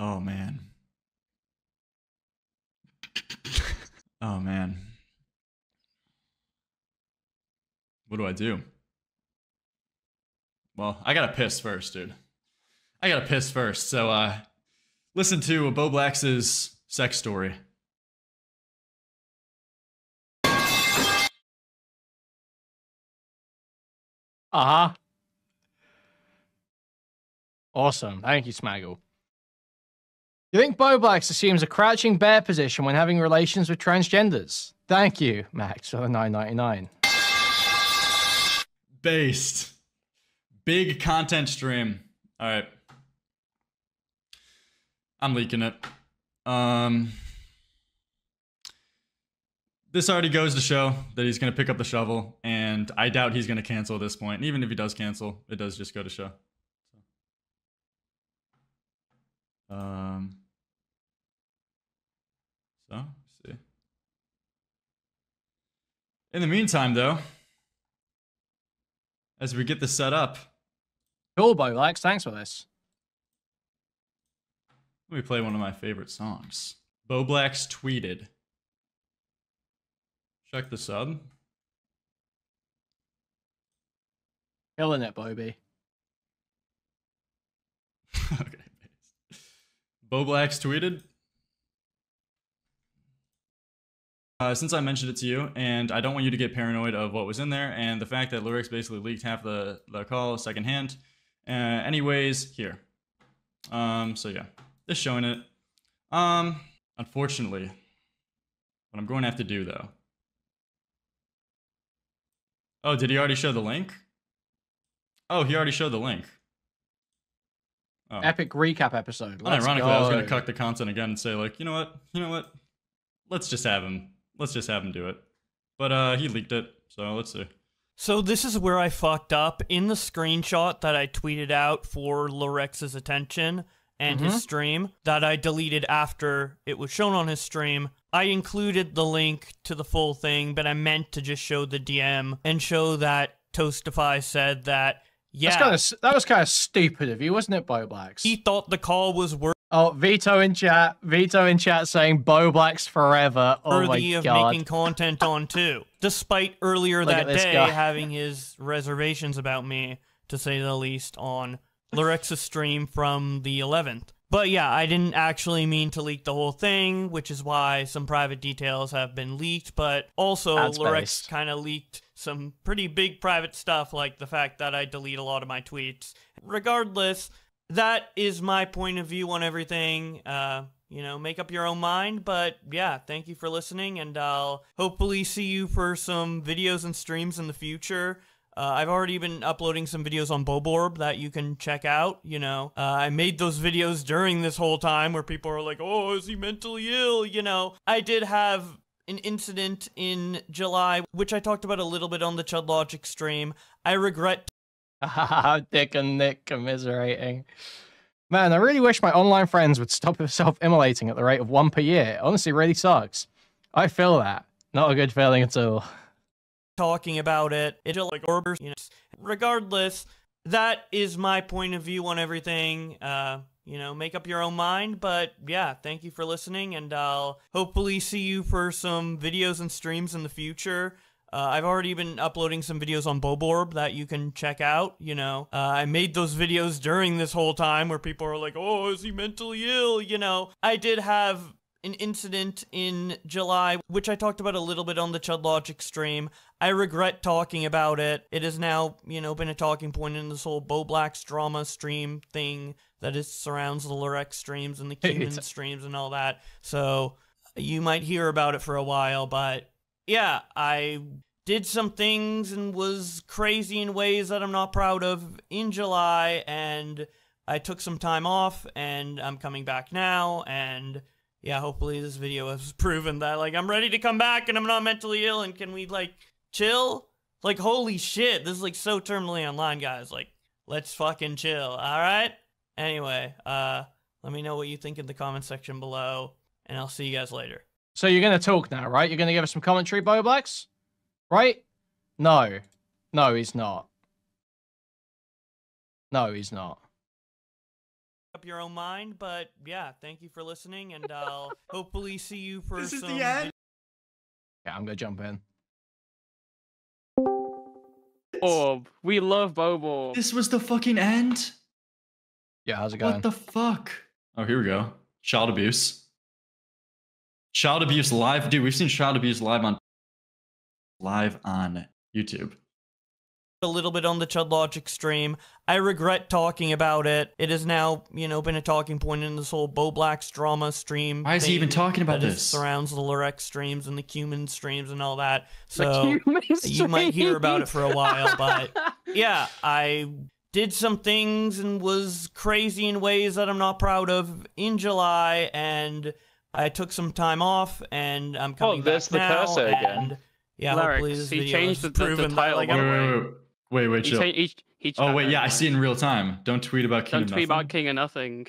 Oh, man. Oh, man. What do I do? Well, I gotta piss first, dude. I gotta piss first. So, listen to Bowblax's sex story. Uh-huh. Awesome. Thank you, Smaggle. You think Bowblax assumes a crouching bear position when having relations with transgenders? Thank you, Max, for the $9.99. Based. Big content stream. All right. I'm leaking it. This already goes to show that he's going to pick up the shovel, and I doubt he's going to cancel at this point. And even if he does cancel, it does just go to show. Let's see. In the meantime, though, as we get this set up. Cool, Bowblax. Thanks for this. Let me play one of my favorite songs. Bowblax tweeted. Check the sub. Killing it, Bobby. Okay. Bowblax tweeted. Since I mentioned it to you, and I don't want you to get paranoid of what was in there, and the fact that Lerix basically leaked half the call secondhand. Anyways, here. So yeah, just showing it. Unfortunately, what I'm going to have to do though. Oh, did he already show the link? Oh, he already showed the link. Oh. Epic recap episode. Let's Unironically, go. I was going to cuck the content again and say like, you know what? Let's just have him do it. But he leaked it, so let's see. So this is where I fucked up. In the screenshot that I tweeted out for Lerix's attention and his stream that I deleted after it was shown on his stream, I included the link to the full thing, but I meant to just show the DM and show that Toastify said that, yeah. That was kind of stupid of you, wasn't it, Bowblax? He thought the call was worth. Oh, Vito in chat saying Bowblax forever. Oh my worthy of god. making content on too. Despite earlier Look that at this day guy. having his reservations about me, to say the least, on Lerix's stream from the 11th. But yeah, I didn't actually mean to leak the whole thing, which is why some private details have been leaked, but also Lerix kind of leaked some pretty big private stuff, like the fact that I delete a lot of my tweets. Regardless, that is my point of view on everything. You know, make up your own mind, but yeah, thank you for listening, and I'll hopefully see you for some videos and streams in the future. I've already been uploading some videos on Boborb that you can check out, you know. I made those videos during this whole time where people are like, oh, is he mentally ill, you know. I did have an incident in July, which I talked about a little bit on the Chud Logic stream. I regret... Dick and Nick commiserating. Man, I really wish my online friends would stop self-immolating at the rate of 1 per year. It honestly really sucks. I feel that. Not a good feeling at all. Talking about it, it'll like orbers, you know. Regardless, that is my point of view on everything. You know, make up your own mind, but yeah, thank you for listening, and I'll hopefully see you for some videos and streams in the future. I've already been uploading some videos on Boborb that you can check out, you know. I made those videos during this whole time where people are like, oh, is he mentally ill, you know. I did have an incident in July, which I talked about a little bit on the Chud Logic stream. I regret talking about it. It has now, you know, been a talking point in this whole Bowblax drama stream thing that surrounds the Lerix streams and the Kuihman streams and all that. So you might hear about it for a while, but yeah, I did some things and was crazy in ways that I'm not proud of in July, and I took some time off, and I'm coming back now, and yeah, hopefully this video has proven that, like, I'm ready to come back and I'm not mentally ill, and can we, like, chill? Like, holy shit, this is, like, so terminally online, guys. Like, let's fucking chill, alright? Anyway, let me know what you think in the comment section below, and I'll see you guys later. So you're going to talk now, right? You're going to give us some commentary, Bowblax? Right? No. No, he's not. No, he's not. up your own mind, but yeah, thank you for listening, and I'll hopefully see you for This is some... the end? Yeah, I'm gonna jump in. Orb, we love Bobo. This was the fucking end? Yeah, how's it going? What the fuck? Oh, here we go. Child abuse. Child abuse live. Dude, we've seen child abuse live on YouTube. A little bit on the Chud Logic stream. I regret talking about it. It has now, you know, been a talking point in this whole Bowblax drama stream. Why is he even talking about this? Surrounds the Lerix streams and the Kuihman streams and all that. So you might hear about it for a while, but yeah, I did some things and was crazy in ways that I'm not proud of in July, and I took some time off, and I'm coming back now. cursor again. Yeah, Lerix, hopefully this he video changed has the proven title. that, like, Wait, chill. Oh, wait, yeah, I see it in real time. Don't tweet about King Don't of tweet Nothing. about King of Nothing.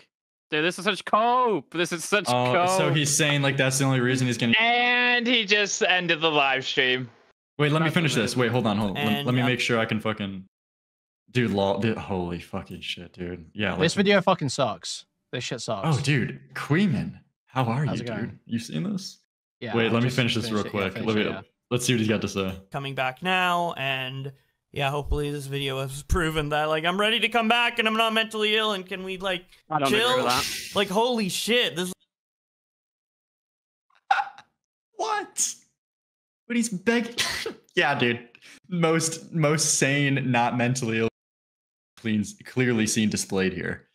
Dude, this is such cope. This is such Oh, cope. so he's saying, like, that's the only reason he's getting... And he just ended the live stream. Wait, let me finish this. Wait, hold on. And, Let me make sure I can fucking... Dude, holy fucking shit, dude. Yeah, This video fucking sucks. This shit sucks. Oh, dude, Kuihman, how are How's you, it going? dude? You seen this? Yeah. Wait, I let me just finish this real finished it. Yeah, quick. finish it, Let's see what he's got to say. coming back now, and yeah, hopefully this video has proven that, like, I'm ready to come back and I'm not mentally ill, and can we, like, I don't chill? agree with that. Like, holy shit, this... What? But he's begging. Yeah, dude. Most sane, not mentally ill, clearly seen displayed here.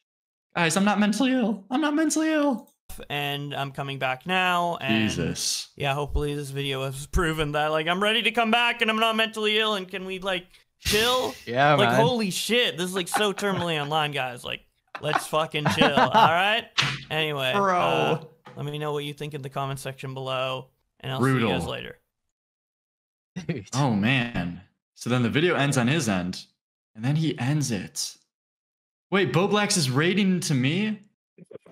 Guys, I'm not mentally ill. I'm not mentally ill. And I'm coming back now, and Jesus. yeah, hopefully this video has proven that, like, I'm ready to come back and I'm not mentally ill, and can we, like, chill? Yeah, like, man. holy shit, this is, like, so terminally online, guys. Like, let's fucking chill, alright? Anyway, Bro. let me know what you think in the comment section below, and I'll Brutal. see you guys later. Dude. Oh, man. So then the video ends on his end, and then he ends it. Wait, Bowblax is raiding to me?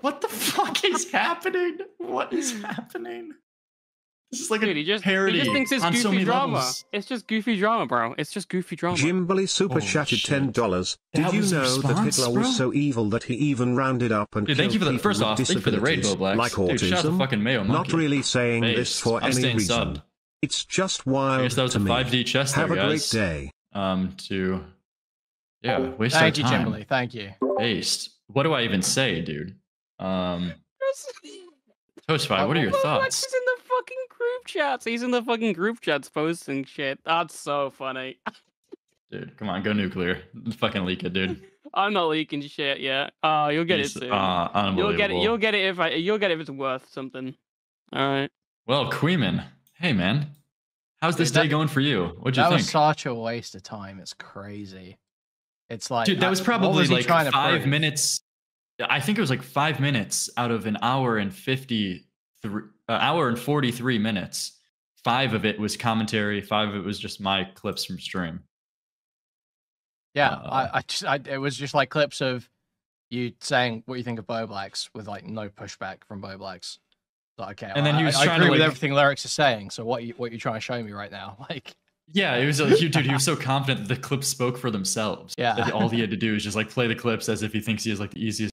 What the fuck is happening? What is happening? This is like Dude, a parody he just thinks it's on so goofy many drama. levels. It's just goofy drama, bro. It's just goofy drama. Jimberly super chatted $10. Did you was the know that response, Hitler bro? was so evil that he even rounded up and Dude, thank you killed for the people first with off. Thank you for the raid, disabilities, Bowblax. like Dude, shout out to autism? fucking Mayo Not Monkey. really saying this Based. for I'm any staying reason. subbed. It's just I wild guess that was to a me. 5D chest Have there, a great guys. day. Yeah, waste Thank our you, time. Jimberly. Thank you. Based. What do I even say, dude? Toastify, what are your thoughts? He's in the fucking group chats. He's in the fucking group chats posting shit. That's so funny. Dude, come on, go nuclear. Fucking leak it, dude. I'm not leaking shit yet. Oh, you'll get it soon. You'll get it. You'll get it if it's worth something. All right. Well, Kuihman, hey man, how's this Dude, day going for you? What'd you That think? was such a waste of time. It's crazy. It's like, Dude, that was what probably was he like trying to 5 prove? minutes. I think it was like 5 minutes out of an hour and 43 minutes. 5 of it was commentary. 5 of it was just my clips from stream. Yeah, it was just like clips of you saying what you think of Bowblax with like no pushback from Bowblax. Like, okay, And then he was I trying agree to, with like- everything Lerix is saying. So what you trying to show me right now? Like, Yeah, it was like, dude, he was so confident that the clips spoke for themselves. Yeah. That all he had to do is just like play the clips as if he thinks he has like the easiest.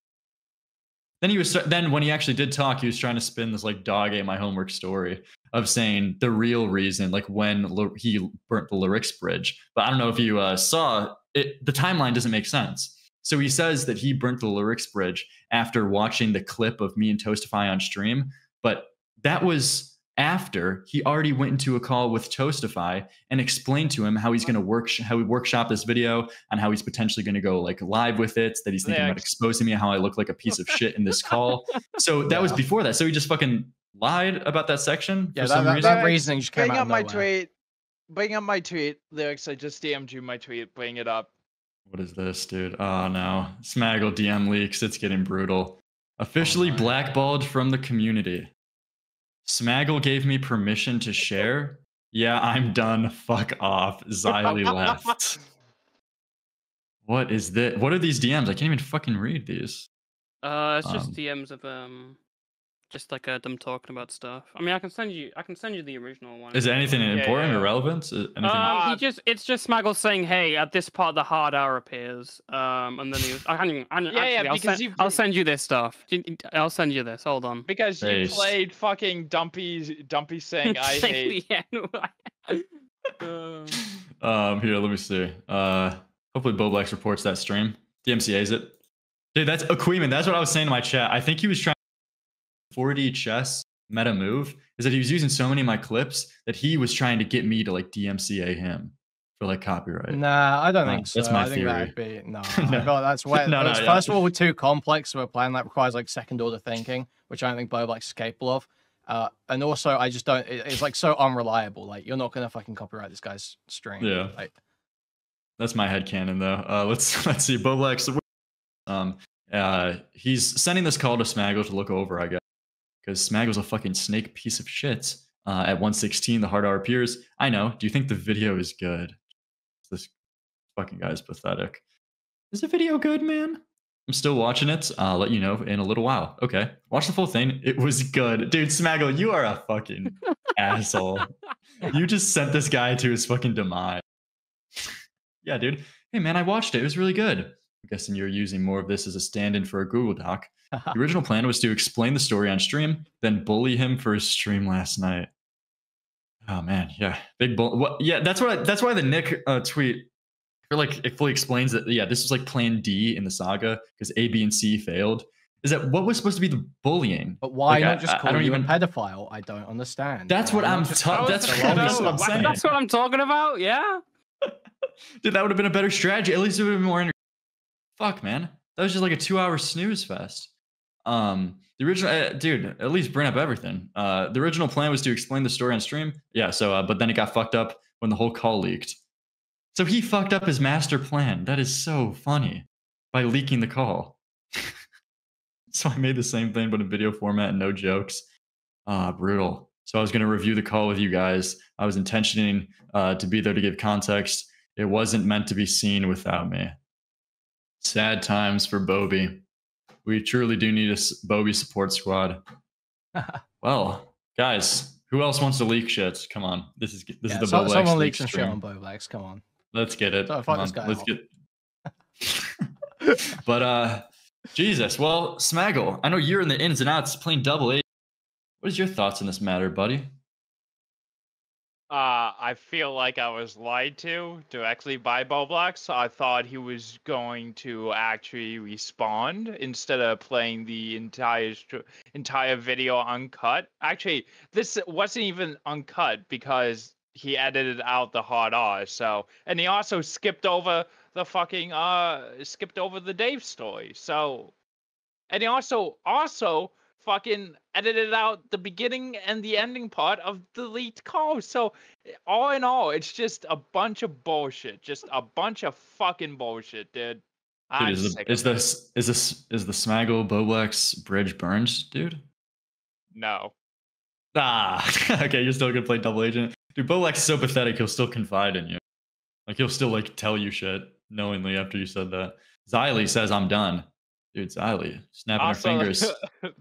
Then when he actually did talk, he was trying to spin this like dog ate my homework story of saying the real reason, like when he burnt the Lerix bridge. But I don't know if you saw it. The timeline doesn't make sense. So he says that he burnt the Lerix bridge after watching the clip of me and Toastify on stream, but that was after he already went into a call with Toastify and explained to him how he's going to how he workshop this video and how he's potentially going to go like live with it, that he's thinking about exposing me, how I look like a piece of shit in this call. So that was before that. So he just fucking lied about that section for some reason. That reasoning just came Bring out up of my nowhere. tweet. Bring up my tweet, Lerix. I just DM'd you my tweet. Bring it up. What is this, dude? Oh no. Smaggle DM leaks. It's getting brutal. Officially blackballed from the community. Smaggle gave me permission to share. Yeah, I'm done. Fuck off. Xylee left. What is this? What are these DMs? I can't even fucking read these. It's just DMs of just like them talking about stuff. I mean, I can send you the original one. Is it anything important or relevant? It's just Smaggle saying, "Hey, at this part the hard hour appears," and then he was. I'll send you this stuff. I'll send you this. Hold on. Because you played fucking Dumpy saying I hate. Here, let me see. Hopefully Bowblax reports that stream. DMCA's it. Dude, that's a Kuihman. That's what I was saying to my chat. I think he was trying 4D chess meta move is that he was using so many of my clips that he was trying to get me to like DMCA him for like copyright. Nah, I don't think so. That's my I think theory. that'd be no. That's way. First of all, we're too complex for a plan that requires like second order thinking, which I don't think Bowblax is capable of. And also, I just don't. It's like so unreliable. Like you're not gonna fucking copyright this guy's stream. Yeah, like, that's my headcanon though. Let's see. Bowblax. He's sending this call to Smaggle to look over, I guess, because Smaggle's a fucking snake piece of shit. At 116, the hard hour appears. I know. Do you think the video is good? This fucking guy's pathetic. Is the video good, man? I'm still watching it. I'll let you know in a little while. Okay. Watch the full thing. It was good. Dude, Smaggle, you are a fucking asshole. You just sent this guy to his fucking demise. Yeah, dude. Hey, man, I watched it. It was really good. I'm guessing you're using more of this as a stand-in for a Google Doc. The original plan was to explain the story on stream, then bully him for his stream last night. Oh, man. Yeah. Big bull. Well, yeah, that's why the Nick tweet... I feel like it fully explains that, yeah, this was like plan D in the saga because A, B, and C failed. Is that what was supposed to be the bullying? But why not just call you a pedophile? I don't understand. That's what I'm talking. That's what I'm saying. That's what I'm talking about. Yeah. Dude, that would have been a better strategy. At least it would have been more. Fuck, man. That was just like a 2-hour snooze fest. The original, dude, at least bring up everything. The original plan was to explain the story on stream. Yeah. So, but then it got fucked up when the whole call leaked. So he fucked up his master plan. That is so funny by leaking the call. So I made the same thing, but in video format and no jokes. Brutal. So I was going to review the call with you guys. I was intentioning to be there to give context. It wasn't meant to be seen without me. Sad times for Bobby. We truly do need a Bobby support squad. Well, guys, who else wants to leak shit? Come on. This is the Bowblax. Someone leak some shit on Bowblax. Come on. Let's get it. Come on. Let's get. But Jesus. Well, Smaggle, I know you're in the ins and outs playing double A. What is your thoughts on this matter, buddy? I feel like I was lied to directly by Bowblax. I thought he was going to actually respond instead of playing the entire video uncut. Actually, this wasn't even uncut because he edited out the hard R. So, and he also skipped over the fucking the Dave story. So, and he also fucking edited out the beginning and the ending part of the leaked call. So, all in all, it's just a bunch of bullshit. Just a bunch of fucking bullshit, dude. Dude, is the Smaggle Bowblax bridge burned, dude? No. Okay, you're still gonna play double agent. Dude, Bowblax is so pathetic, he'll still confide in you. Like, he'll still, like, tell you shit knowingly after you said that. Xylee says, I'm done. Dude, Xylee, snapping her fingers.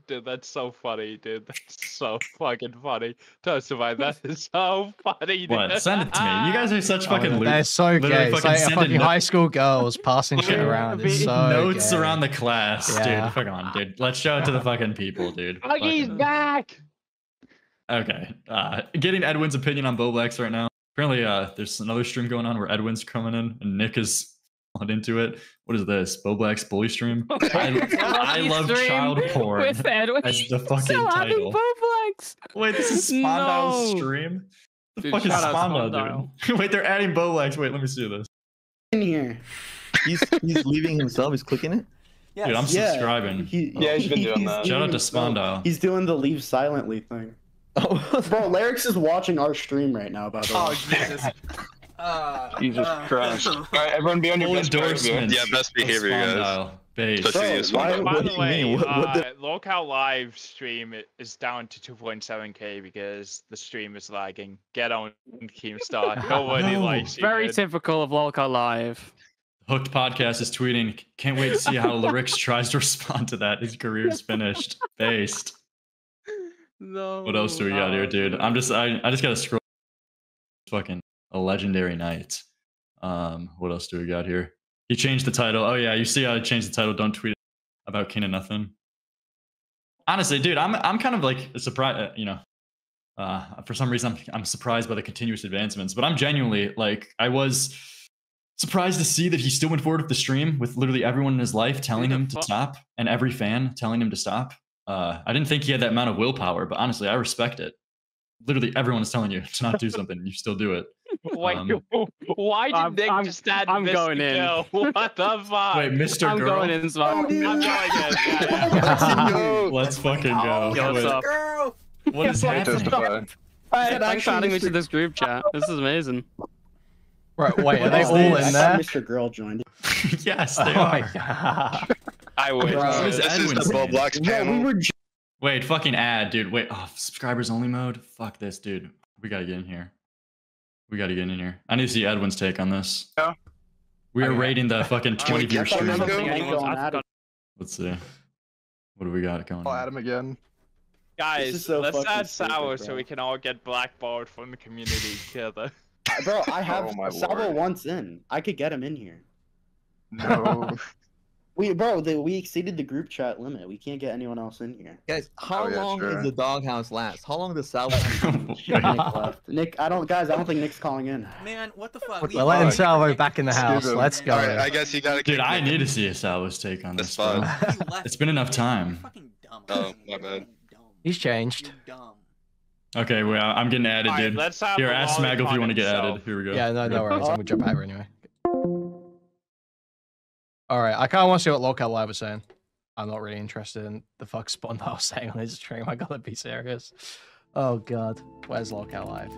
Dude, that's so funny, dude. That's so fucking funny. Toastify, that is so funny, dude. What? Send it to me. You guys are such fucking losers. They're so gay. It's like fucking high school girls passing shit around. It's so notes gay. around the class, dude. Fuck on, dude. Let's show it to the fucking people, dude. He's back! Okay. Getting Edwin's opinion on Bowblax right now. Apparently, there's another stream going on where Edwin's coming in and Nick is on into it. What is this? Bowblax bully stream? I love child porn with Edwin. as the fucking title. Bowblax. Wait, this is Spondyl's stream? The fuck is Spondyl, dude? Wait, they're adding Bowblax. Wait, let me see this. In here. He's leaving himself. He's clicking it. Yes. Dude, I'm subscribing. He's been doing that. Shout out to Spondyle. He's doing the leave silently thing. Bro, Lerix is watching our stream right now, by the way. Oh, Jesus. Jesus Christ. Alright, everyone be on your best behavior. Yeah, best behavior, guys. By the way, Locale Live stream is down to 2.7K because the stream is lagging. Get on Keemstar. Nobody likes you. Very typical of Locale Live. Hooked Podcast is tweeting, can't wait to see how Lerix tries to respond to that. His career's finished. Based. No. What else do we got here, dude? I just gotta scroll. Fucking a legendary night. What else do we got here? He changed the title. Oh yeah, you see how I changed the title. Don't tweet about King of Nothing. Honestly, dude, I'm kind of like surprised. For some reason I'm surprised by the continuous advancements, but I'm genuinely like I was surprised to see that he still went forward with the stream with literally everyone in his life telling him to stop and every fan telling him to stop. I didn't think he had that amount of willpower, but honestly, I respect it. Literally everyone is telling you to not do something, you still do it. Wait, why did Nick just add I'm Mr. going in. Girl? What the fuck? Wait, Mr. I'm Girl? going in, Smart. I'm going in. Yeah. Let's fucking go. Yo, what's up? Girl. What is happening? Thanks for adding me to this group chat. This is amazing. Right, wait, are they all in there? Mr. Girl joined. Yes, they are. I wish. This is the Bowblax panel. Wait, fucking ad, dude. Wait, subscribers only mode? Fuck this, dude. We gotta get in here. We gotta get in here. I need to see Edwin's take on this. Yeah. We are rating the fucking 20 viewer stream. Let's see. What do we got going I'll on? add him again. Guys, so let's fucking add stupid, Sour bro. so we can all get blackballed from the community together. Bro, I have Oh, my Salvo lord. once in. I could get him in here. No. We exceeded the group chat limit. We can't get anyone else in here. Guys, how yeah, long sure. does the doghouse last? How long does Salvo? Nick left. Nick, I don't think Nick's calling in. Man, what the fuck? We're letting Salvo back in the house. him. Let's go. Alright, I guess you gotta Dude, kick I me. need to see a Salvo's take on That's this. Bro. fine. It's been enough time. Oh, my bad. He's changed. Okay, well, I'm getting added, Alright, dude. let's have Here, the ask Smaggle if you want to get himself. added. Here we go. Yeah, no worries. I'm gonna jump over anyway. Alright, I kinda wanna see what Local Live is saying. I'm not really interested in the fuck Spawn that I was saying on his stream. I gotta be serious. Oh god. Where's Local Live?